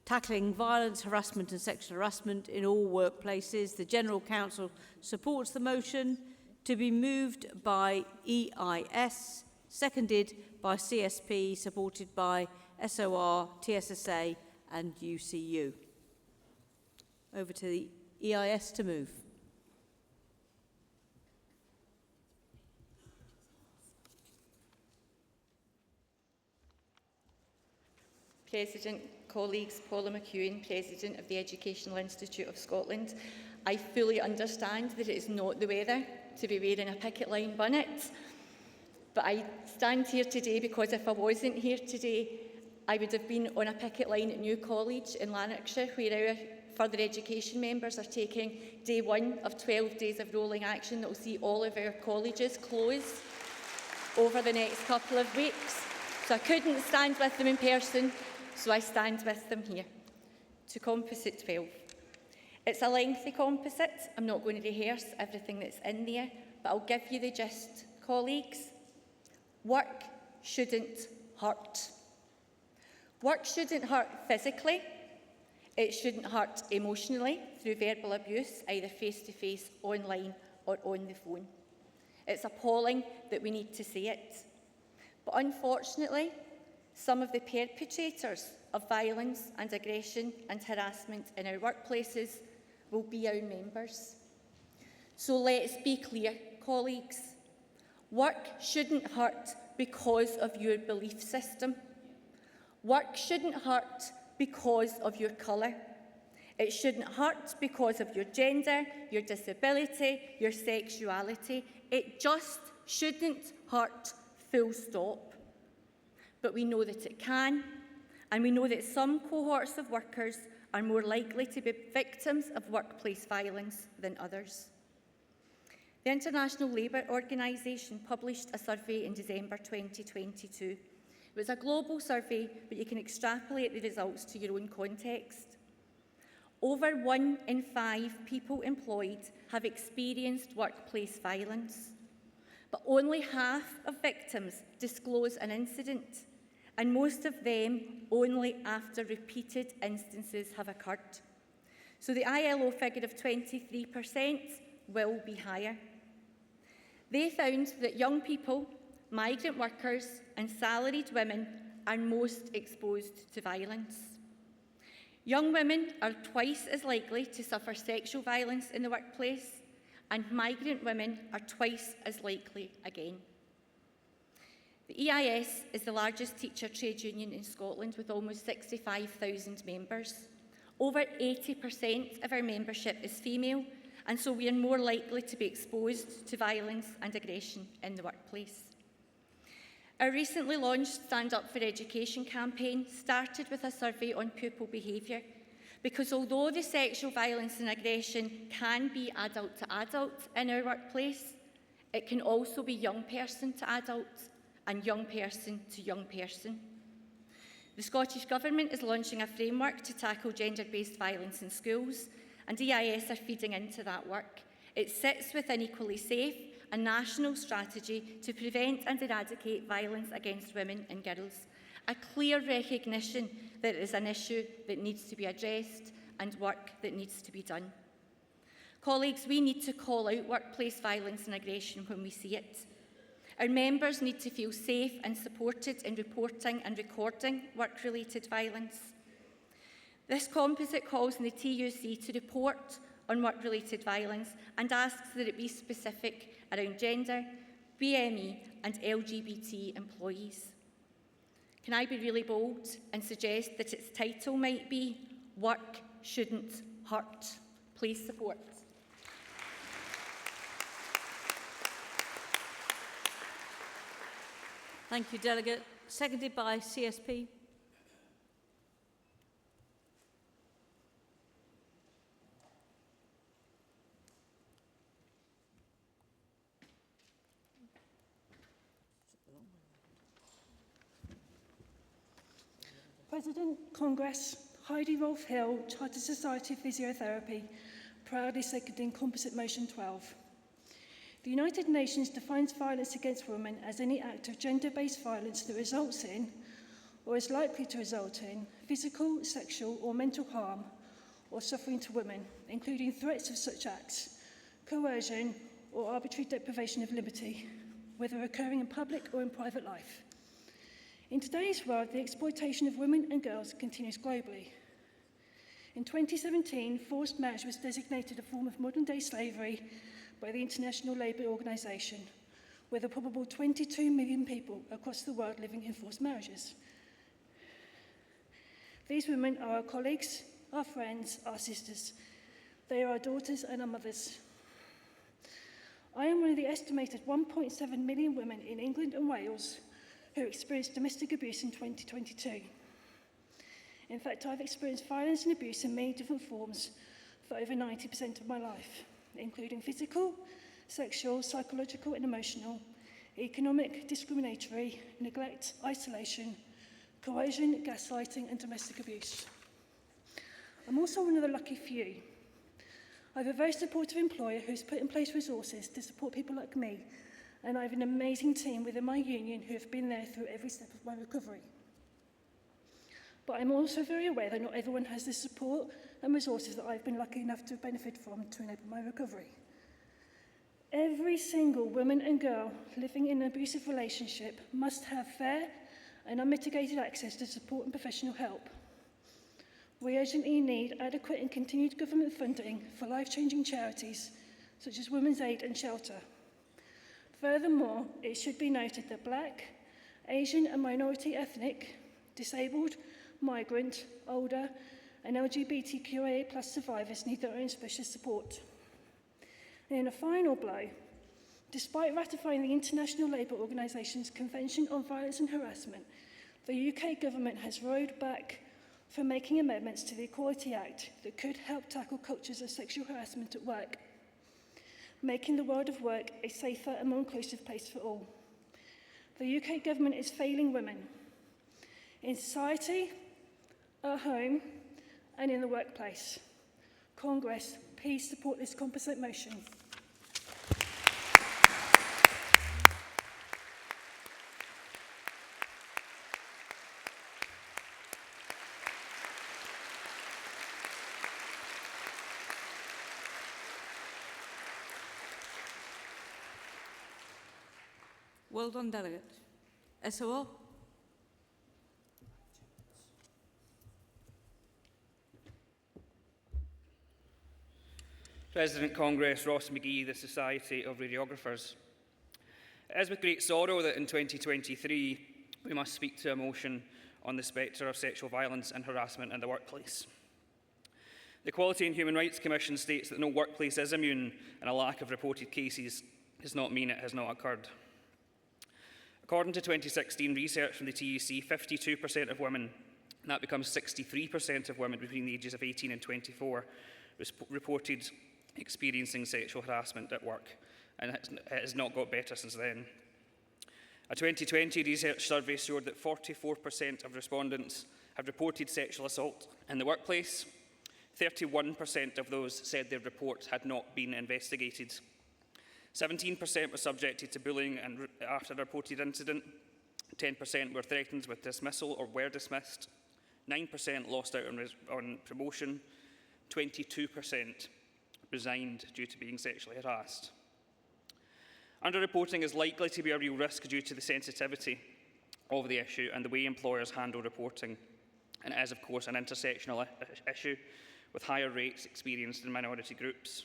tackling violence, harassment and sexual harassment in all workplaces. The General Council supports the motion to be moved by EIS, seconded by CSP, supported by SOR, TSSA and UCU. Over to the EIS to move. President, colleagues, Paula McEwen, President of the Educational Institute of Scotland. I fully understand that it is not the weather to be wearing a picket line bonnet, but I stand here today because if I wasn't here today, I would have been on a picket line at New College in Lanarkshire, where our further education members are taking day one of 12 days of rolling action that will see all of our colleges close over the next couple of weeks. So I couldn't stand with them in person, so I stand with them here. To Composite 12. It's a lengthy composite. I'm not going to rehearse everything that's in there, but I'll give you the gist, colleagues. Work shouldn't hurt. Work shouldn't hurt physically. It shouldn't hurt emotionally through verbal abuse, either face-to-face, online, or on the phone. It's appalling that we need to say it. But unfortunately, some of the perpetrators of violence and aggression and harassment in our workplaces will be our members. So let's be clear, colleagues. Work shouldn't hurt because of your belief system. Work shouldn't hurt because of your colour. It shouldn't hurt because of your gender, your disability, your sexuality. It just shouldn't hurt, full stop. But we know that it can, and we know that some cohorts of workers are more likely to be victims of workplace violence than others. The International Labour Organization published a survey in December 2022. It was a global survey, but you can extrapolate the results to your own context. Over 1 in 5 people employed have experienced workplace violence, but only half of victims disclose an incident, and most of them only after repeated instances have occurred. So the ILO figure of 23% will be higher. They found that young people, migrant workers and salaried women are most exposed to violence. Young women are twice as likely to suffer sexual violence in the workplace, and migrant women are twice as likely again. The EIS is the largest teacher trade union in Scotland with almost 65,000 members. Over 80% of our membership is female, and so we are more likely to be exposed to violence and aggression in the workplace. Our recently launched Stand Up for Education campaign started with a survey on pupil behaviour, because although the sexual violence and aggression can be adult to adult in our workplace, it can also be young person to adult and young person to young person. The Scottish Government is launching a framework to tackle gender-based violence in schools, and EIS are feeding into that work. It sits within Equally Safe, a national strategy to prevent and eradicate violence against women and girls, a clear recognition that it is an issue that needs to be addressed and work that needs to be done. Colleagues, we need to call out workplace violence and aggression when we see it. Our members need to feel safe and supported in reporting and recording work-related violence. This composite calls on the TUC to report on work-related violence and asks that it be specific around gender, BME and LGBT employees. Can I be really bold and suggest that its title might be Work Shouldn't Hurt? Please support. Thank you, Delegate. Seconded by CSP. President, Congress, Heidi Rolfe-Hill, Chartered Society of Physiotherapy, proudly seconding Composite Motion 12. The United Nations defines violence against women as any act of gender-based violence that results in, or is likely to result in, physical, sexual or mental harm or suffering to women, including threats of such acts, coercion or arbitrary deprivation of liberty, whether occurring in public or in private life. In today's world, the exploitation of women and girls continues globally. In 2017, forced marriage was designated a form of modern-day slavery by the International Labour Organization, with a probable 22 million people across the world living in forced marriages. These women are our colleagues, our friends, our sisters. They are our daughters and our mothers. I am one of the estimated 1.7 million women in England and Wales who experienced domestic abuse in 2022. In fact, I've experienced violence and abuse in many different forms for over 90% of my life, including physical, sexual, psychological and emotional, economic, discriminatory, neglect, isolation, coercion, gaslighting and domestic abuse. I'm also one of the lucky few. I have a very supportive employer who's put in place resources to support people like me, and I have an amazing team within my union who have been there through every step of my recovery. But I'm also very aware that not everyone has the support and resources that I've been lucky enough to benefit from to enable my recovery. Every single woman and girl living in an abusive relationship must have fair and unmitigated access to support and professional help. We urgently need adequate and continued government funding for life-changing charities such as Women's Aid and Shelter. Furthermore, it should be noted that Black, Asian and minority ethnic, disabled, migrant, older and LGBTQIA+ survivors need their own special support. And in a final blow, despite ratifying the International Labour Organisation's Convention on Violence and Harassment, the UK government has rowed back from making amendments to the Equality Act that could help tackle cultures of sexual harassment at work, making the world of work a safer and more inclusive place for all. The UK government is failing women in society, at home, and in the workplace. Congress, please support this composite motion. Well done, Delegate. SOR. President Congress, Ross McGee, the Society of Radiographers. It is with great sorrow that in 2023 we must speak to a motion on the spectre of sexual violence and harassment in the workplace. The Equality and Human Rights Commission states that no workplace is immune, and a lack of reported cases does not mean it has not occurred. According to 2016 research from the TUC, 52% of women, and that becomes 63% of women between the ages of 18 and 24, reported experiencing sexual harassment at work, and it has not got better since then. A 2020 research survey showed that 44% of respondents have reported sexual assault in the workplace. 31% of those said their report had not been investigated. 17% were subjected to bullying and after a reported incident. 10% were threatened with dismissal or were dismissed. 9% lost out on promotion. 22% resigned due to being sexually harassed. Underreporting is likely to be a real risk due to the sensitivity of the issue and the way employers handle reporting. And it is, of course, an intersectional issue with higher rates experienced in minority groups.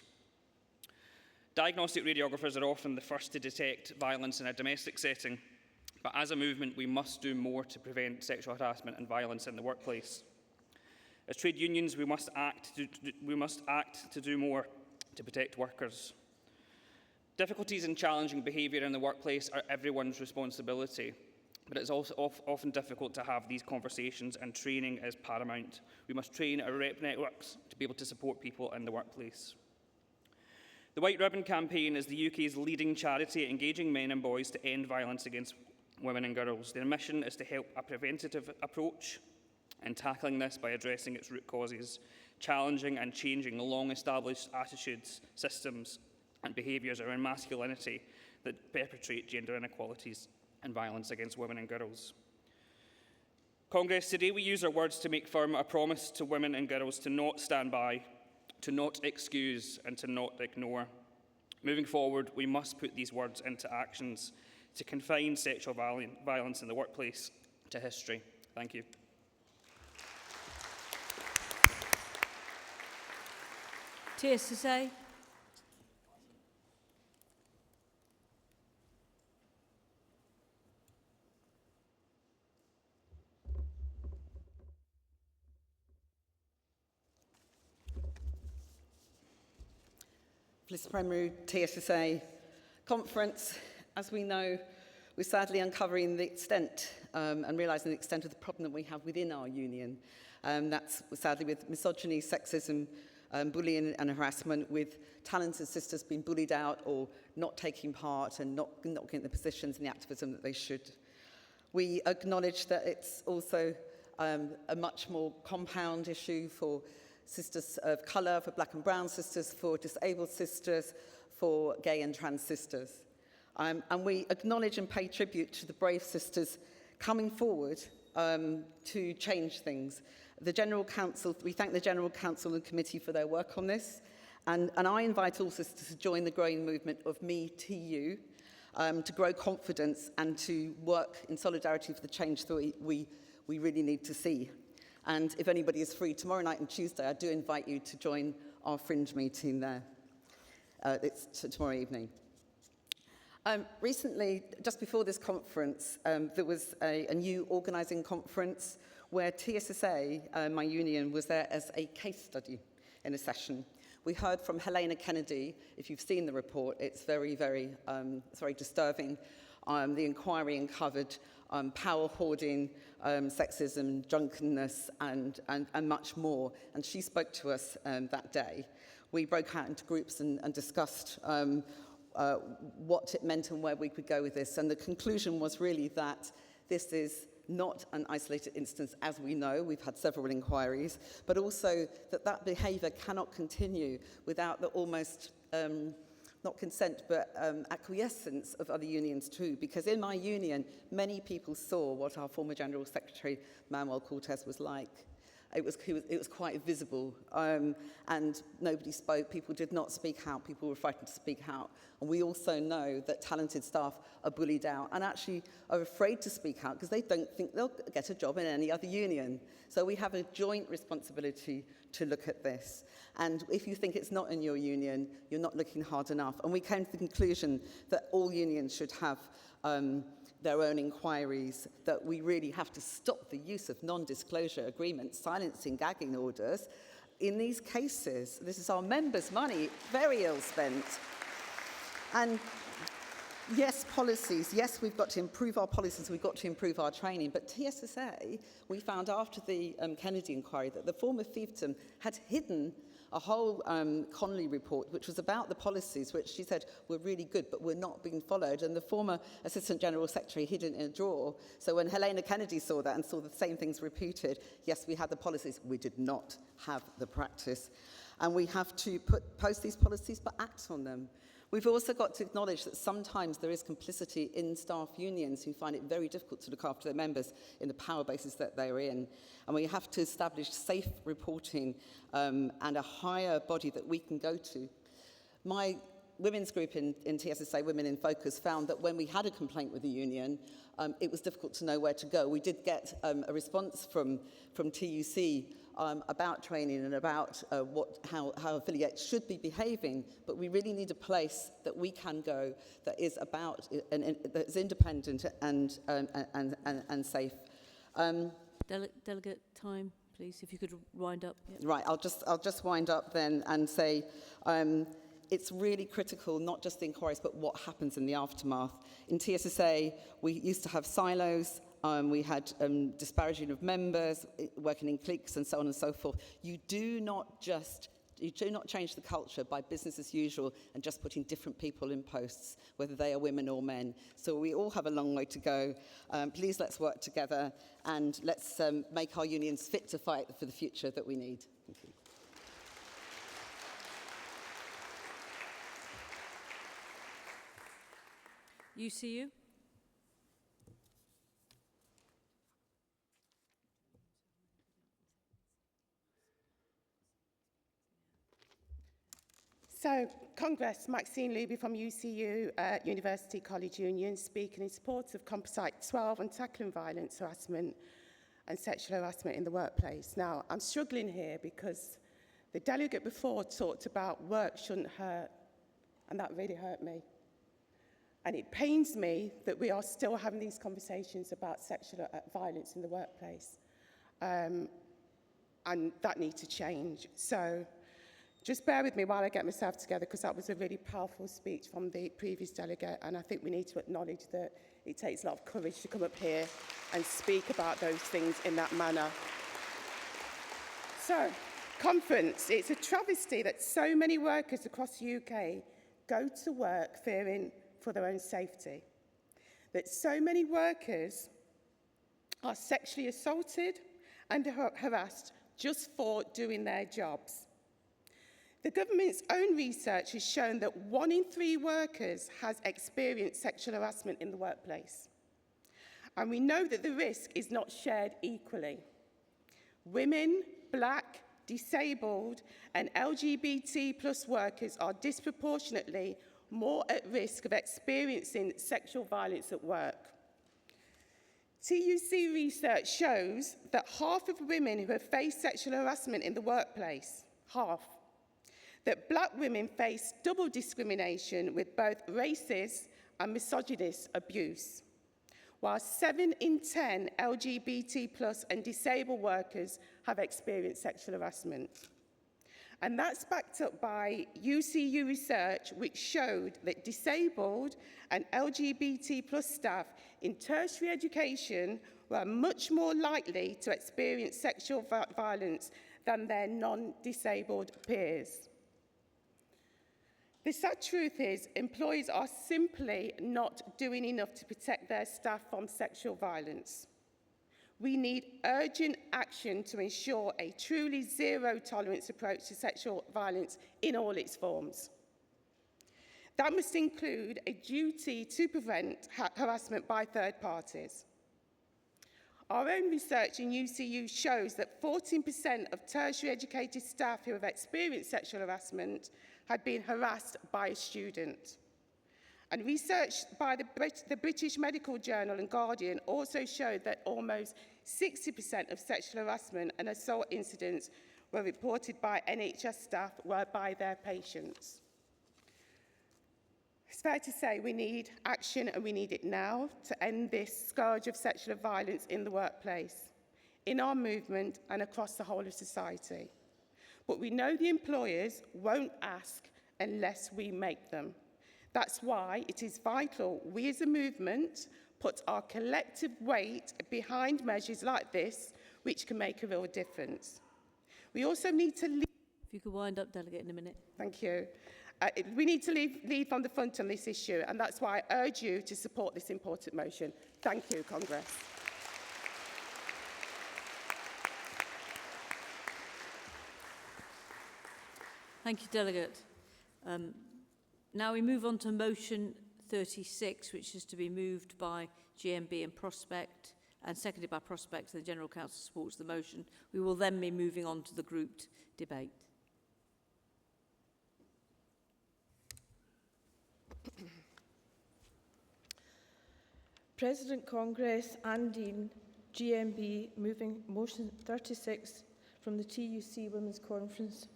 Diagnostic radiographers are often the first to detect violence in a domestic setting, but as a movement, we must do more to prevent sexual harassment and violence in the workplace. As trade unions, we must act to do more to protect workers. Difficulties and challenging behaviour in the workplace are everyone's responsibility, but it's also often difficult to have these conversations, and training is paramount. We must train our rep networks to be able to support people in the workplace. The White Ribbon Campaign is the UK's leading charity engaging men and boys to end violence against women and girls. Their mission is to help a preventative approach in tackling this by addressing its root causes, challenging and changing the long-established attitudes, systems and behaviours around masculinity that perpetrate gender inequalities and violence against women and girls. Congress, today we use our words to make firm a promise to women and girls to not stand by, to not excuse and to not ignore. Moving forward, we must put these words into actions to confine sexual violence in the workplace to history. Thank you. TUC. Bliss Primary TSSA conference. As we know, we're sadly uncovering the extent and realising the extent of the problem that we have within our union. That's sadly with misogyny, sexism, bullying and harassment, with talented sisters being bullied out or not taking part and not getting the positions and the activism that they should. We acknowledge that it's also a much more compound issue for sisters of colour, for black and brown sisters, for disabled sisters, for gay and trans sisters. And we acknowledge and pay tribute to the brave sisters coming forward to change things. The General Council, we thank the General Council and Committee for their work on this. And I invite all sisters to join the growing movement of Me to You, to grow confidence and to work in solidarity for the change that we really need to see. And if anybody is free tomorrow night and Tuesday, I do invite you to join our fringe meeting there. It's tomorrow evening. Recently, just before this conference, there was a new organising conference where TSSA, my union, was there as a case study in a session. We heard from Helena Kennedy. If you've seen the report, it's very disturbing. The inquiry uncovered power hoarding, sexism, drunkenness, and much more. And she spoke to us that day. We broke out into groups and discussed what it meant and where we could go with this. And the conclusion was really that this is not an isolated instance, as we know. We've had several inquiries, but also that behaviour cannot continue without the almost not consent, but acquiescence of other unions too, because in my union, many people saw what our former General Secretary, Manuel Cortez, was like. It was quite visible, and nobody spoke. People did not speak out. People were frightened to speak out. And we also know that talented staff are bullied out and actually are afraid to speak out because they don't think they'll get a job in any other union. So we have a joint responsibility to look at this. And if you think it's not in your union, you're not looking hard enough. And we came to the conclusion that all unions should have their own inquiries, that we really have to stop the use of non-disclosure agreements, silencing, gagging orders. In these cases, this is our members' money, very ill spent. And yes, policies, yes, we've got to improve our policies, we've got to improve our training, but TSSA, we found after the Kennedy inquiry that the former fiefdom had hidden a whole Connolly report, which was about the policies, which she said were really good, but were not being followed. And the former Assistant General Secretary hid it in a drawer. So when Helena Kennedy saw that and saw the same things repeated, yes, we had the policies, we did not have the practice. And we have to post these policies, but act on them. We've also got to acknowledge that sometimes there is complicity in staff unions who find it very difficult to look after their members in the power bases that they're in. And we have to establish safe reporting and a higher body that we can go to. My women's group in TSSA, Women in Focus, found that when we had a complaint with the union, it was difficult to know where to go. We did get a response from TUC about training and about how affiliates should be behaving, but we really need a place that we can go that is about that is independent and safe. Delegate time, please, if you could wind up. Yep. Right, I'll just wind up then and say it's really critical, not just the inquiries, but what happens in the aftermath. In TSSA, we used to have silos. We had disparaging of members, working in cliques, and so on and so forth. You do not change the culture by business as usual and just putting different people in posts, whether they are women or men. So we all have a long way to go. Please let's work together and let's make our unions fit to fight for the future that we need. Thank you. UCU. So, Congress, Maxine Luby from UCU University College Union, speaking in support of Composite 12 on tackling violence, harassment and sexual harassment in the workplace. Now, I'm struggling here because the delegate before talked about work shouldn't hurt, and that really hurt me. And it pains me that we are still having these conversations about sexual violence in the workplace. And that needs to change. So, just bear with me while I get myself together, because that was a really powerful speech from the previous delegate, and I think we need to acknowledge that it takes a lot of courage to come up here and speak about those things in that manner. So, conference, it's a travesty that so many workers across the UK go to work fearing for their own safety. That so many workers are sexually assaulted and harassed just for doing their jobs. The government's own research has shown that 1 in 3 workers has experienced sexual harassment in the workplace. And we know that the risk is not shared equally. Women, Black, disabled, and LGBT+ workers are disproportionately more at risk of experiencing sexual violence at work. TUC research shows that half of women who have faced sexual harassment in the workplace, that Black women face double discrimination with both racist and misogynist abuse, while 7 in 10 LGBT+ and disabled workers have experienced sexual harassment. And that's backed up by UCU research, which showed that disabled and LGBT+ staff in tertiary education were much more likely to experience sexual violence than their non-disabled peers. The sad truth is, employers are simply not doing enough to protect their staff from sexual violence. We need urgent action to ensure a truly zero-tolerance approach to sexual violence in all its forms. That must include a duty to prevent harassment by third parties. Our own research in UCU shows that 14% of tertiary educated staff who have experienced sexual harassment had been harassed by a student. And research by the British Medical Journal and Guardian also showed that almost 60% of sexual harassment and assault incidents were reported by NHS staff were by their patients. It's fair to say we need action, and we need it now, to end this scourge of sexual violence in the workplace, in our movement and across the whole of society. But we know the employers won't ask unless we make them. That's why it is vital we as a movement put our collective weight behind measures like this, which can make a real difference. We also need to lead... If you could wind up, Delegate, in a minute. Thank you. We need to lead from the front on this issue, and that's why I urge you to support this important motion. Thank you, Congress. Thank you, Delegate. Now we move on to motion 36, which is to be moved by GMB and Prospect and seconded by Prospect. The General Council supports the motion. We will then be moving on to the grouped debate. President Congress and Dean, GMB, moving motion 36 from the TUC Women's Conference.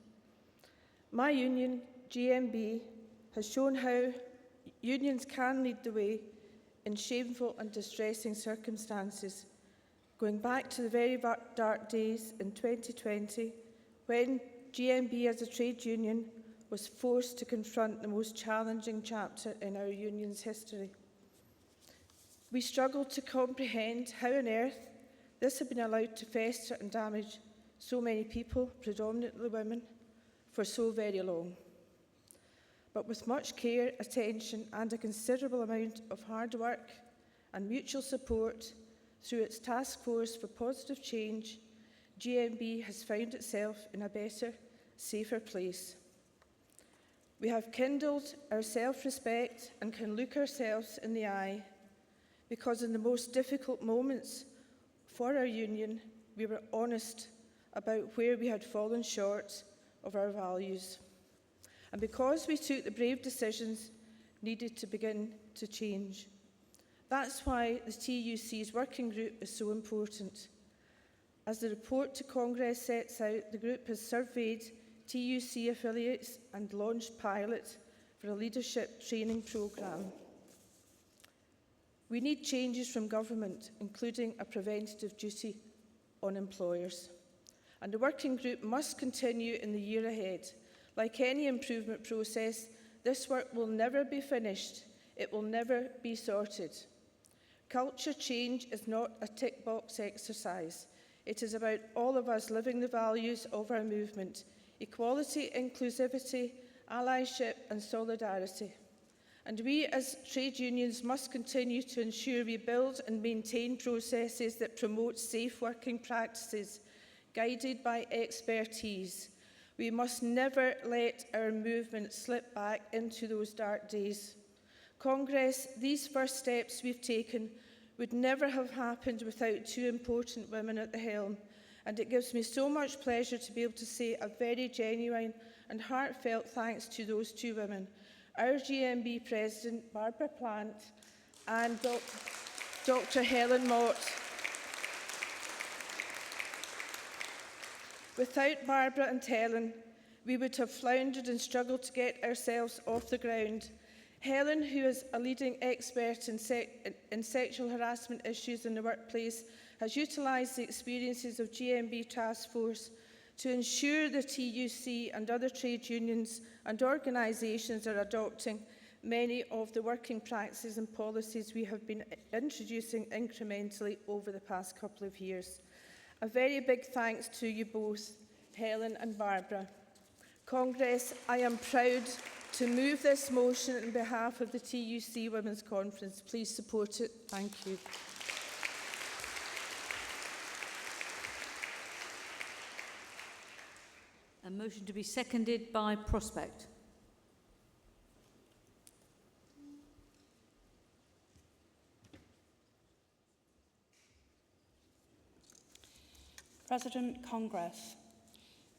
My union, GMB, has shown how unions can lead the way in shameful and distressing circumstances, going back to the very dark days in 2020 when GMB as a trade union was forced to confront the most challenging chapter in our union's history. We struggled to comprehend how on earth this had been allowed to fester and damage so many people, predominantly women, for so very long. But with much care, attention and a considerable amount of hard work and mutual support through its task force for positive change, GMB has found itself in a better, safer place. We have kindled our self-respect and can look ourselves in the eye, because in the most difficult moments for our union, we were honest about where we had fallen short of our values. And because we took the brave decisions needed to begin to change. That's why the TUC's working group is so important. As the report to Congress sets out, the group has surveyed TUC affiliates and launched pilots for a leadership training programme. We need changes from government, including a preventative duty on employers. And the working group must continue in the year ahead. Like any improvement process, this work will never be finished. It will never be sorted. Culture change is not a tick box exercise. It is about all of us living the values of our movement: equality, inclusivity, allyship and solidarity. And we as trade unions must continue to ensure we build and maintain processes that promote safe working practices, guided by expertise. We must never let our movement slip back into those dark days. Congress, these first steps we've taken would never have happened without two important women at the helm, and it gives me so much pleasure to be able to say a very genuine and heartfelt thanks to those two women, our GMB President, Barbara Plant, and Dr. Helen Mott. Without Barbara and Helen, we would have floundered and struggled to get ourselves off the ground. Helen, who is a leading expert in sexual harassment issues in the workplace, has utilised the experiences of GMB Task Force to ensure the TUC and other trade unions and organisations are adopting many of the working practices and policies we have been introducing incrementally over the past couple of years. A very big thanks to you both, Helen and Barbara. Congress, I am proud to move this motion on behalf of the TUC Women's Conference. Please support it. Thank you. A motion to be seconded by Prospect. President Congress,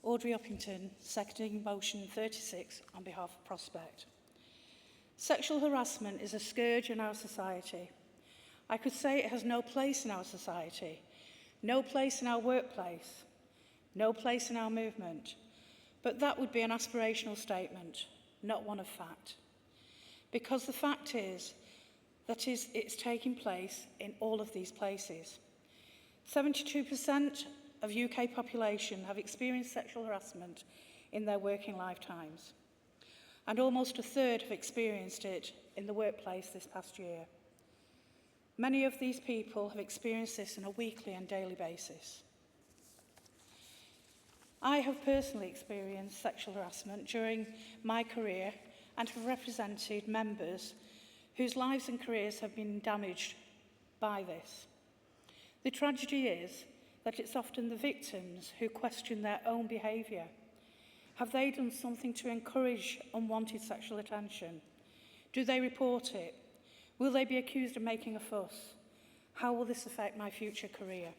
Audrey Uppington, seconding motion 36 on behalf of Prospect. Sexual harassment is a scourge in our society. I could say it has no place in our society, no place in our workplace, no place in our movement, but that would be an aspirational statement, not one of fact. Because the fact is that it's taking place in all of these places. 72% of UK population have experienced sexual harassment in their working lifetimes, and almost a third have experienced it in the workplace this past year. Many of these people have experienced this on a weekly and daily basis. I have personally experienced sexual harassment during my career and have represented members whose lives and careers have been damaged by this. The tragedy is that it's often the victims who question their own behaviour. Have they done something to encourage unwanted sexual attention? Do they report it? Will they be accused of making a fuss? How will this affect my future career?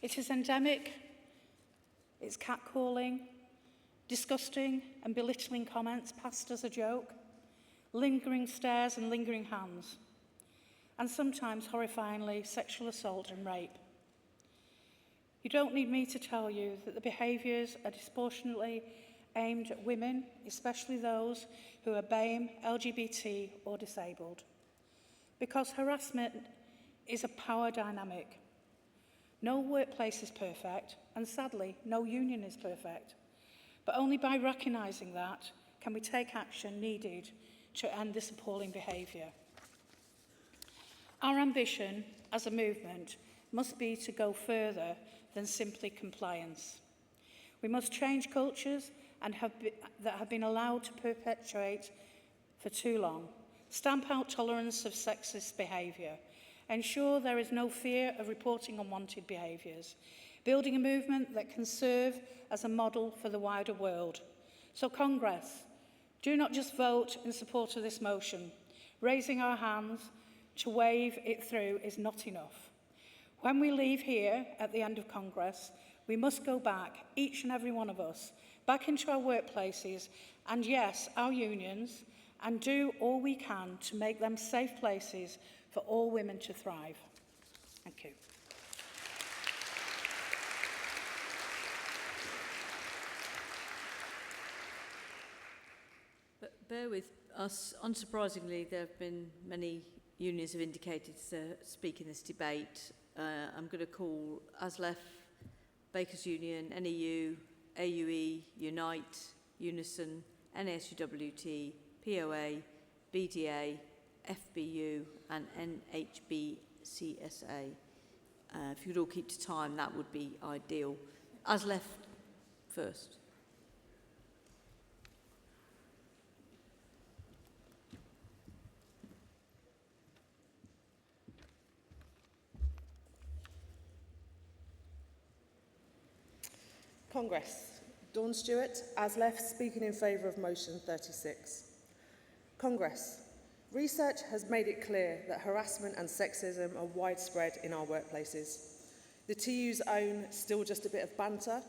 It is endemic, it's catcalling, disgusting and belittling comments passed as a joke, lingering stares and lingering hands, and sometimes, horrifyingly, sexual assault and rape. You don't need me to tell you that the behaviours are disproportionately aimed at women, especially those who are BAME, LGBT or disabled. Because harassment is a power dynamic. No workplace is perfect, and sadly, no union is perfect. But only by recognising that can we take action needed to end this appalling behaviour. Our ambition as a movement must be to go further than simply compliance. We must change cultures that have been allowed to perpetuate for too long, stamp out tolerance of sexist behaviour, ensure there is no fear of reporting unwanted behaviours, building a movement that can serve as a model for the wider world. So Congress, do not just vote in support of this motion. Raising our hands to wave it through is not enough. When we leave here at the end of Congress, we must go back, each and every one of us, back into our workplaces and, yes, our unions, and do all we can to make them safe places for all women to thrive. Thank you. But bear with us. Unsurprisingly, there have been many unions have indicated to speak in this debate. I'm going to call ASLEF, Bakers Union, NEU, AUE, Unite, Unison, NASUWT, POA, BDA, FBU and NHBCSA. If you could all keep to time, that would be ideal. ASLEF first. Congress. Dawn Stewart, ASLEF, speaking in favour of motion 36. Congress. Research has made it clear that harassment and sexism are widespread in our workplaces. The TU's own Still Just a Bit of Banter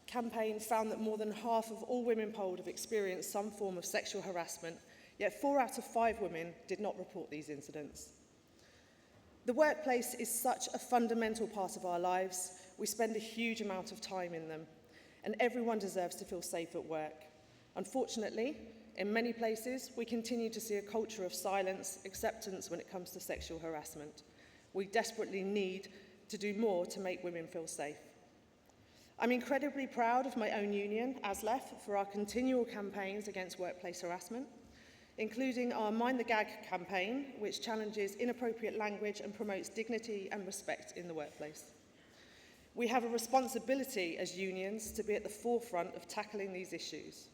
campaign found that more than half of all women polled have experienced some form of sexual harassment, yet 4 out of 5 women did not report these incidents. The workplace is such a fundamental part of our lives. We spend a huge amount of time in them, and everyone deserves to feel safe at work. Unfortunately, in many places, we continue to see a culture of silence, acceptance when it comes to sexual harassment. We desperately need to do more to make women feel safe. I'm incredibly proud of my own union, ASLEF, for our continual campaigns against workplace harassment, including our Mind the Gag campaign, which challenges inappropriate language and promotes dignity and respect in the workplace. We have a responsibility as unions to be at the forefront of tackling these issues.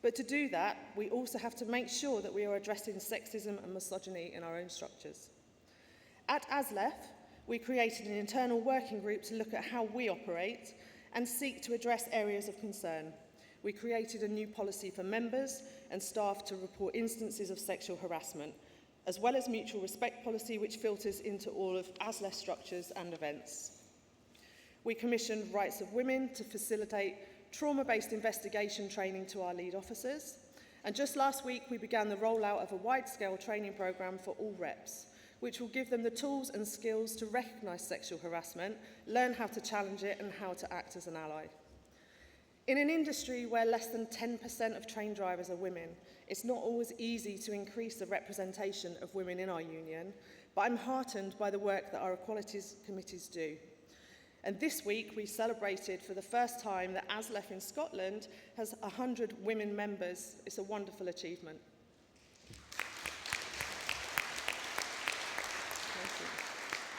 But to do that, we also have to make sure that we are addressing sexism and misogyny in our own structures. At ASLEF, we created an internal working group to look at how we operate and seek to address areas of concern. We created a new policy for members and staff to report instances of sexual harassment, as well as mutual respect policy, which filters into all of ASLEF structures and events. We commissioned Rights of Women to facilitate trauma-based investigation training to our lead officers. And just last week, we began the rollout of a wide-scale training programme for all reps, which will give them the tools and skills to recognise sexual harassment, learn how to challenge it, and how to act as an ally. In an industry where less than 10% of train drivers are women, it's not always easy to increase the representation of women in our union, but I'm heartened by the work that our equalities committees do. And this week, we celebrated for the first time that ASLEF in Scotland has 100 women members. It's a wonderful achievement.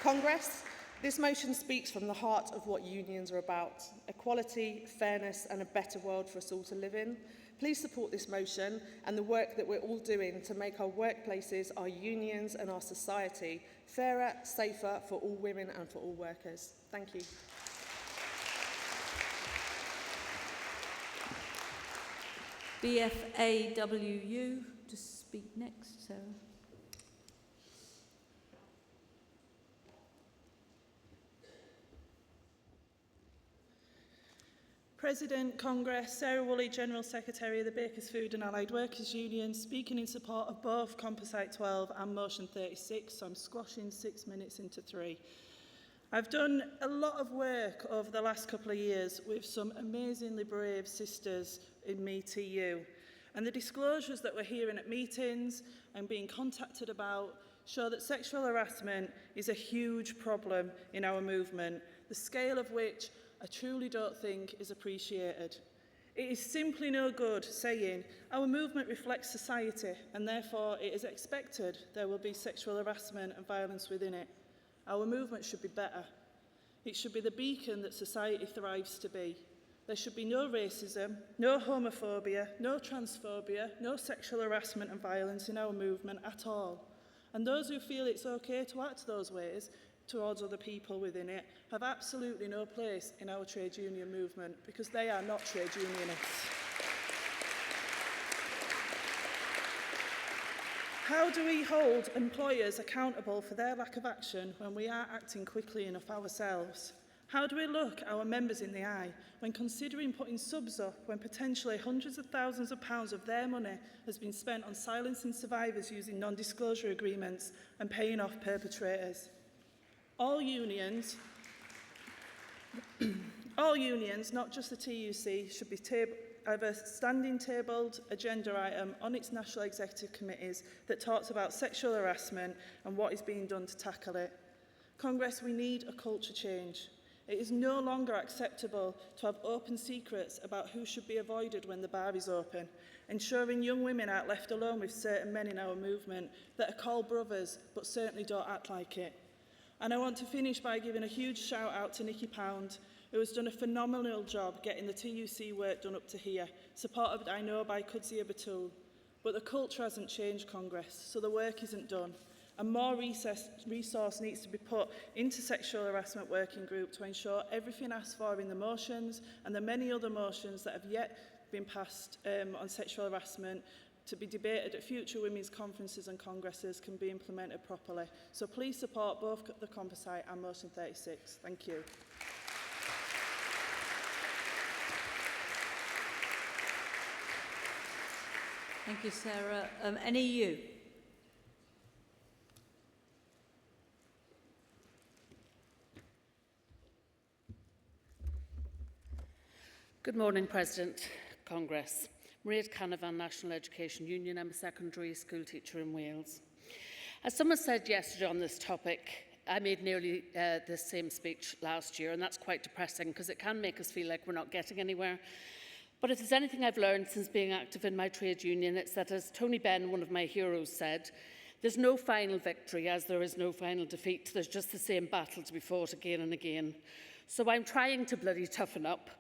Congress, this motion speaks from the heart of what unions are about: equality, fairness, and a better world for us all to live in. Please support this motion and the work that we're all doing to make our workplaces, our unions, and our society fairer, safer for all women and for all workers. Thank you. BFAWU to speak next, Sarah. President, Congress, Sarah Woolley, General Secretary of the Bakers Food and Allied Workers Union, speaking in support of both Composite 12 and Motion 36, so I'm squashing 6 minutes into 3. I've done a lot of work over the last couple of years with some amazingly brave sisters in MeTU, and the disclosures that we're hearing at meetings and being contacted about show that sexual harassment is a huge problem in our movement, the scale of which I truly don't think is appreciated. It is simply no good saying our movement reflects society and therefore it is expected there will be sexual harassment and violence within it. Our movement should be better. It should be the beacon that society thrives to be. There should be no racism, no homophobia, no transphobia, no sexual harassment and violence in our movement at all. And those who feel it's okay to act those ways towards other people within it have absolutely no place in our trade union movement because they are not trade unionists. How do we hold employers accountable for their lack of action when we are acting quickly enough ourselves? How do we look our members in the eye when considering putting subs up when potentially hundreds of thousands of pounds of their money has been spent on silencing survivors using non-disclosure agreements and paying off perpetrators? All unions, not just the TUC, should be have a standing tabled agenda item on its national executive committees that talks about sexual harassment and what is being done to tackle it. Congress, we need a culture change. It is no longer acceptable to have open secrets about who should be avoided when the bar is open, ensuring young women aren't left alone with certain men in our movement that are called brothers but certainly don't act like it. And I want to finish by giving a huge shout out to Nikki Pound, who has done a phenomenal job getting the TUC work done up to here, supported, I know, by Kudzia Batul. But the culture hasn't changed, Congress, so the work isn't done. And more resource needs to be put into sexual harassment working group to ensure everything asked for in the motions and the many other motions that have yet been passed on sexual harassment to be debated at future women's conferences and congresses can be implemented properly. So please support both the Composite and Motion 36. Thank you. Thank you, Sarah. NEU. Good morning, President, Congress. Mairead Canavan, National Education Union. I'm a secondary school teacher in Wales. As someone said yesterday on this topic, I made nearly the same speech last year, and that's quite depressing because it can make us feel like we're not getting anywhere. But if there's anything I've learned since being active in my trade union, it's that, as Tony Benn, one of my heroes, said, there's no final victory as there is no final defeat. There's just the same battle to be fought again and again. So I'm trying to bloody toughen up,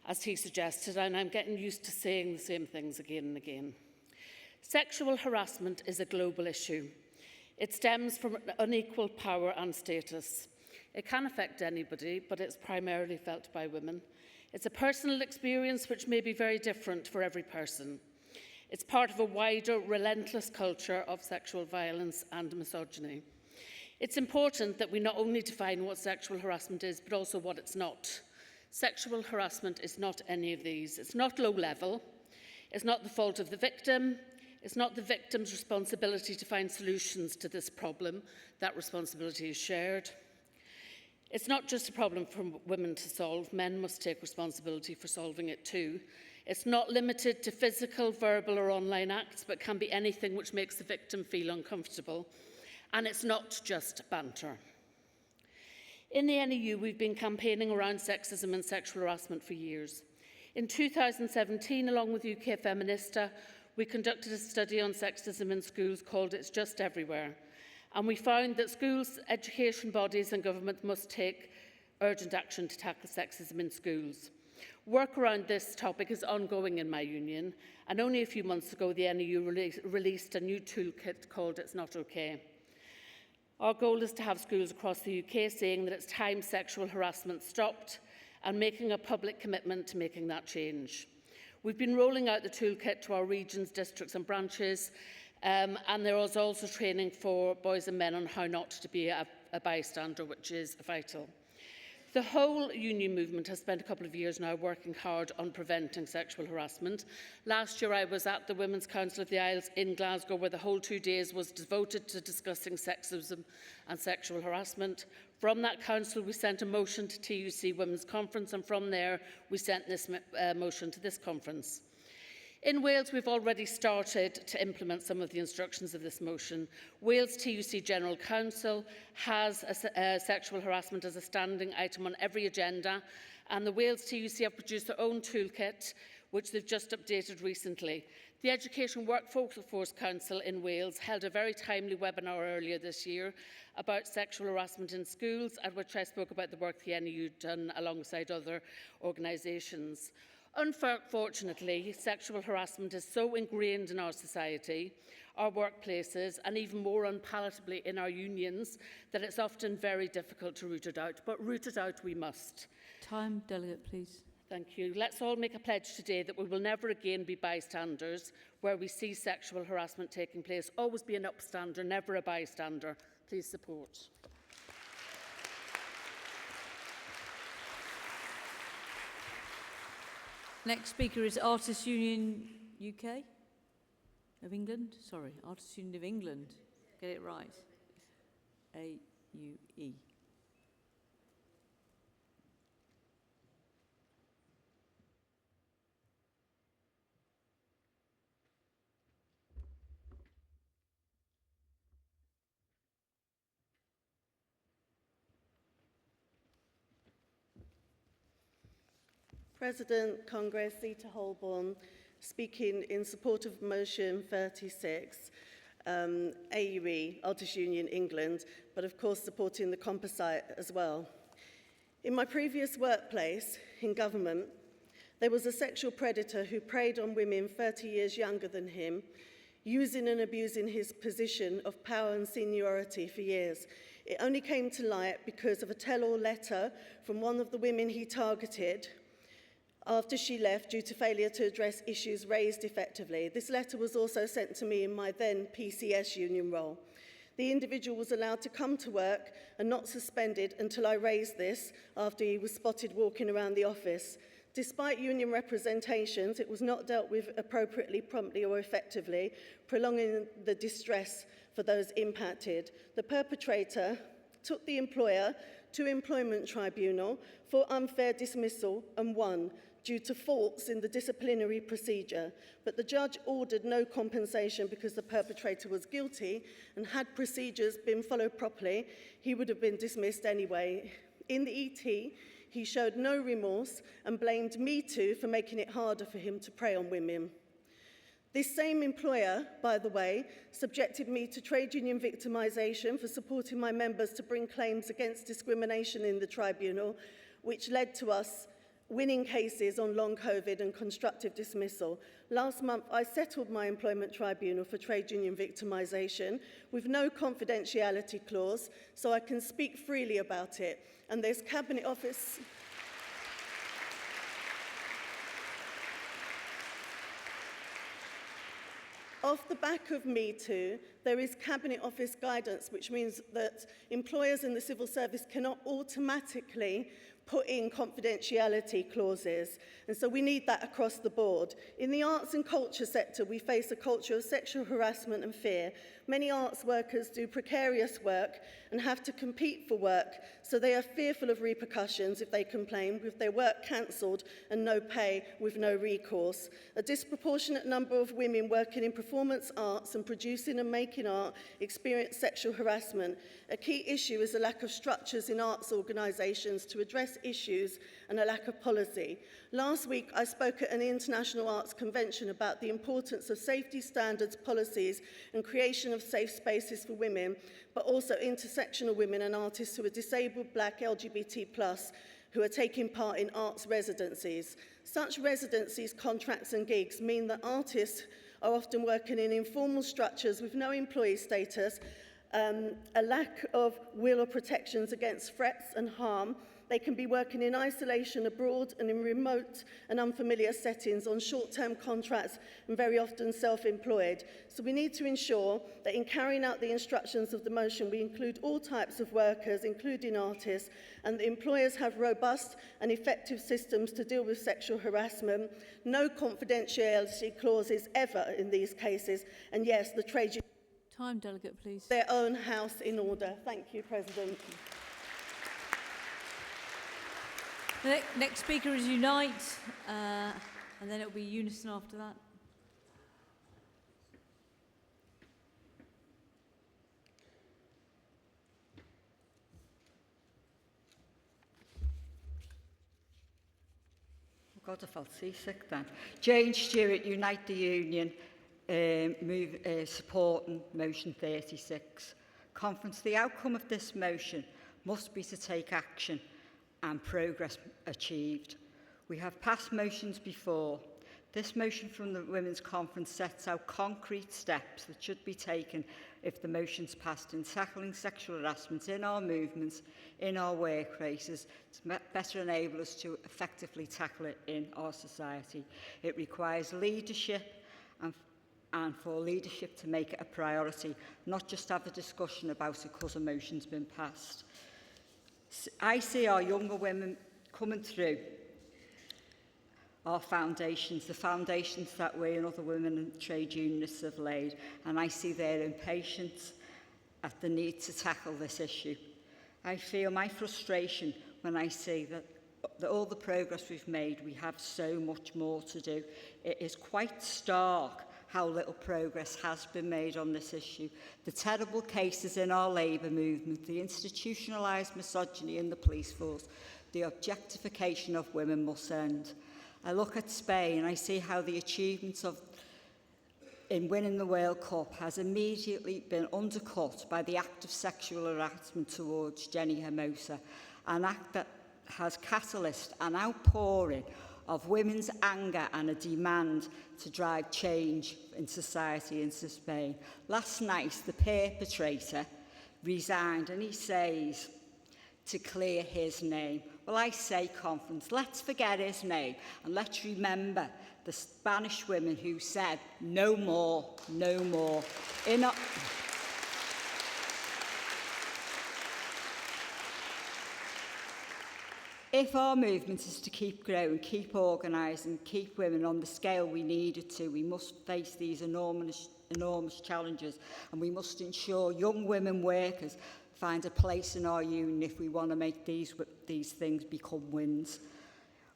as he suggested, and I'm getting used to saying the same things again and again. Sexual harassment is a global issue. It stems from unequal power and status. It can affect anybody, but it's primarily felt by women. It's a personal experience which may be very different for every person. It's part of a wider, relentless culture of sexual violence and misogyny. It's important that we not only define what sexual harassment is, but also what it's not. Sexual harassment is not any of these. It's not low level. It's not the fault of the victim. It's not the victim's responsibility to find solutions to this problem. That responsibility is shared. It's not just a problem for women to solve. Men must take responsibility for solving it too. It's not limited to physical, verbal or online acts, but can be anything which makes the victim feel uncomfortable. And it's not just banter. In the NEU, we've been campaigning around sexism and sexual harassment for years. In 2017, along with UK Feminista, we conducted a study on sexism in schools called It's Just Everywhere. And we found that schools, education bodies and government must take urgent action to tackle sexism in schools. Work around this topic is ongoing in my union, and only a few months ago the NEU released a new toolkit called It's Not OK. Our goal is to have schools across the UK saying that it's time sexual harassment stopped and making a public commitment to making that change. We've been rolling out the toolkit to our regions, districts and branches, and there is also training for boys and men on how not to be a bystander, which is vital. The whole union movement has spent a couple of years now working hard on preventing sexual harassment. Last year I was at the Women's Council of the Isles in Glasgow, where the whole 2 days was devoted to discussing sexism and sexual harassment. From that council we sent a motion to TUC Women's Conference, and from there we sent this motion to this conference. In Wales, we've already started to implement some of the instructions of this motion. Wales TUC General Council has sexual harassment as a standing item on every agenda, and the Wales TUC have produced their own toolkit, which they've just updated recently. The Education Workforce Council in Wales held a very timely webinar earlier this year about sexual harassment in schools, at which I spoke about the work the NEU done alongside other organisations. Unfortunately, sexual harassment is so ingrained in our society, our workplaces, and even more unpalatably in our unions, that it's often very difficult to root it out. But root it out we must. Time, Delegate, please. Thank you. Let's all make a pledge today that we will never again be bystanders where we see sexual harassment taking place. Always be an upstander, never a bystander. Please support. Next speaker is Artists Union UK of England. Sorry, Artists Union of England. Get it right. AUE. President, Congress, Zita Holborn, speaking in support of motion 36, AUE, Artists Union England, but of course supporting the composite as well. In my previous workplace in government, there was a sexual predator who preyed on women 30 years younger than him, using and abusing his position of power and seniority for years. It only came to light because of a tell-all letter from one of the women he targeted after she left due to failure to address issues raised effectively. This letter was also sent to me in my then PCS union role. The individual was allowed to come to work and not suspended until I raised this after he was spotted walking around the office. Despite union representations, it was not dealt with appropriately, promptly or effectively, prolonging the distress for those impacted. The perpetrator took the employer to employment tribunal for unfair dismissal and won, due to faults in the disciplinary procedure, but the judge ordered no compensation because the perpetrator was guilty, and had procedures been followed properly, he would have been dismissed anyway. In the ET, he showed no remorse and blamed Me Too for making it harder for him to prey on women. This same employer, by the way, subjected me to trade union victimisation for supporting my members to bring claims against discrimination in the tribunal, which led to us winning cases on long COVID and constructive dismissal. Last month, I settled my employment tribunal for trade union victimisation with no confidentiality clause, so I can speak freely about it. And there's Cabinet Office... Off the back of Me Too, there is Cabinet Office guidance, which means that employers in the civil service cannot automatically put in confidentiality clauses. And so we need that across the board. In the arts and culture sector, we face a culture of sexual harassment and fear. Many arts workers do precarious work and have to compete for work, so they are fearful of repercussions if they complain, with their work cancelled and no pay with no recourse. A disproportionate number of women working in performance arts and producing and making art experience sexual harassment. A key issue is a lack of structures in arts organisations to address issues and a lack of policy. Last week, I spoke at an international arts convention about the importance of safety standards, policies, and creation of safe spaces for women, but also intersectional women and artists who are disabled, Black, LGBT+, who are taking part in arts residencies. Such residencies, contracts and gigs mean that artists are often working in informal structures with no employee status, a lack of will or protections against threats and harm. They can be working in isolation abroad and in remote and unfamiliar settings on short-term contracts and very often self-employed. So we need to ensure that in carrying out the instructions of the motion, we include all types of workers, including artists, and that employers have robust and effective systems to deal with sexual harassment, no confidentiality clauses ever in these cases, and yes, the trade union Time, Delegate, please. their own house in order. Thank you, President. The next speaker is Unite, and then it will be Unison after that. Oh God, I felt seasick then. Jane Stewart, Unite the Union, supporting motion 36. Conference, the outcome of this motion must be to take action and progress achieved. We have passed motions before. This motion from the Women's Conference sets out concrete steps that should be taken if the motion's passed in tackling sexual harassment in our movements, in our workplaces, to better enable us to effectively tackle it in our society. It requires leadership and for leadership to make it a priority, not just have a discussion about it because a motion's been passed. I see our younger women coming through our foundations, the foundations that we and other women and trade unionists have laid, and I see their impatience at the need to tackle this issue. I feel my frustration when I see that all the progress we've made, we have so much more to do. It is quite stark how little progress has been made on this issue. The terrible cases in our labour movement, the institutionalised misogyny in the police force, the objectification of women must end. I look at Spain and I see how the achievements in winning the World Cup has immediately been undercut by the act of sexual harassment towards Jenny Hermosa, an act that has catalysed an outpouring of women's anger and a demand to drive change in society in Spain. Last night, the perpetrator resigned, and he says to clear his name. Well, I say, Conference, let's forget his name and let's remember the Spanish women who said, no more, no more. If our movement is to keep growing, keep organising, keep women on the scale we need it to, we must face these enormous challenges, and we must ensure young women workers find a place in our union if we want to make these things become wins.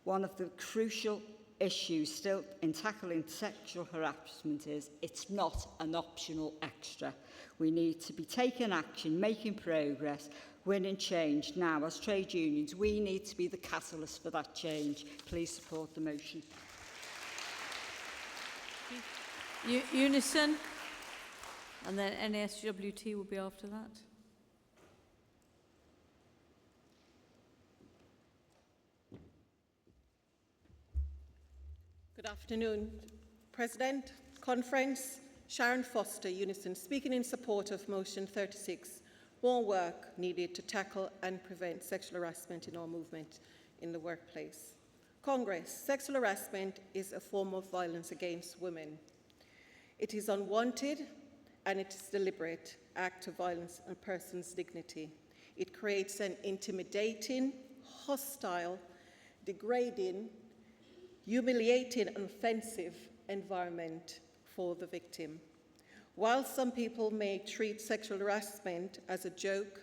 One of the crucial issues still in tackling sexual harassment is it's not an optional extra. We need to be taking action, making progress, winning change. Now, as trade unions, we need to be the catalyst for that change. Please support the motion. Unison, and then NASWT will be after that. Good afternoon, President, Conference. Sharon Foster, Unison, speaking in support of motion 36. More work needed to tackle and prevent sexual harassment in our movement in the workplace. Congress, sexual harassment is a form of violence against women. It is unwanted and it is deliberate act of violence on a person's dignity. It creates an intimidating, hostile, degrading, humiliating and offensive environment for the victim. While some people may treat sexual harassment as a joke,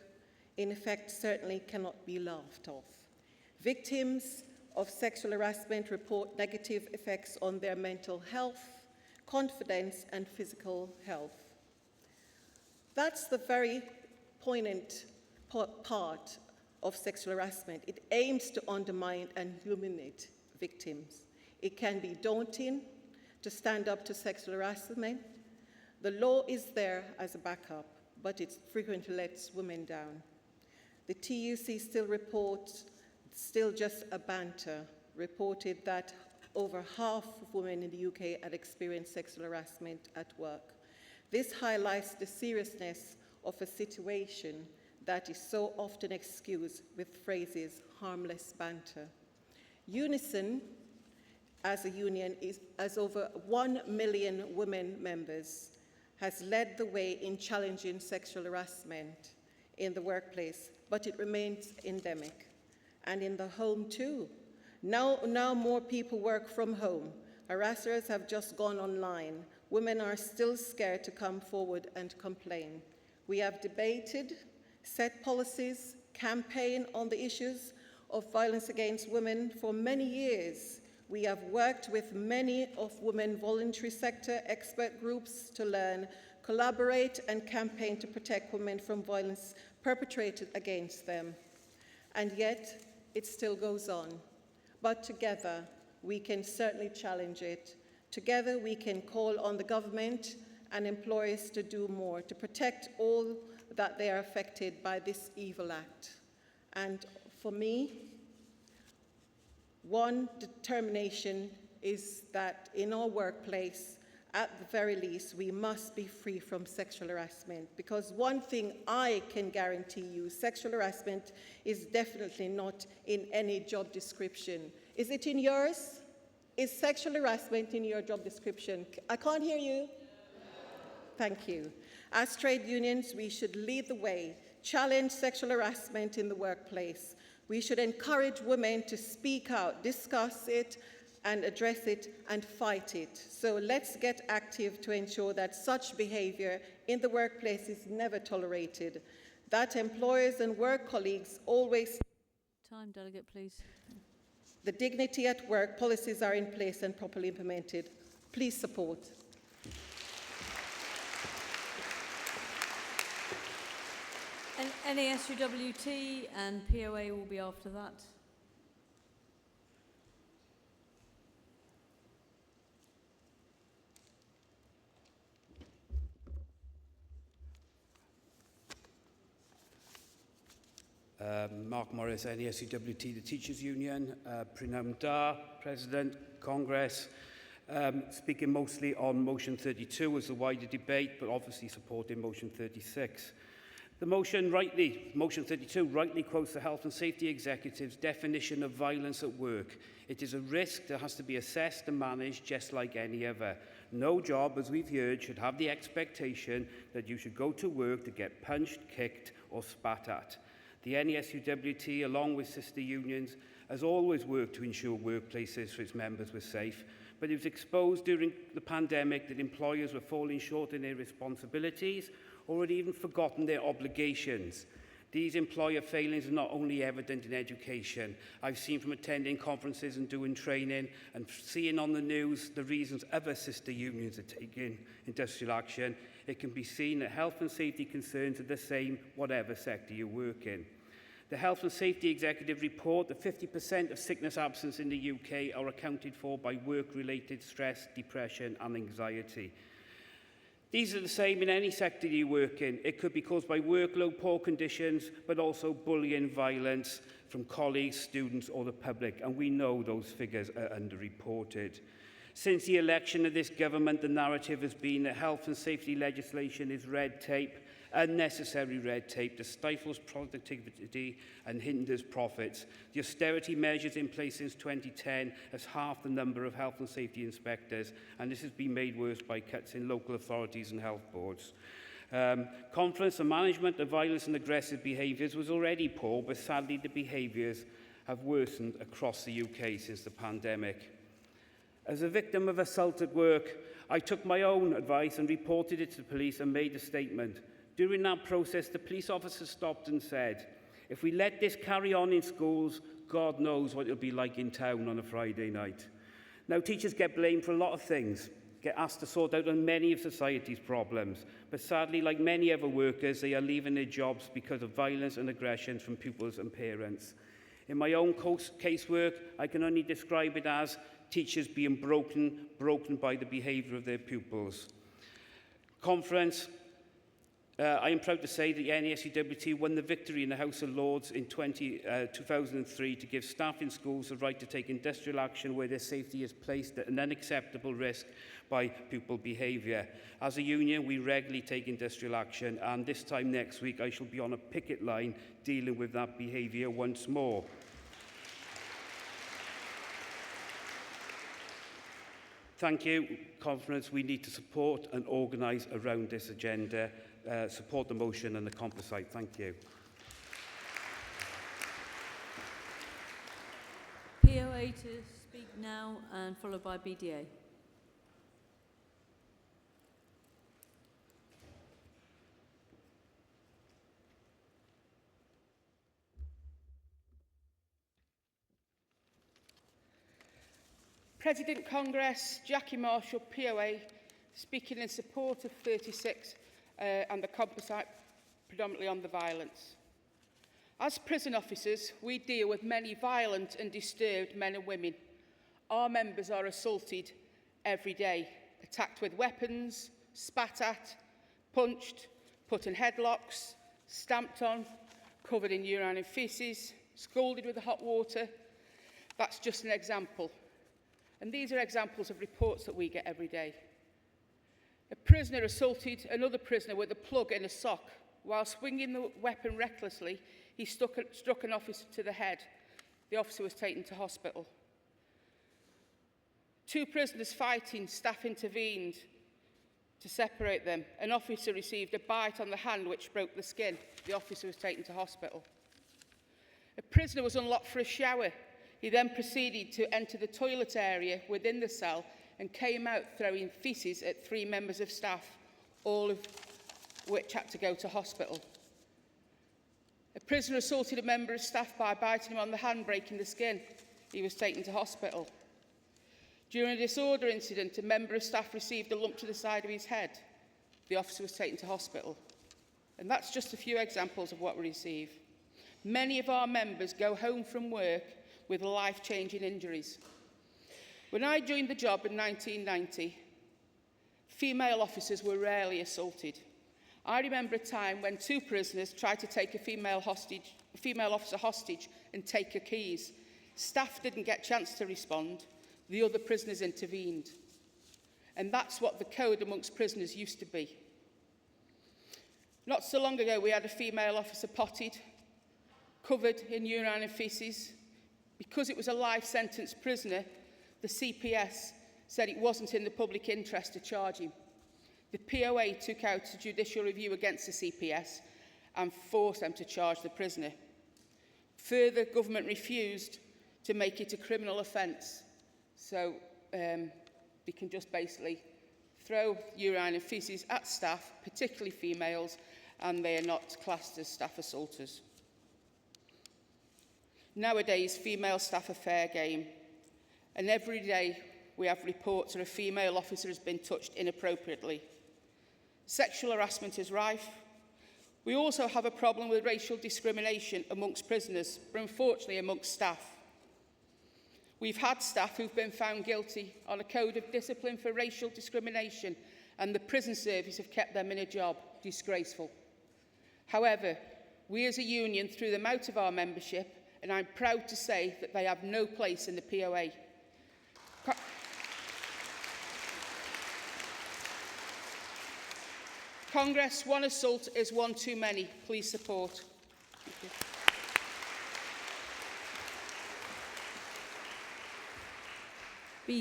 in effect certainly cannot be laughed off. Victims of sexual harassment report negative effects on their mental health, confidence and physical health. That's the very poignant part of sexual harassment. It aims to undermine and humiliate victims. It can be daunting to stand up to sexual harassment. The law is there as a backup, but it frequently lets women down. The TUC still just a banter, reported that over half of women in the UK had experienced sexual harassment at work. This highlights the seriousness of a situation that is so often excused with phrases harmless banter. Unison, as a union, has over 1 million women members, has led the way in challenging sexual harassment in the workplace, but it remains endemic. And in the home too. Now more people work from home. Harassers have just gone online. Women are still scared to come forward and complain. We have debated, set policies, campaigned on the issues of violence against women for many years. We have worked with many of women voluntary sector expert groups to learn, collaborate and campaign to protect women from violence perpetrated against them. And yet, it still goes on. But together, we can certainly challenge it. Together, we can call on the government and employers to do more, to protect all that they are affected by this evil act. And for me, one determination is that in our workplace, at the very least, we must be free from sexual harassment. Because one thing I can guarantee you, sexual harassment is definitely not in any job description. Is it in yours? Is sexual harassment in your job description? I can't hear you. Thank you. As trade unions, we should lead the way, challenge sexual harassment in the workplace. We should encourage women to speak out, discuss it, and address it and fight it. So let's get active to ensure that such behavior in the workplace is never tolerated, that employers and work colleagues always... Time, delegate, please. The dignity at work policies are in place and properly implemented. Please support. NASUWT and POA will be after that. Mark Morris, NASUWT, the Teachers Union, Pranam Dar, President, Congress. Speaking mostly on motion 32 as the wider debate, but obviously supporting motion 36. The motion 32 rightly quotes the Health and Safety Executive's definition of violence at work. It is a risk that has to be assessed and managed just like any other. No job, as we've heard, should have the expectation that you should go to work to get punched, kicked or spat at. The NASUWT, along with sister unions, has always worked to ensure workplaces for its members were safe, but it was exposed during the pandemic that employers were falling short in their responsibilities or had even forgotten their obligations. These employer failings are not only evident in education. I've seen from attending conferences and doing training and seeing on the news the reasons other sister unions are taking industrial action. It can be seen that health and safety concerns are the same whatever sector you work in. The Health and Safety Executive report that 50% of sickness absence in the UK are accounted for by work-related stress, depression and anxiety. These are the same in any sector you work in. It could be caused by workload, poor conditions, but also bullying, violence from colleagues, students or the public, and we know those figures are underreported. Since the election of this government, the narrative has been that health and safety legislation is red tape, unnecessary red tape that stifles productivity and hinders profits. The austerity measures in place since 2010 has halved the number of health and safety inspectors, and this has been made worse by cuts in local authorities and health boards. Confidence and management of violence and aggressive behaviours was already poor, but sadly the behaviours have worsened across the UK since the pandemic. As a victim of assault at work, I took my own advice and reported it to the police and made a statement. During that process, the police officer stopped and said, "If we let this carry on in schools, God knows what it'll be like in town on a Friday night." Now, teachers get blamed for a lot of things, get asked to sort out on many of society's problems, but sadly, like many other workers, they are leaving their jobs because of violence and aggression from pupils and parents. In my own casework, I can only describe it as teachers being broken by the behaviour of their pupils. Conference, I am proud to say that the NASUWT won the victory in the House of Lords in 2003 to give staff in schools the right to take industrial action where their safety is placed at an unacceptable risk by pupil behaviour. As a union, we regularly take industrial action, and this time next week I shall be on a picket line dealing with that behaviour once more. Thank you, Conference. We need to support and organise around this agenda. Support the motion and the composite. Thank you. POA to speak now and followed by BDA. President Congress, Jackie Marshall, POA, speaking in support of 36 and the composite predominantly on the violence. As prison officers, we deal with many violent and disturbed men and women. Our members are assaulted every day, attacked with weapons, spat at, punched, put in headlocks, stamped on, covered in urine and faeces, scalded with the hot water. That's just an example. And these are examples of reports that we get every day. A prisoner assaulted another prisoner with a plug in a sock. While swinging the weapon recklessly, he struck an officer to the head. The officer was taken to hospital. Two prisoners fighting, staff intervened to separate them. An officer received a bite on the hand which broke the skin. The officer was taken to hospital. A prisoner was unlocked for a shower. He then proceeded to enter the toilet area within the cell and came out throwing faeces at 3 members of staff, all of which had to go to hospital. A prisoner assaulted a member of staff by biting him on the hand, breaking the skin. He was taken to hospital. During a disorder incident, a member of staff received a lump to the side of his head. The officer was taken to hospital. And that's just a few examples of what we receive. Many of our members go home from work with life-changing injuries. When I joined the job in 1990, female officers were rarely assaulted. I remember a time when 2 prisoners tried to take a female officer hostage and take her keys. Staff didn't get a chance to respond. The other prisoners intervened. And that's what the code amongst prisoners used to be. Not so long ago, we had a female officer potted, covered in urine and faeces. Because it was a life-sentence prisoner, the CPS said it wasn't in the public interest to charge him. The POA took out a judicial review against the CPS and forced them to charge the prisoner. Further, government refused to make it a criminal offence. So they can just basically throw urine and faeces at staff, particularly females, and they are not classed as staff assaulters. Nowadays, female staff are fair game, and every day we have reports that a female officer has been touched inappropriately. Sexual harassment is rife. We also have a problem with racial discrimination amongst prisoners, but unfortunately amongst staff. We've had staff who've been found guilty on a code of discipline for racial discrimination, and the prison service have kept them in a job. Disgraceful. However, we as a union threw them out of our membership, and I'm proud to say that they have no place in the POA. Congress, one assault is one too many. Please support. Thank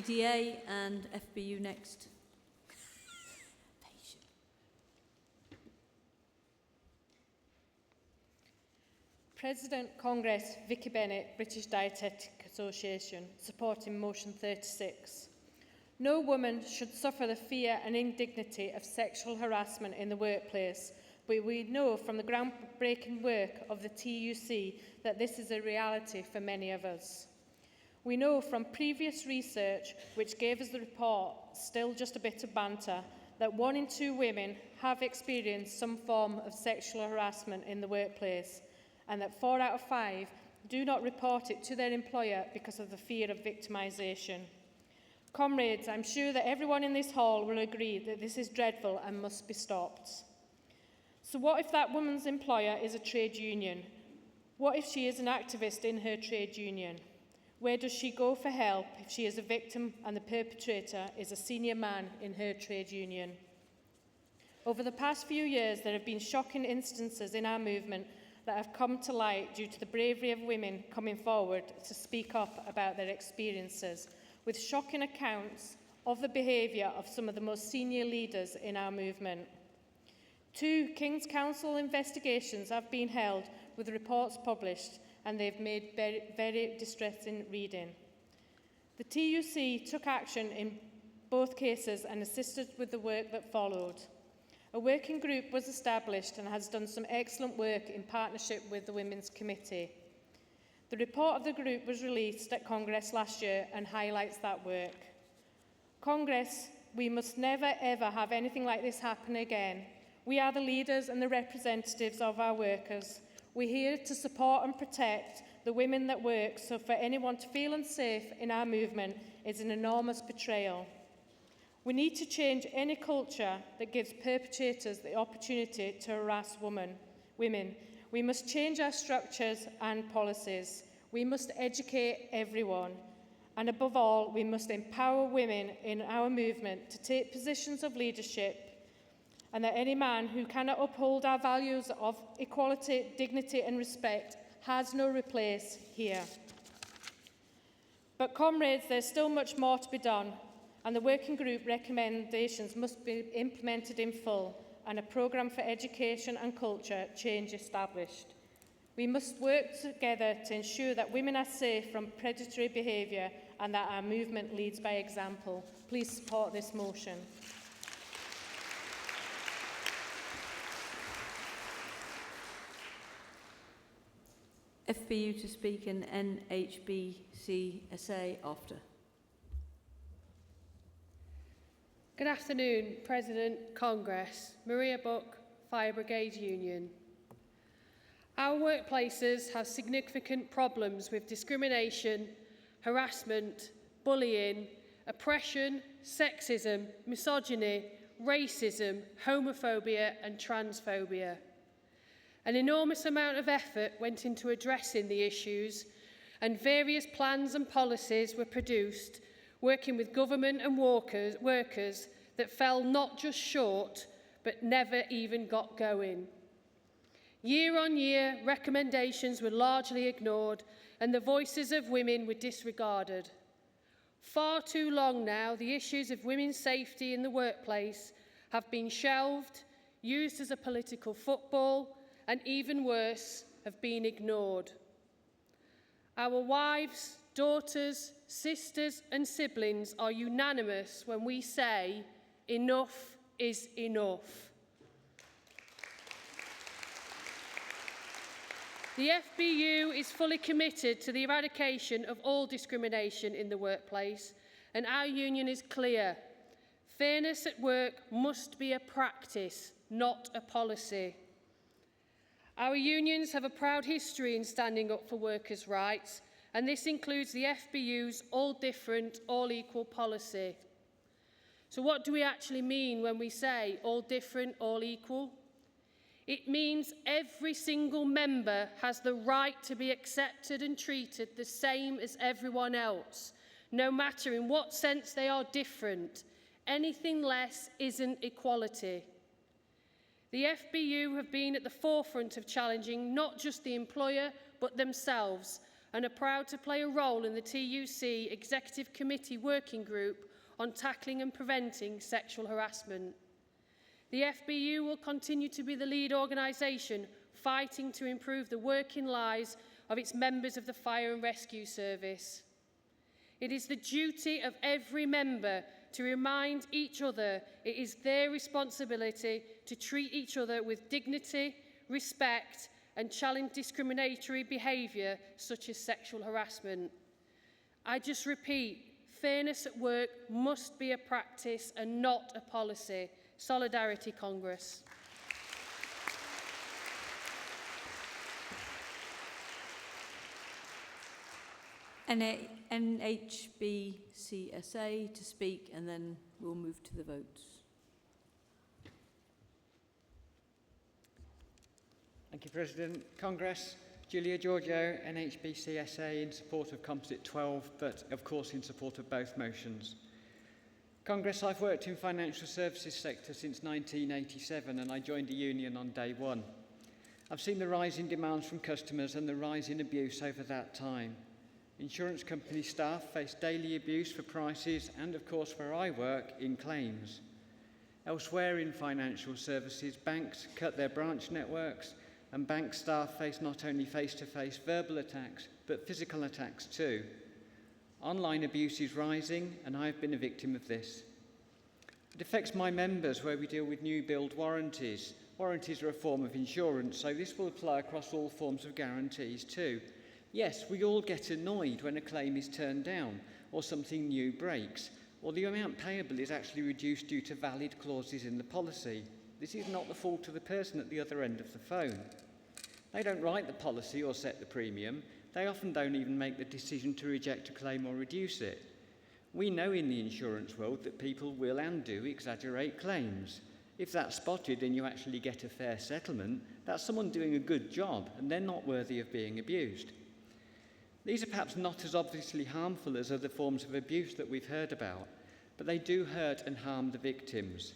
you. BDA and FBU next. President Congress Vicky Bennett, British Dietetic Association, supporting motion 36. No woman should suffer the fear and indignity of sexual harassment in the workplace, but we know from the groundbreaking work of the TUC that this is a reality for many of us. We know from previous research, which gave us the report, Still Just a Bit of Banter, that 1 in 2 women have experienced some form of sexual harassment in the workplace, and that 4 out of 5 do not report it to their employer because of the fear of victimisation. Comrades, I'm sure that everyone in this hall will agree that this is dreadful and must be stopped. So what if that woman's employer is a trade union? What if she is an activist in her trade union? Where does she go for help if she is a victim and the perpetrator is a senior man in her trade union? Over the past few years, there have been shocking instances in our movement that have come to light due to the bravery of women coming forward to speak up about their experiences, with shocking accounts of the behaviour of some of the most senior leaders in our movement. 2 King's Council investigations have been held with reports published, and they've made very, very distressing reading. The TUC took action in both cases and assisted with the work that followed. A working group was established and has done some excellent work in partnership with the Women's Committee. The report of the group was released at Congress last year and highlights that work. Congress, we must never ever have anything like this happen again. We are the leaders and the representatives of our workers. We're here to support and protect the women that work, so for anyone to feel unsafe in our movement is an enormous betrayal. We need to change any culture that gives perpetrators the opportunity to harass women. We must change our structures and policies. We must educate everyone. And above all, we must empower women in our movement to take positions of leadership, and that any man who cannot uphold our values of equality, dignity and respect has no replace here. But comrades, there's still much more to be done, and the working group recommendations must be implemented in full, and a programme for education and culture change established. We must work together to ensure that women are safe from predatory behaviour and that our movement leads by example. Please support this motion. FBU to speak and NHBCSA after. Good afternoon, President, Congress, Maria Buck, Fire Brigade Union. Our workplaces have significant problems with discrimination, harassment, bullying, oppression, sexism, misogyny, racism, homophobia and transphobia. An enormous amount of effort went into addressing the issues, and various plans and policies were produced, working with government and workers that fell not just short, but never even got going. Year on year, recommendations were largely ignored, and the voices of women were disregarded. Far too long now, the issues of women's safety in the workplace have been shelved, used as a political football, and even worse, have been ignored. Our wives, daughters, sisters and siblings are unanimous when we say enough is enough. The FBU is fully committed to the eradication of all discrimination in the workplace, and our union is clear. Fairness at work must be a practice, not a policy. Our unions have a proud history in standing up for workers' rights, and this includes the FBU's all different, all equal policy. So what do we actually mean when we say all different, all equal? It means every single member has the right to be accepted and treated the same as everyone else, no matter in what sense they are different. Anything less isn't equality. The FBU have been at the forefront of challenging not just the employer but themselves, and are proud to play a role in the TUC Executive Committee Working Group on tackling and preventing sexual harassment. The FBU will continue to be the lead organisation fighting to improve the working lives of its members of the Fire and Rescue Service. It is the duty of every member to remind each other it is their responsibility to treat each other with dignity, respect, and challenge discriminatory behaviour such as sexual harassment. I just repeat, fairness at work must be a practice and not a policy. Solidarity Congress. NHBCSA to speak, and then we'll move to the votes. Thank you, President. Congress, Julia Giorgio, NHBCSA, in support of Composite 12, but of course in support of both motions. Congress, I've worked in financial services sector since 1987, and I joined a union on day one. I've seen the rise in demands from customers and the rise in abuse over that time. Insurance company staff face daily abuse for prices and, of course, where I work, in claims. Elsewhere in financial services, banks cut their branch networks, and bank staff face not only face-to-face verbal attacks, but physical attacks too. Online abuse is rising, and I've been a victim of this. It affects my members where we deal with new build warranties. Warranties are a form of insurance, so this will apply across all forms of guarantees too. Yes, we all get annoyed when a claim is turned down, or something new breaks, or the amount payable is actually reduced due to valid clauses in the policy. This is not the fault of the person at the other end of the phone. They don't write the policy or set the premium. They often don't even make the decision to reject a claim or reduce it. We know in the insurance world that people will and do exaggerate claims. If that's spotted and you actually get a fair settlement, that's someone doing a good job and they're not worthy of being abused. These are perhaps not as obviously harmful as other forms of abuse that we've heard about, but they do hurt and harm the victims.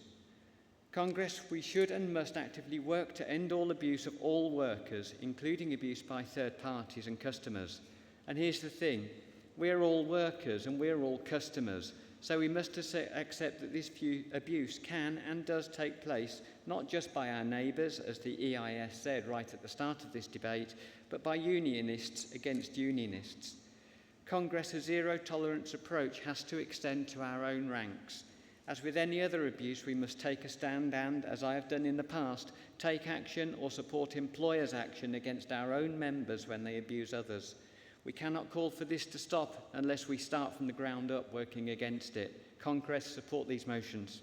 Congress, we should and must actively work to end all abuse of all workers, including abuse by third parties and customers. And here's the thing, we're all workers and we're all customers, so we must accept that this abuse can and does take place, not just by our neighbours, as the EIS said right at the start of this debate, but by unionists against unionists. Congress, a zero-tolerance approach has to extend to our own ranks. As with any other abuse, we must take a stand and, as I have done in the past, take action or support employers' action against our own members when they abuse others. We cannot call for this to stop unless we start from the ground up working against it. Congress, support these motions.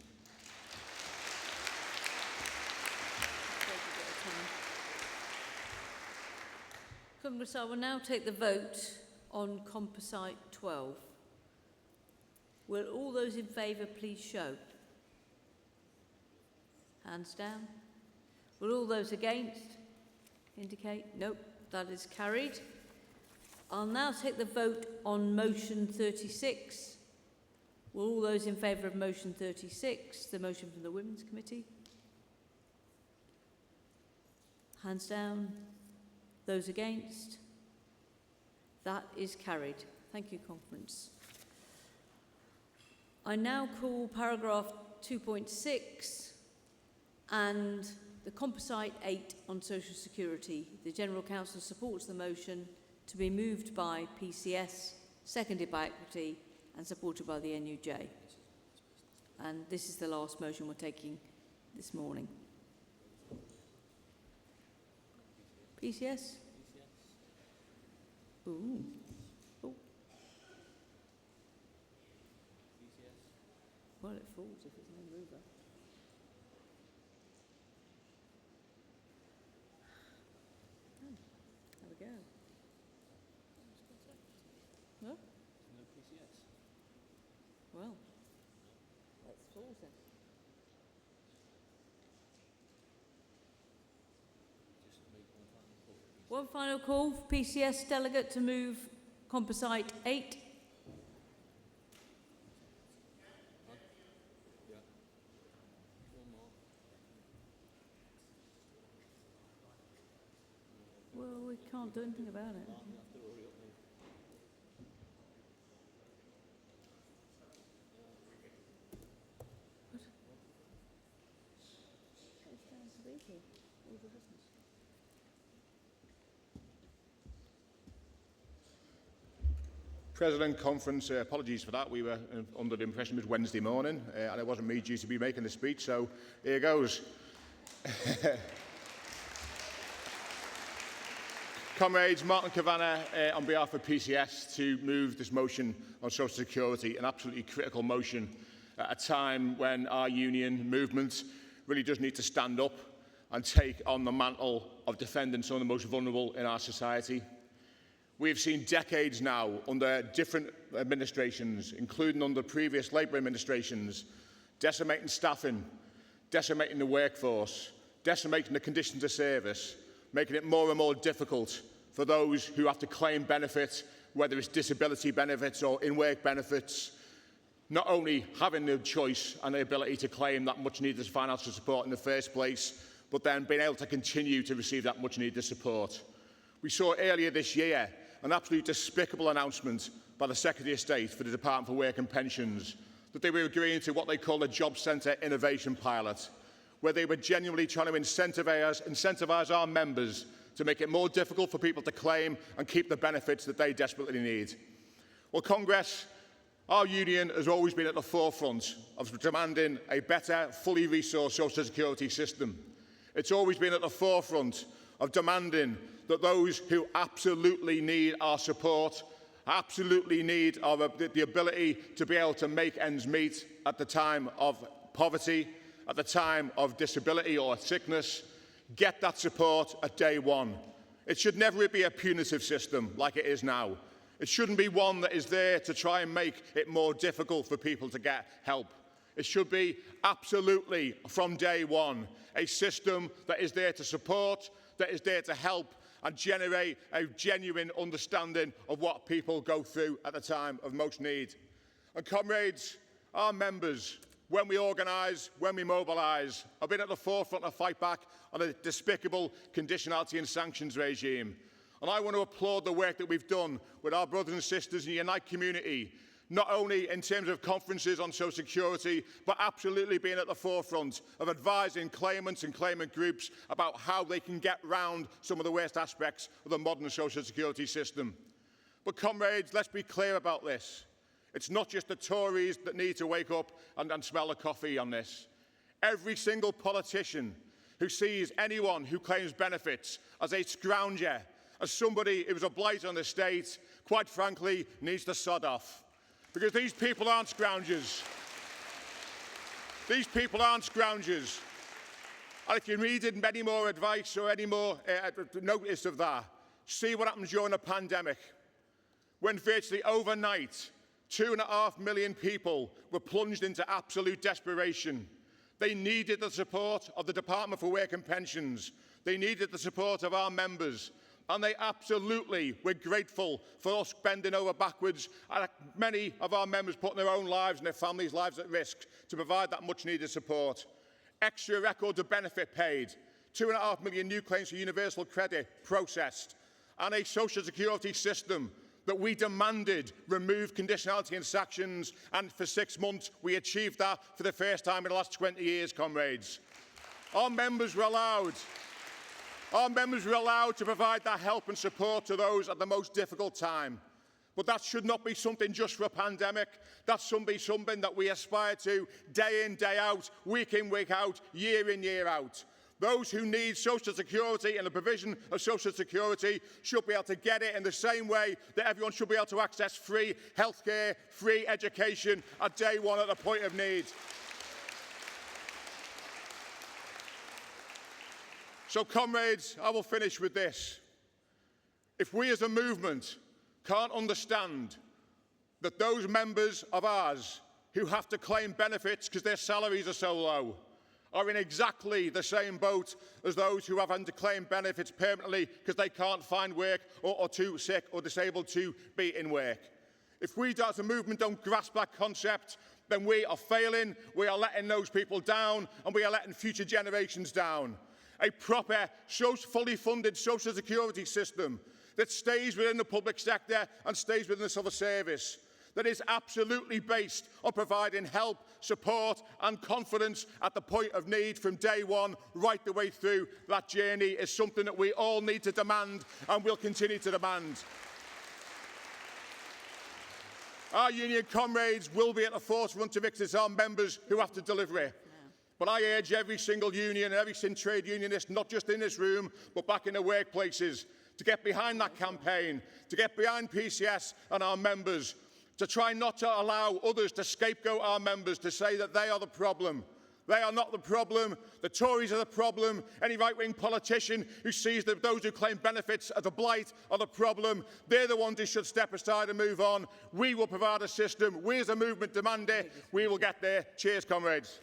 Congress, I will now take the vote on Composite 12. Will all those in favour please show? Hands down. Will all those against indicate? Nope, that is carried. I'll now take the vote on motion 36. Will all those in favour of motion 36, the motion from the Women's Committee? Hands down. Those against? That is carried. Thank you, Conference. I now call paragraph 2.6 and the Composite 8 on social security. The General Council supports the motion to be moved by PCS, seconded by Equity and supported by the NUJ. And this is the last motion we're taking this morning. PCS? Ooh. Oh. Well, it falls if it's no mover. Oh, there we go. No? No PCS. Well, let's falls then. One final call for PCS delegate to move Composite 8. can't do anything about it. President, conference, apologies for that. We were under the impression it was Wednesday morning, and it wasn't me due to be making the speech, so here goes. Comrades, Martin Kavanagh, on behalf of PCS, to move this motion on social security, an absolutely critical motion at a time when our union movement really does need to stand up and take on the mantle of defending some of the most vulnerable in our society. We have seen decades now under different administrations, including under previous Labour administrations, decimating staffing, decimating the workforce, decimating the conditions of service, making it more and more difficult for those who have to claim benefits, whether it's disability benefits or in-work benefits, not only having the choice and the ability to claim that much-needed financial support in the first place, but then being able to continue to receive that much-needed support. We saw earlier this year an absolutely despicable announcement by the Secretary of State for the Department for Work and Pensions that they were agreeing to what they call a Job Centre Innovation Pilot, where they were genuinely trying to incentivise our members to make it more difficult for people to claim and keep the benefits that they desperately need. Well, Congress, our union has always been at the forefront of demanding a better, fully resourced social security system. It's always been at the forefront of demanding that those who absolutely need our support, absolutely need the ability to be able to make ends meet at the time of poverty, at the time of disability or sickness, get that support at day one. It should never be a punitive system like it is now. It shouldn't be one that is there to try and make it more difficult for people to get help. It should be absolutely, from day one, a system that is there to support, that is there to help and generate a genuine understanding of what people go through at the time of most need. And comrades, our members, when we organise, when we mobilise, have been at the forefront of fight back on a despicable conditionality and sanctions regime. And I want to applaud the work that we've done with our brothers and sisters in the Unite community, not only in terms of conferences on social security, but absolutely being at the forefront of advising claimants and claimant groups about how they can get round some of the worst aspects of the modern social security system. But comrades, let's be clear about this. It's not just the Tories that need to wake up and smell the coffee on this. Every single politician who sees anyone who claims benefits as a scrounger, as somebody who is a blight on the state, quite frankly, needs to sod off. Because these people aren't scroungers. These people aren't scroungers. And if you needed any more advice or any more notice of that, see what happened during the pandemic, when virtually overnight, 2.5 million people were plunged into absolute desperation. They needed the support of the Department for Work and Pensions. They needed the support of our members. And they absolutely were grateful for us bending over backwards, and many of our members putting their own lives and their families' lives at risk to provide that much-needed support. Extra records of benefit paid, 2.5 million new claims for universal credit processed, and a social security system that we demanded remove conditionality and sanctions, and for 6 months we achieved that for the first time in the last 20 years, comrades. Our members were allowed to provide that help and support to those at the most difficult time. But that should not be something just for a pandemic. That should be something that we aspire to day in, day out, week in, week out, year in, year out. Those who need social security and the provision of social security should be able to get it in the same way that everyone should be able to access free healthcare, free education at day one at the point of need. So, comrades, I will finish with this. If we as a movement can't understand that those members of ours who have to claim benefits because their salaries are so low are in exactly the same boat as those who have had to claim benefits permanently because they can't find work or are too sick or disabled to be in work. If we as a movement don't grasp that concept, then we are failing, we are letting those people down, and we are letting future generations down. a proper, fully funded social security system that stays within the public sector and stays within the civil service, that is absolutely based on providing help, support and confidence at the point of need from day one right the way through that journey, is something that we all need to demand and will continue to demand. Our union comrades will be at the forefront of it, as our members who have to deliver it. But I urge every single union, every single trade unionist, not just in this room, but back in the workplaces, to get behind that campaign, to get behind PCS and our members, to try not to allow others to scapegoat our members, to say that they are the problem. They are not the problem. The Tories are the problem. Any right-wing politician who sees that those who claim benefits as a blight are the problem. They're the ones who should step aside and move on. We will provide a system. We as a movement demand it. We will get there. Cheers, comrades.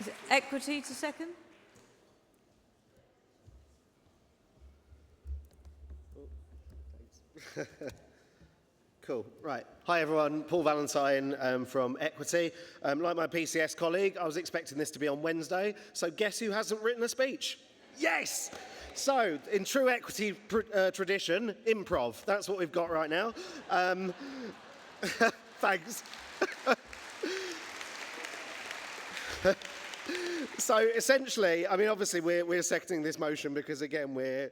Is it Equity to second? Cool. Right. Hi, everyone. Paul Valentine from Equity. Like my PCS colleague, I was expecting this to be on Wednesday. So guess who hasn't written a speech? Yes! So, in true Equity tradition, improv. That's what we've got right now. Thanks. So essentially, I mean, obviously we're seconding this motion because, again, we're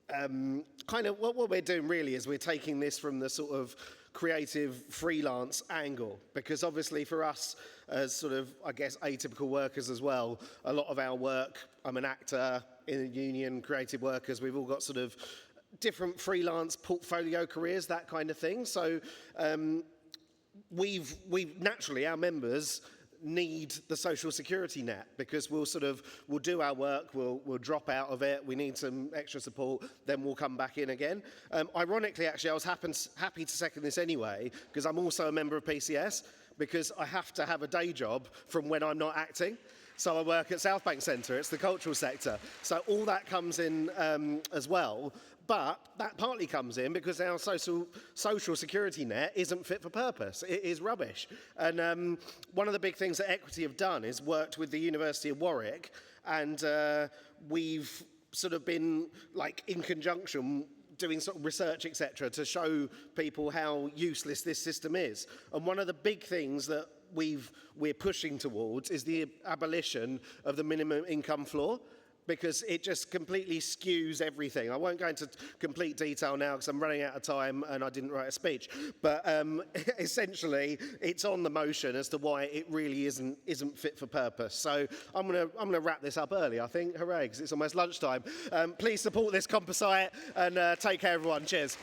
kind of what we're doing really is we're taking this from the sort of creative freelance angle, because obviously for us as sort of, I guess, atypical workers as well, a lot of our work, I'm an actor in a union, creative workers, we've all got sort of different freelance portfolio careers, that kind of thing. So we've naturally, our members need the social security net, because we'll do our work, we'll drop out of it, we need some extra support, then we'll come back in again. Ironically, actually, I was happy to second this anyway, because I'm also a member of PCS, because I have to have a day job from when I'm not acting. So I work at South Bank Centre, it's the cultural sector. So all that comes in as well. But that partly comes in because our social security net isn't fit for purpose. It is rubbish. And one of the big things that Equity have done is worked with the University of Warwick, and we've sort of been like in conjunction doing sort of research, etc., to show people how useless this system is. And one of the big things that we're pushing towards is the abolition of the minimum income floor, because it just completely skews everything. I won't go into complete detail now because I'm running out of time and I didn't write a speech. But essentially, it's on the motion as to why it really isn't fit for purpose. So I'm gonna wrap this up early, I think. Hooray, because it's almost lunchtime. Please support this composite and take care, everyone. Cheers.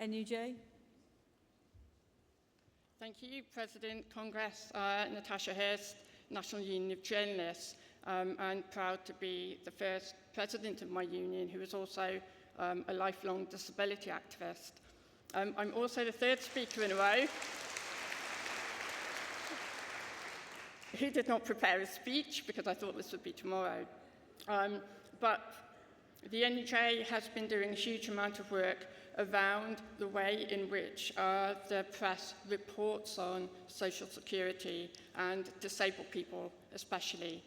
NUJ. Thank you, President, Congress, Natasha Hurst, National Union of Journalists. I'm proud to be the first president of my union who is also a lifelong disability activist. I'm also the third speaker in a row who did not prepare a speech because I thought this would be tomorrow. But the NUJ has been doing a huge amount of work around the way in which the press reports on social security and disabled people especially,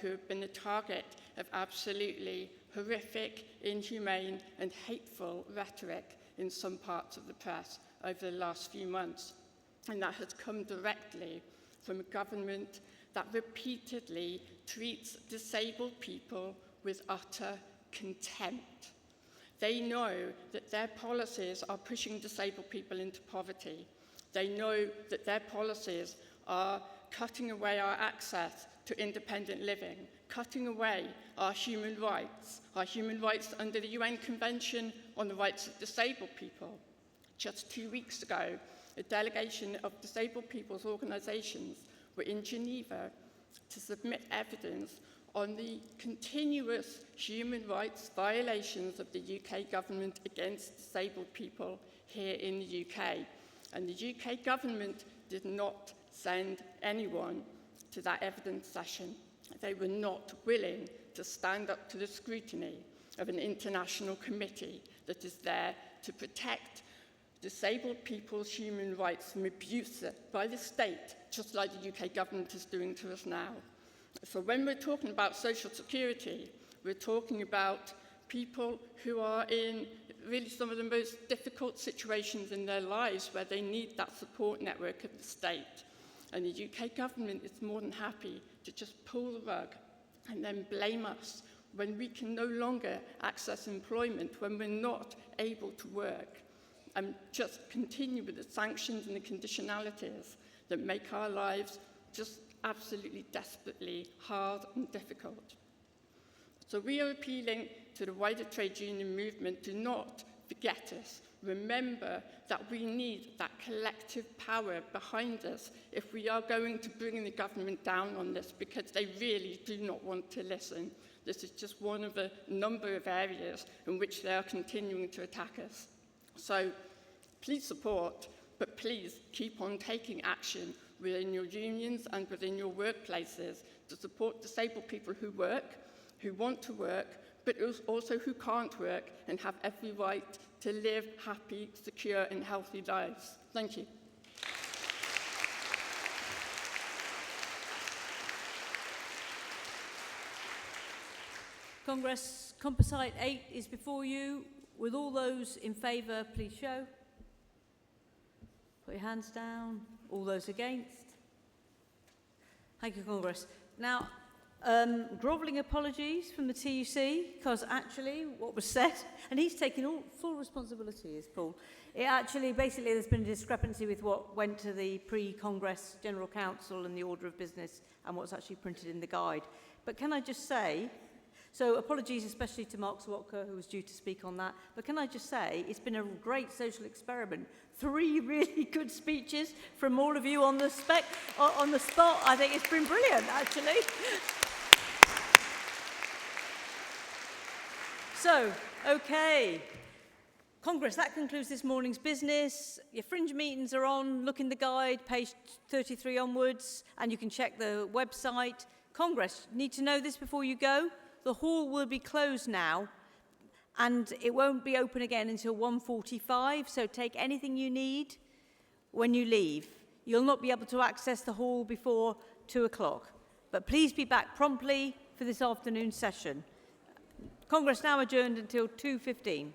who have been the target of absolutely horrific, inhumane and hateful rhetoric in some parts of the press over the last few months. And that has come directly from a government that repeatedly treats disabled people with utter contempt. They know that their policies are pushing disabled people into poverty. They know that their policies are cutting away our access to independent living, cutting away our human rights under the UN Convention on the Rights of Disabled People. Just 2 weeks ago, a delegation of disabled people's organisations were in Geneva to submit evidence on the continuous human rights violations of the UK government against disabled people here in the UK. And the UK government did not send anyone to that evidence session. They were not willing to stand up to the scrutiny of an international committee that is there to protect disabled people's human rights from abuse by the state, just like the UK government is doing to us now. So when we're talking about social security, we're talking about people who are in really some of the most difficult situations in their lives where they need that support network of the state. And the UK government is more than happy to just pull the rug and then blame us when we can no longer access employment, when we're not able to work, and just continue with the sanctions and the conditionalities that make our lives just absolutely desperately hard and difficult. So we are appealing to the wider trade union movement to not forget us. Remember that we need that collective power behind us if we are going to bring the government down on this, because they really do not want to listen. This is just one of a number of areas in which they are continuing to attack us. So please support, but please keep on taking action within your unions and within your workplaces to support disabled people who work, who want to work, but also who can't work and have every right to live happy, secure and healthy lives. Thank you. Congress, Composite 8 is before you. With all those in favour, please show. Put your hands down. All those against? Thank you, Congress. Now, grovelling apologies from the TUC, because actually what was said, and he's taking full responsibility, is Paul. It actually, basically, there's been a discrepancy with what went to the pre-Congress General Council and the order of business and what's actually printed in the guide. But can I just say, so apologies especially to Mark Swatka, who was due to speak on that, but can I just say, it's been a great social experiment. 3 really good speeches from all of you on the spot. I think it's been brilliant, actually. So, okay. Congress, that concludes this morning's business. Your fringe meetings are on. Look in the guide, page 33 onwards, and you can check the website. Congress, you need to know this before you go. The hall will be closed now, and it won't be open again until 1:45, so take anything you need when you leave. You'll not be able to access the hall before 2 o'clock, but please be back promptly for this afternoon's session. Congress now adjourned until 2:15.